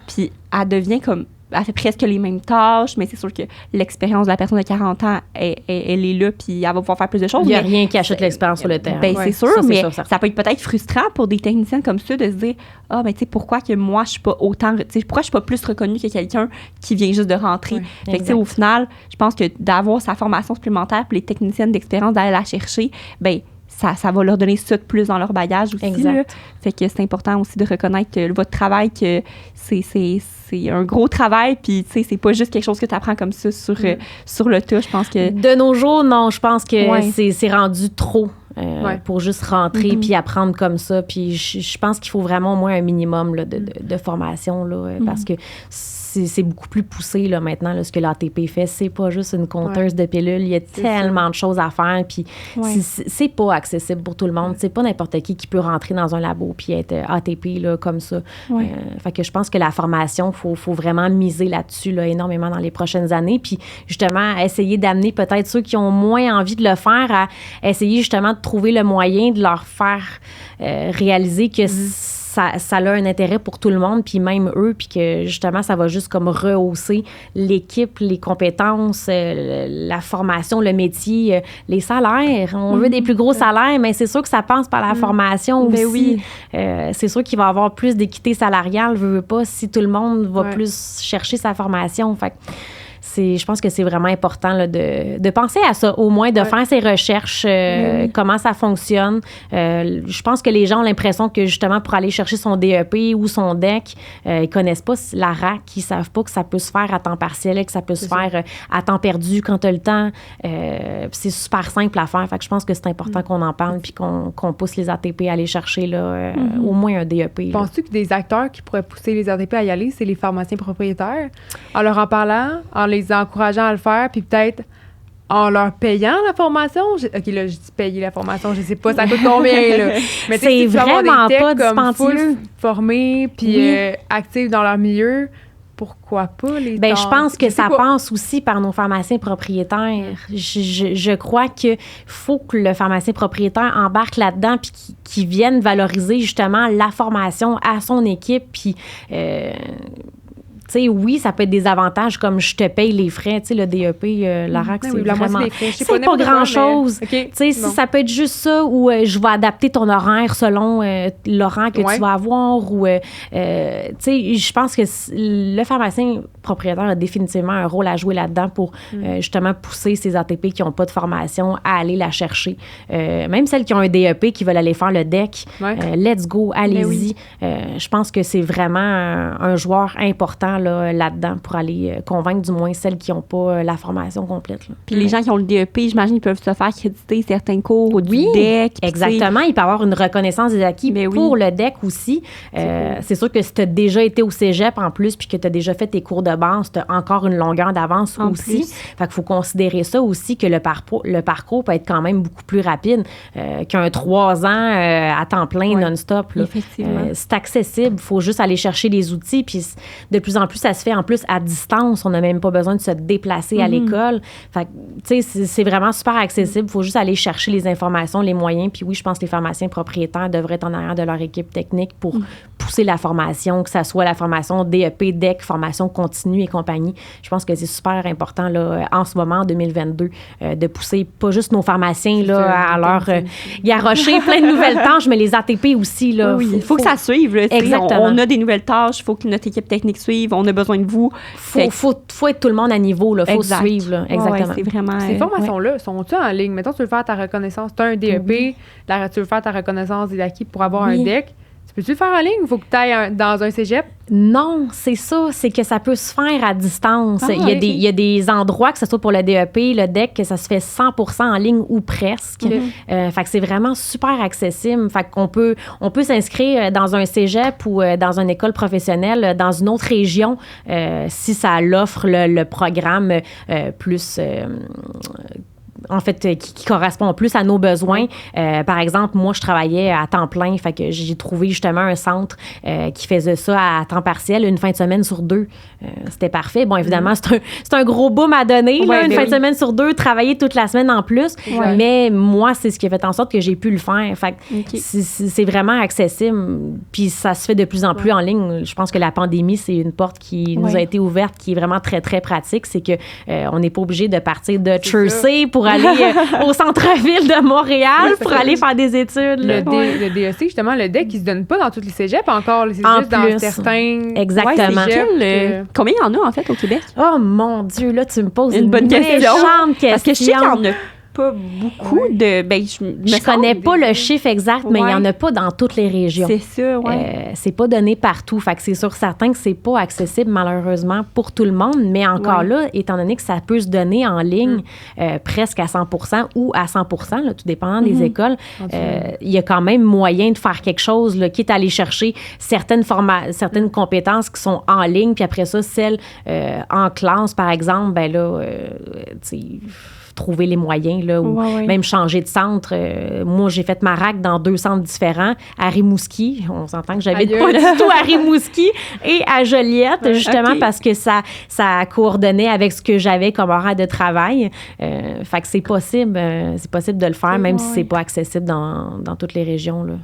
puis elle devient comme... Elle fait presque les mêmes tâches, mais c'est sûr que l'expérience de la personne de 40 ans, elle est là, puis elle va pouvoir faire plus de choses. Il n'y a rien qui achète l'expérience sur le terrain. Ben, c'est sûr, mais ça peut être peut-être frustrant pour des techniciennes comme ça de se dire ben tu sais, pourquoi que moi, je suis pas autant... Pourquoi je suis pas plus reconnue que quelqu'un qui vient juste de rentrer? Fait que, tu sais, au final, je pense que d'avoir sa formation supplémentaire, puis les techniciennes d'expérience, d'aller la chercher, ben ça va leur donner ça de plus dans leur bagage aussi. Là. Fait que c'est important aussi de reconnaître votre travail, que c'est un gros travail, puis tu sais, c'est pas juste quelque chose que tu apprends comme ça sur le tas. Je pense que... De nos jours, non, je pense que c'est rendu trop. Pour juste rentrer puis apprendre comme ça. Puis je pense qu'il faut vraiment au moins un minimum là, de formation là, parce que c'est beaucoup plus poussé là, maintenant, là, ce que l'ATP fait. C'est pas juste une compteuse de pilules. Il y a tellement de choses à faire. Puis c'est pas accessible pour tout le monde. C'est pas n'importe qui peut rentrer dans un labo puis être ATP là, comme ça. Fait que je pense que la formation, faut vraiment miser là-dessus là, énormément dans les prochaines années. Puis justement, essayer d'amener peut-être ceux qui ont moins envie de le faire à essayer justement de trouver le moyen de leur faire réaliser que ça a un intérêt pour tout le monde, puis même eux, puis que justement, ça va juste comme rehausser l'équipe, les compétences, la formation, le métier, les salaires. On veut des plus gros salaires, mais c'est sûr que ça passe par la formation aussi. C'est sûr qu'il va y avoir plus d'équité salariale, veut pas, si tout le monde va plus chercher sa formation. Fait que je pense que c'est vraiment important là, de penser à ça, au moins de faire ses recherches, comment ça fonctionne. Je pense que les gens ont l'impression que justement pour aller chercher son DEP ou son DEC, ils connaissent pas la RAC, ils savent pas que ça peut se faire à temps partiel, que ça peut se faire à temps perdu quand tu as le temps. C'est super simple à faire. Fait que je pense que c'est important qu'on en parle puis qu'on pousse les ATP à aller chercher là, au moins un DEP. Penses-tu que des acteurs qui pourraient pousser les ATP à y aller, c'est les pharmaciens propriétaires? En leur en parlant, en les encourageant à le faire, puis peut-être en leur payant la formation. OK, là, je dis payer la formation, je sais pas, ça coûte combien, là. Mais c'est vraiment pas dispendieux. Formés, puis actifs dans leur milieu. Pourquoi pas les Bien, je pense que ça passe aussi par nos pharmaciens propriétaires. Je crois qu'il faut que le pharmacien propriétaire embarque là-dedans puis qu'il vienne valoriser justement la formation à son équipe. Puis, tu sais, oui, ça peut être des avantages comme je te paye les frais. Tu sais, le DEP, la RAC, c'est vraiment... C'est pas grand-chose. Tu sais, si ça peut être juste ça ou je vais adapter ton horaire selon l'horaire que tu vas avoir ou... tu sais, je pense que le pharmacien propriétaire a définitivement un rôle à jouer là-dedans pour justement pousser ces ATP qui n'ont pas de formation à aller la chercher. Même celles qui ont un DEP qui veulent aller faire le DEC, let's go, allez-y. Je pense que c'est vraiment un joueur important là-dedans pour aller convaincre du moins celles qui n'ont pas la formation complète. Là. Puis les gens qui ont le DEP, j'imagine, ils peuvent se faire créditer certains cours du DEC. Exactement. Il peut y avoir une reconnaissance des acquis pour le DEC aussi. C'est sûr que si tu as déjà été au cégep en plus puis que tu as déjà fait tes cours de base, tu as encore une longueur d'avance en aussi. Fait qu'il faut considérer ça aussi, que le parcours peut être quand même beaucoup plus rapide qu'un 3 ans à temps plein non-stop. Là. Effectivement. C'est accessible. Il faut juste aller chercher les outils. Puis de plus en plus, ça se fait en plus à distance. On n'a même pas besoin de se déplacer à l'école. Fait que, tu sais, c'est vraiment super accessible. Il faut juste aller chercher les informations, les moyens. Puis oui, je pense que les pharmaciens propriétaires devraient être en arrière de leur équipe technique pour pousser la formation, que ça soit la formation DEP, DEC, formation continue et compagnie. Je pense que c'est super important là, en ce moment, en 2022, de pousser pas juste nos pharmaciens là, à leur garrocher plein de nouvelles tâches, mais les ATP aussi. Là, il faut que ça suive. Là, on a des nouvelles tâches, il faut que notre équipe technique suive, on a besoin de vous. Faut être tout le monde à niveau, il faut suivre. Là, exactement. C'est vraiment, ces formations-là, sont-tu en ligne? Mettons, tu veux faire ta reconnaissance, tu as un DEP, tu veux faire ta reconnaissance des acquis pour avoir un DEC. Peux-tu le faire en ligne ou il faut que tu ailles dans un cégep? Non, c'est ça. C'est que ça peut se faire à distance. Il y a des endroits, que ce soit pour le DEP, le DEC, que ça se fait 100% en ligne ou presque. Fait que c'est vraiment super accessible. Fait qu'on peut s'inscrire dans un cégep ou dans une école professionnelle dans une autre région si ça l'offre le programme plus... en fait, qui correspond plus à nos besoins. Par exemple, moi, je travaillais à temps plein, fait que j'ai trouvé justement un centre qui faisait ça à temps partiel, une fin de semaine sur 2. C'était parfait. Bon, évidemment, c'est un gros boom à donner, une fin de semaine sur 2, travailler toute la semaine en plus. Mais moi, c'est ce qui a fait en sorte que j'ai pu le faire. Fait que c'est vraiment accessible. Puis ça se fait de plus en plus en ligne. Je pense que la pandémie, c'est une porte qui nous a été ouverte, qui est vraiment très, très pratique. C'est que on n'est pas obligé de partir de Chersey pour aller au centre-ville de Montréal pour aller faire des études. Le DEC, justement, le DEC, il se donne pas dans tous les cégeps encore. C'est juste dans certains. Exactement. Combien il y en a, en fait, au Québec? Oh mon Dieu, là, tu me poses une bonne question. Parce que je sais qu'il y en a pas beaucoup de... je connais pas le chiffre exact, mais il y en a pas dans toutes les régions. C'est ça, c'est pas donné partout. Fait que c'est sûr certain que c'est pas accessible, malheureusement, pour tout le monde. Mais encore là, étant donné que ça peut se donner en ligne presque à 100% ou à 100%, là, tout dépendant des écoles, il y a quand même moyen de faire quelque chose, là, quitte à aller chercher certaines compétences qui sont en ligne, puis après ça, celles en classe, par exemple, ben là, tu sais... trouver les moyens, là, ou même changer de centre. Moi, j'ai fait ma RAC dans 2 centres différents, à Rimouski. On s'entend que j'habite pas du tout à Rimouski et à Joliette, justement parce que ça coordonnait avec ce que j'avais comme horaire de travail. Fait que c'est possible de le faire, même si c'est pas accessible dans toutes les régions, là.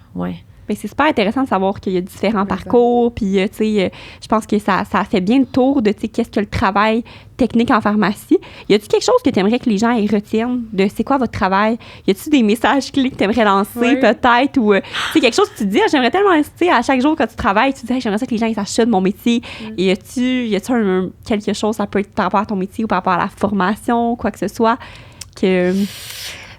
Mais c'est super intéressant de savoir qu'il y a différents parcours. Puis, tu sais, je pense que ça fait bien le tour de, tu sais, qu'est-ce que le travail technique en pharmacie. Y a-t-il quelque chose que tu aimerais que les gens y retiennent de c'est quoi votre travail? Y a-t-il des messages clés que tu aimerais lancer peut-être? Ou, tu sais, quelque chose que tu te dis, j'aimerais tellement, tu sais, à chaque jour quand tu travailles, tu te dis, j'aimerais ça que les gens ils sachent ça de mon métier. Et y a-t-il quelque chose, ça peut être par rapport à ton métier ou par rapport à la formation, quoi que ce soit, que...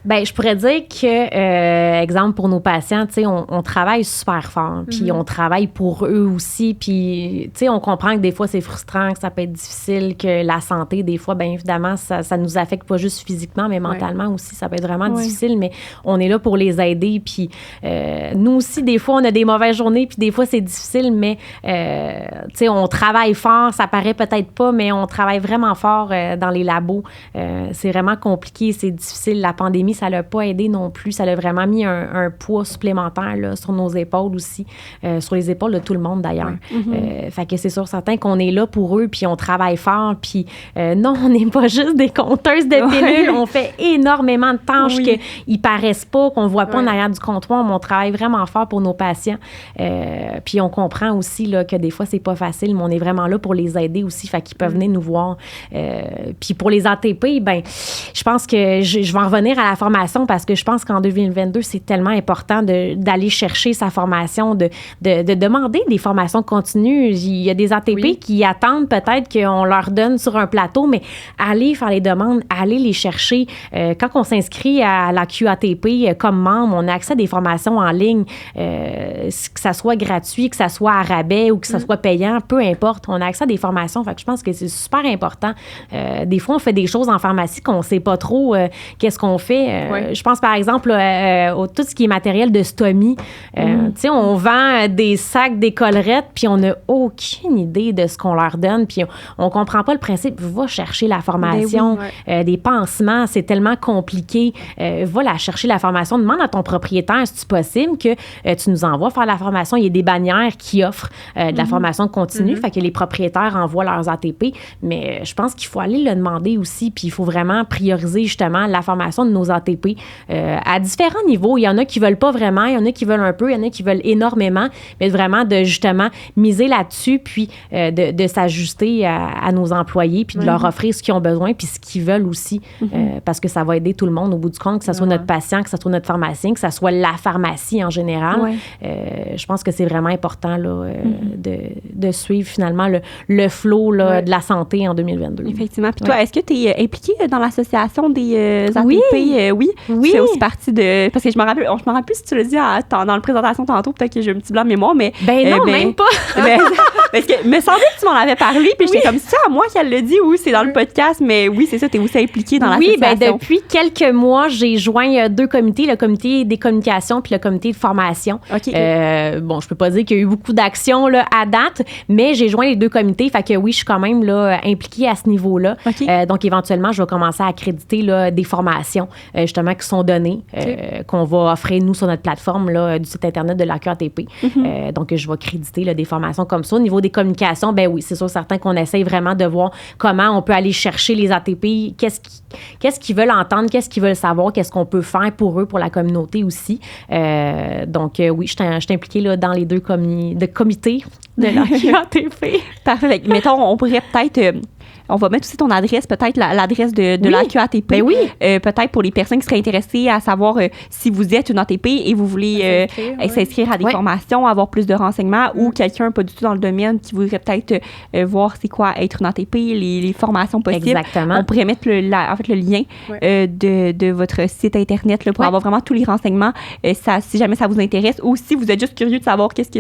Ben, je pourrais dire que, exemple, pour nos patients, tu sais, on travaille super fort, puis on travaille pour eux aussi, puis, tu sais, on comprend que des fois, c'est frustrant, que ça peut être difficile, que la santé, des fois, bien évidemment, ça nous affecte pas juste physiquement, mais mentalement aussi, ça peut être vraiment difficile, mais on est là pour les aider, puis nous aussi, des fois, on a des mauvaises journées, puis des fois, c'est difficile, mais, tu sais, on travaille fort, ça paraît peut-être pas, mais on travaille vraiment fort dans les labos. C'est vraiment compliqué, c'est difficile, la pandémie, ça l'a pas aidé non plus. Ça l'a vraiment mis un poids supplémentaire là, sur nos épaules aussi, sur les épaules de tout le monde d'ailleurs. Fait que c'est sûr, certain qu'on est là pour eux, puis on travaille fort, puis non, on n'est pas juste des compteuses de pilules. On fait énormément de tâches qu'ils paraissent pas, qu'on voit pas en arrière du comptoir, mais on travaille vraiment fort pour nos patients. Puis on comprend aussi là, que des fois, c'est pas facile, mais on est vraiment là pour les aider aussi, fait qu'ils peuvent venir nous voir. Puis pour les ATP, ben, je pense que je vais en revenir à la formation parce que je pense qu'en 2022, c'est tellement important d'aller chercher sa formation, de demander des formations continues. Il y a des ATP qui attendent peut-être qu'on leur donne sur un plateau, mais aller faire les demandes, aller les chercher. Quand on s'inscrit à la QATP comme membre, on a accès à des formations en ligne, que ça soit gratuit, que ça soit à rabais ou que ça soit payant, peu importe. On a accès à des formations. Fait que je pense que c'est super important. Des fois, on fait des choses en pharmacie qu'on ne sait pas trop qu'est-ce qu'on fait. Je pense, par exemple, tout ce qui est matériel de stomie. Tu sais, on vend des sacs, des collerettes, puis on n'a aucune idée de ce qu'on leur donne, puis on comprend pas le principe. Va chercher la formation. Des pansements, c'est tellement compliqué. Va la chercher, la formation. Demande à ton propriétaire, si c'est possible, que tu nous envoies faire la formation. Il y a des bannières qui offrent de la formation continue, fait que les propriétaires envoient leurs ATP, mais je pense qu'il faut aller le demander aussi, puis il faut vraiment prioriser justement la formation de nos ATP à différents niveaux. Il y en a qui veulent pas vraiment, il y en a qui veulent un peu, il y en a qui veulent énormément, mais vraiment de justement miser là-dessus, puis de s'ajuster à nos employés, puis de leur offrir ce qu'ils ont besoin, puis ce qu'ils veulent aussi, parce que ça va aider tout le monde au bout du compte, que ce soit notre patient, que ce soit notre pharmacien, que ce soit la pharmacie en général. Je pense que c'est vraiment important là, de suivre finalement le flow là, de la santé en 2022. Effectivement. Puis toi, est-ce que tu es impliquée dans l'association des ATP? Oui. Tu fais aussi partie de... Parce que je me rappelle plus si tu l'as dit dans la présentation tantôt, peut-être que j'ai un petit blanc de mémoire, mais... non, même pas! Parce que me semblait que tu m'en avais parlé, puis j'étais comme ça, à moi qu'elle le dit, ou c'est dans le podcast, mais oui, c'est ça, tu es aussi impliquée dans l'association. Oui, bien, depuis quelques mois, j'ai joint 2 comités, le comité des communications puis le comité de formation. Bon, je peux pas dire qu'il y a eu beaucoup d'actions là, à date, mais j'ai joint les 2 comités, fait que oui, je suis quand même là, impliquée à ce niveau-là. Donc, éventuellement, je vais commencer à accréditer là, des formations, justement, qui sont données, qu'on va offrir, nous, sur notre plateforme là, du site Internet de la QATP. Donc, je vais créditer là, des formations comme ça. Au niveau des communications, ben oui, c'est sûr, certain qu'on essaye vraiment de voir comment on peut aller chercher les ATP, qu'est-ce qu'ils veulent entendre, qu'est-ce qu'ils veulent savoir, qu'est-ce qu'on peut faire pour eux, pour la communauté aussi. Donc, oui, je suis impliquée là, dans les 2 comités de la QATP. Parfait. Mettons, on pourrait peut-être... on va mettre aussi ton adresse, peut-être l'adresse de la QATP. Ben oui. Peut-être pour les personnes qui seraient intéressées à savoir si vous êtes une ATP et vous voulez s'inscrire à des formations, avoir plus de renseignements, ou quelqu'un pas du tout dans le domaine qui voudrait peut-être voir c'est quoi être une ATP, les formations possibles. Exactement. On pourrait mettre le lien de votre site Internet là, pour avoir vraiment tous les renseignements si jamais ça vous intéresse, ou si vous êtes juste curieux de savoir qu'est-ce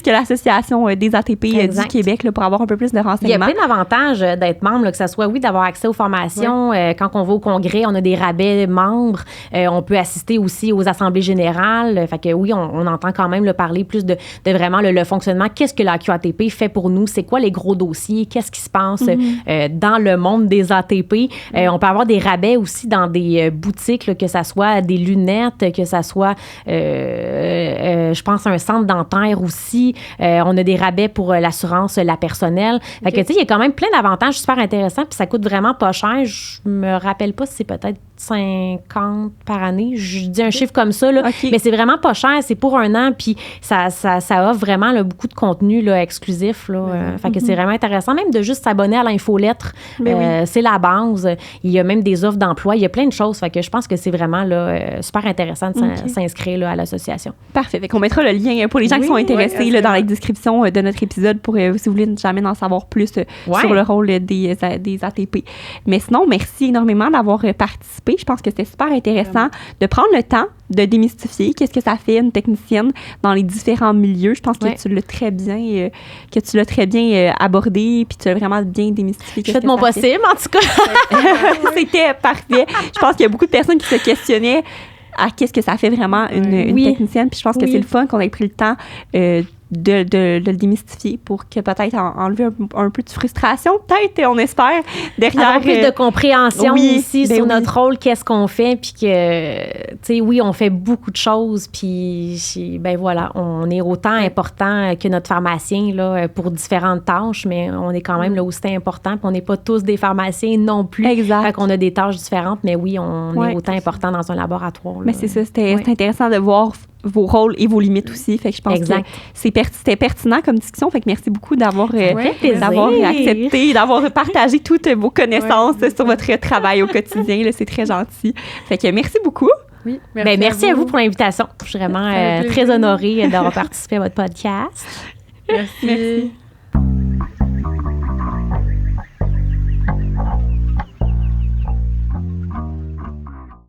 que l'association des ATP du Québec là, pour avoir un peu plus de renseignements. Il y a plein d'avantages d'être membre, là, que ce soit, d'avoir accès aux formations. Quand on va au congrès, on a des rabais membres. On peut assister aussi aux assemblées générales. Fait que oui, on entend quand même parler plus de vraiment le fonctionnement. Qu'est-ce que la QATP fait pour nous? C'est quoi les gros dossiers? Qu'est-ce qui se passe dans le monde des ATP? On peut avoir des rabais aussi dans des boutiques, là, que ça soit des lunettes, que ça soit, je pense, un centre dentaire aussi. On a des rabais pour l'assurance, la personnelle. Fait que, tu sais, il y a quand même plein d'avantages super intéressants, puis ça coûte vraiment pas cher. Je me rappelle pas si c'est peut-être $50 par année. Je dis un chiffre comme ça, là, OK. mais c'est vraiment pas cher. C'est pour 1 an, puis ça offre vraiment là, beaucoup de contenu là, exclusif. Là, fait que c'est vraiment intéressant, même de juste s'abonner à l'infolettre. C'est la base. Il y a même des offres d'emploi. Il y a plein de choses. Fait que je pense que c'est vraiment là, super intéressant de s'inscrire là, à l'association. Parfait. Fait qu'on mettra le lien pour les gens qui sont intéressés là, dans la description de notre épisode pour, si vous voulez jamais en savoir plus sur le rôle des ATP. Mais sinon, merci énormément d'avoir participé. Je pense que c'était super intéressant de prendre le temps de démystifier qu'est-ce que ça fait une technicienne dans les différents milieux. Je pense que tu l'as très bien, abordé, puis tu l'as vraiment bien démystifié. J'ai fait mon possible, en tout cas. C'était parfait. Je pense qu'il y a beaucoup de personnes qui se questionnaient à qu'est-ce que ça fait vraiment une technicienne. Puis je pense que c'est le fun qu'on ait pris le temps de le démystifier pour que peut-être enlever un peu de frustration, peut-être, on espère, derrière. Avoir plus de compréhension aussi sur notre rôle, qu'est-ce qu'on fait, puis que, tu sais, oui, on fait beaucoup de choses, puis, ben voilà, on est autant important que notre pharmacien, là, pour différentes tâches, mais on est quand même là où c'est important, puis on n'est pas tous des pharmaciens non plus. Exact. Fait qu'on a des tâches différentes, mais oui, on est autant important dans un laboratoire. Là. Mais c'est ça, c'était intéressant de voir vos rôles et vos limites aussi. Fait que je pense que c'était pertinent comme discussion. Fait que merci beaucoup d'avoir accepté, d'avoir partagé toutes vos connaissances sur votre travail au quotidien. Là, c'est très gentil. Fait que merci beaucoup. Oui, merci à vous pour l'invitation. Je suis vraiment très honorée d'avoir participé à votre podcast. Merci.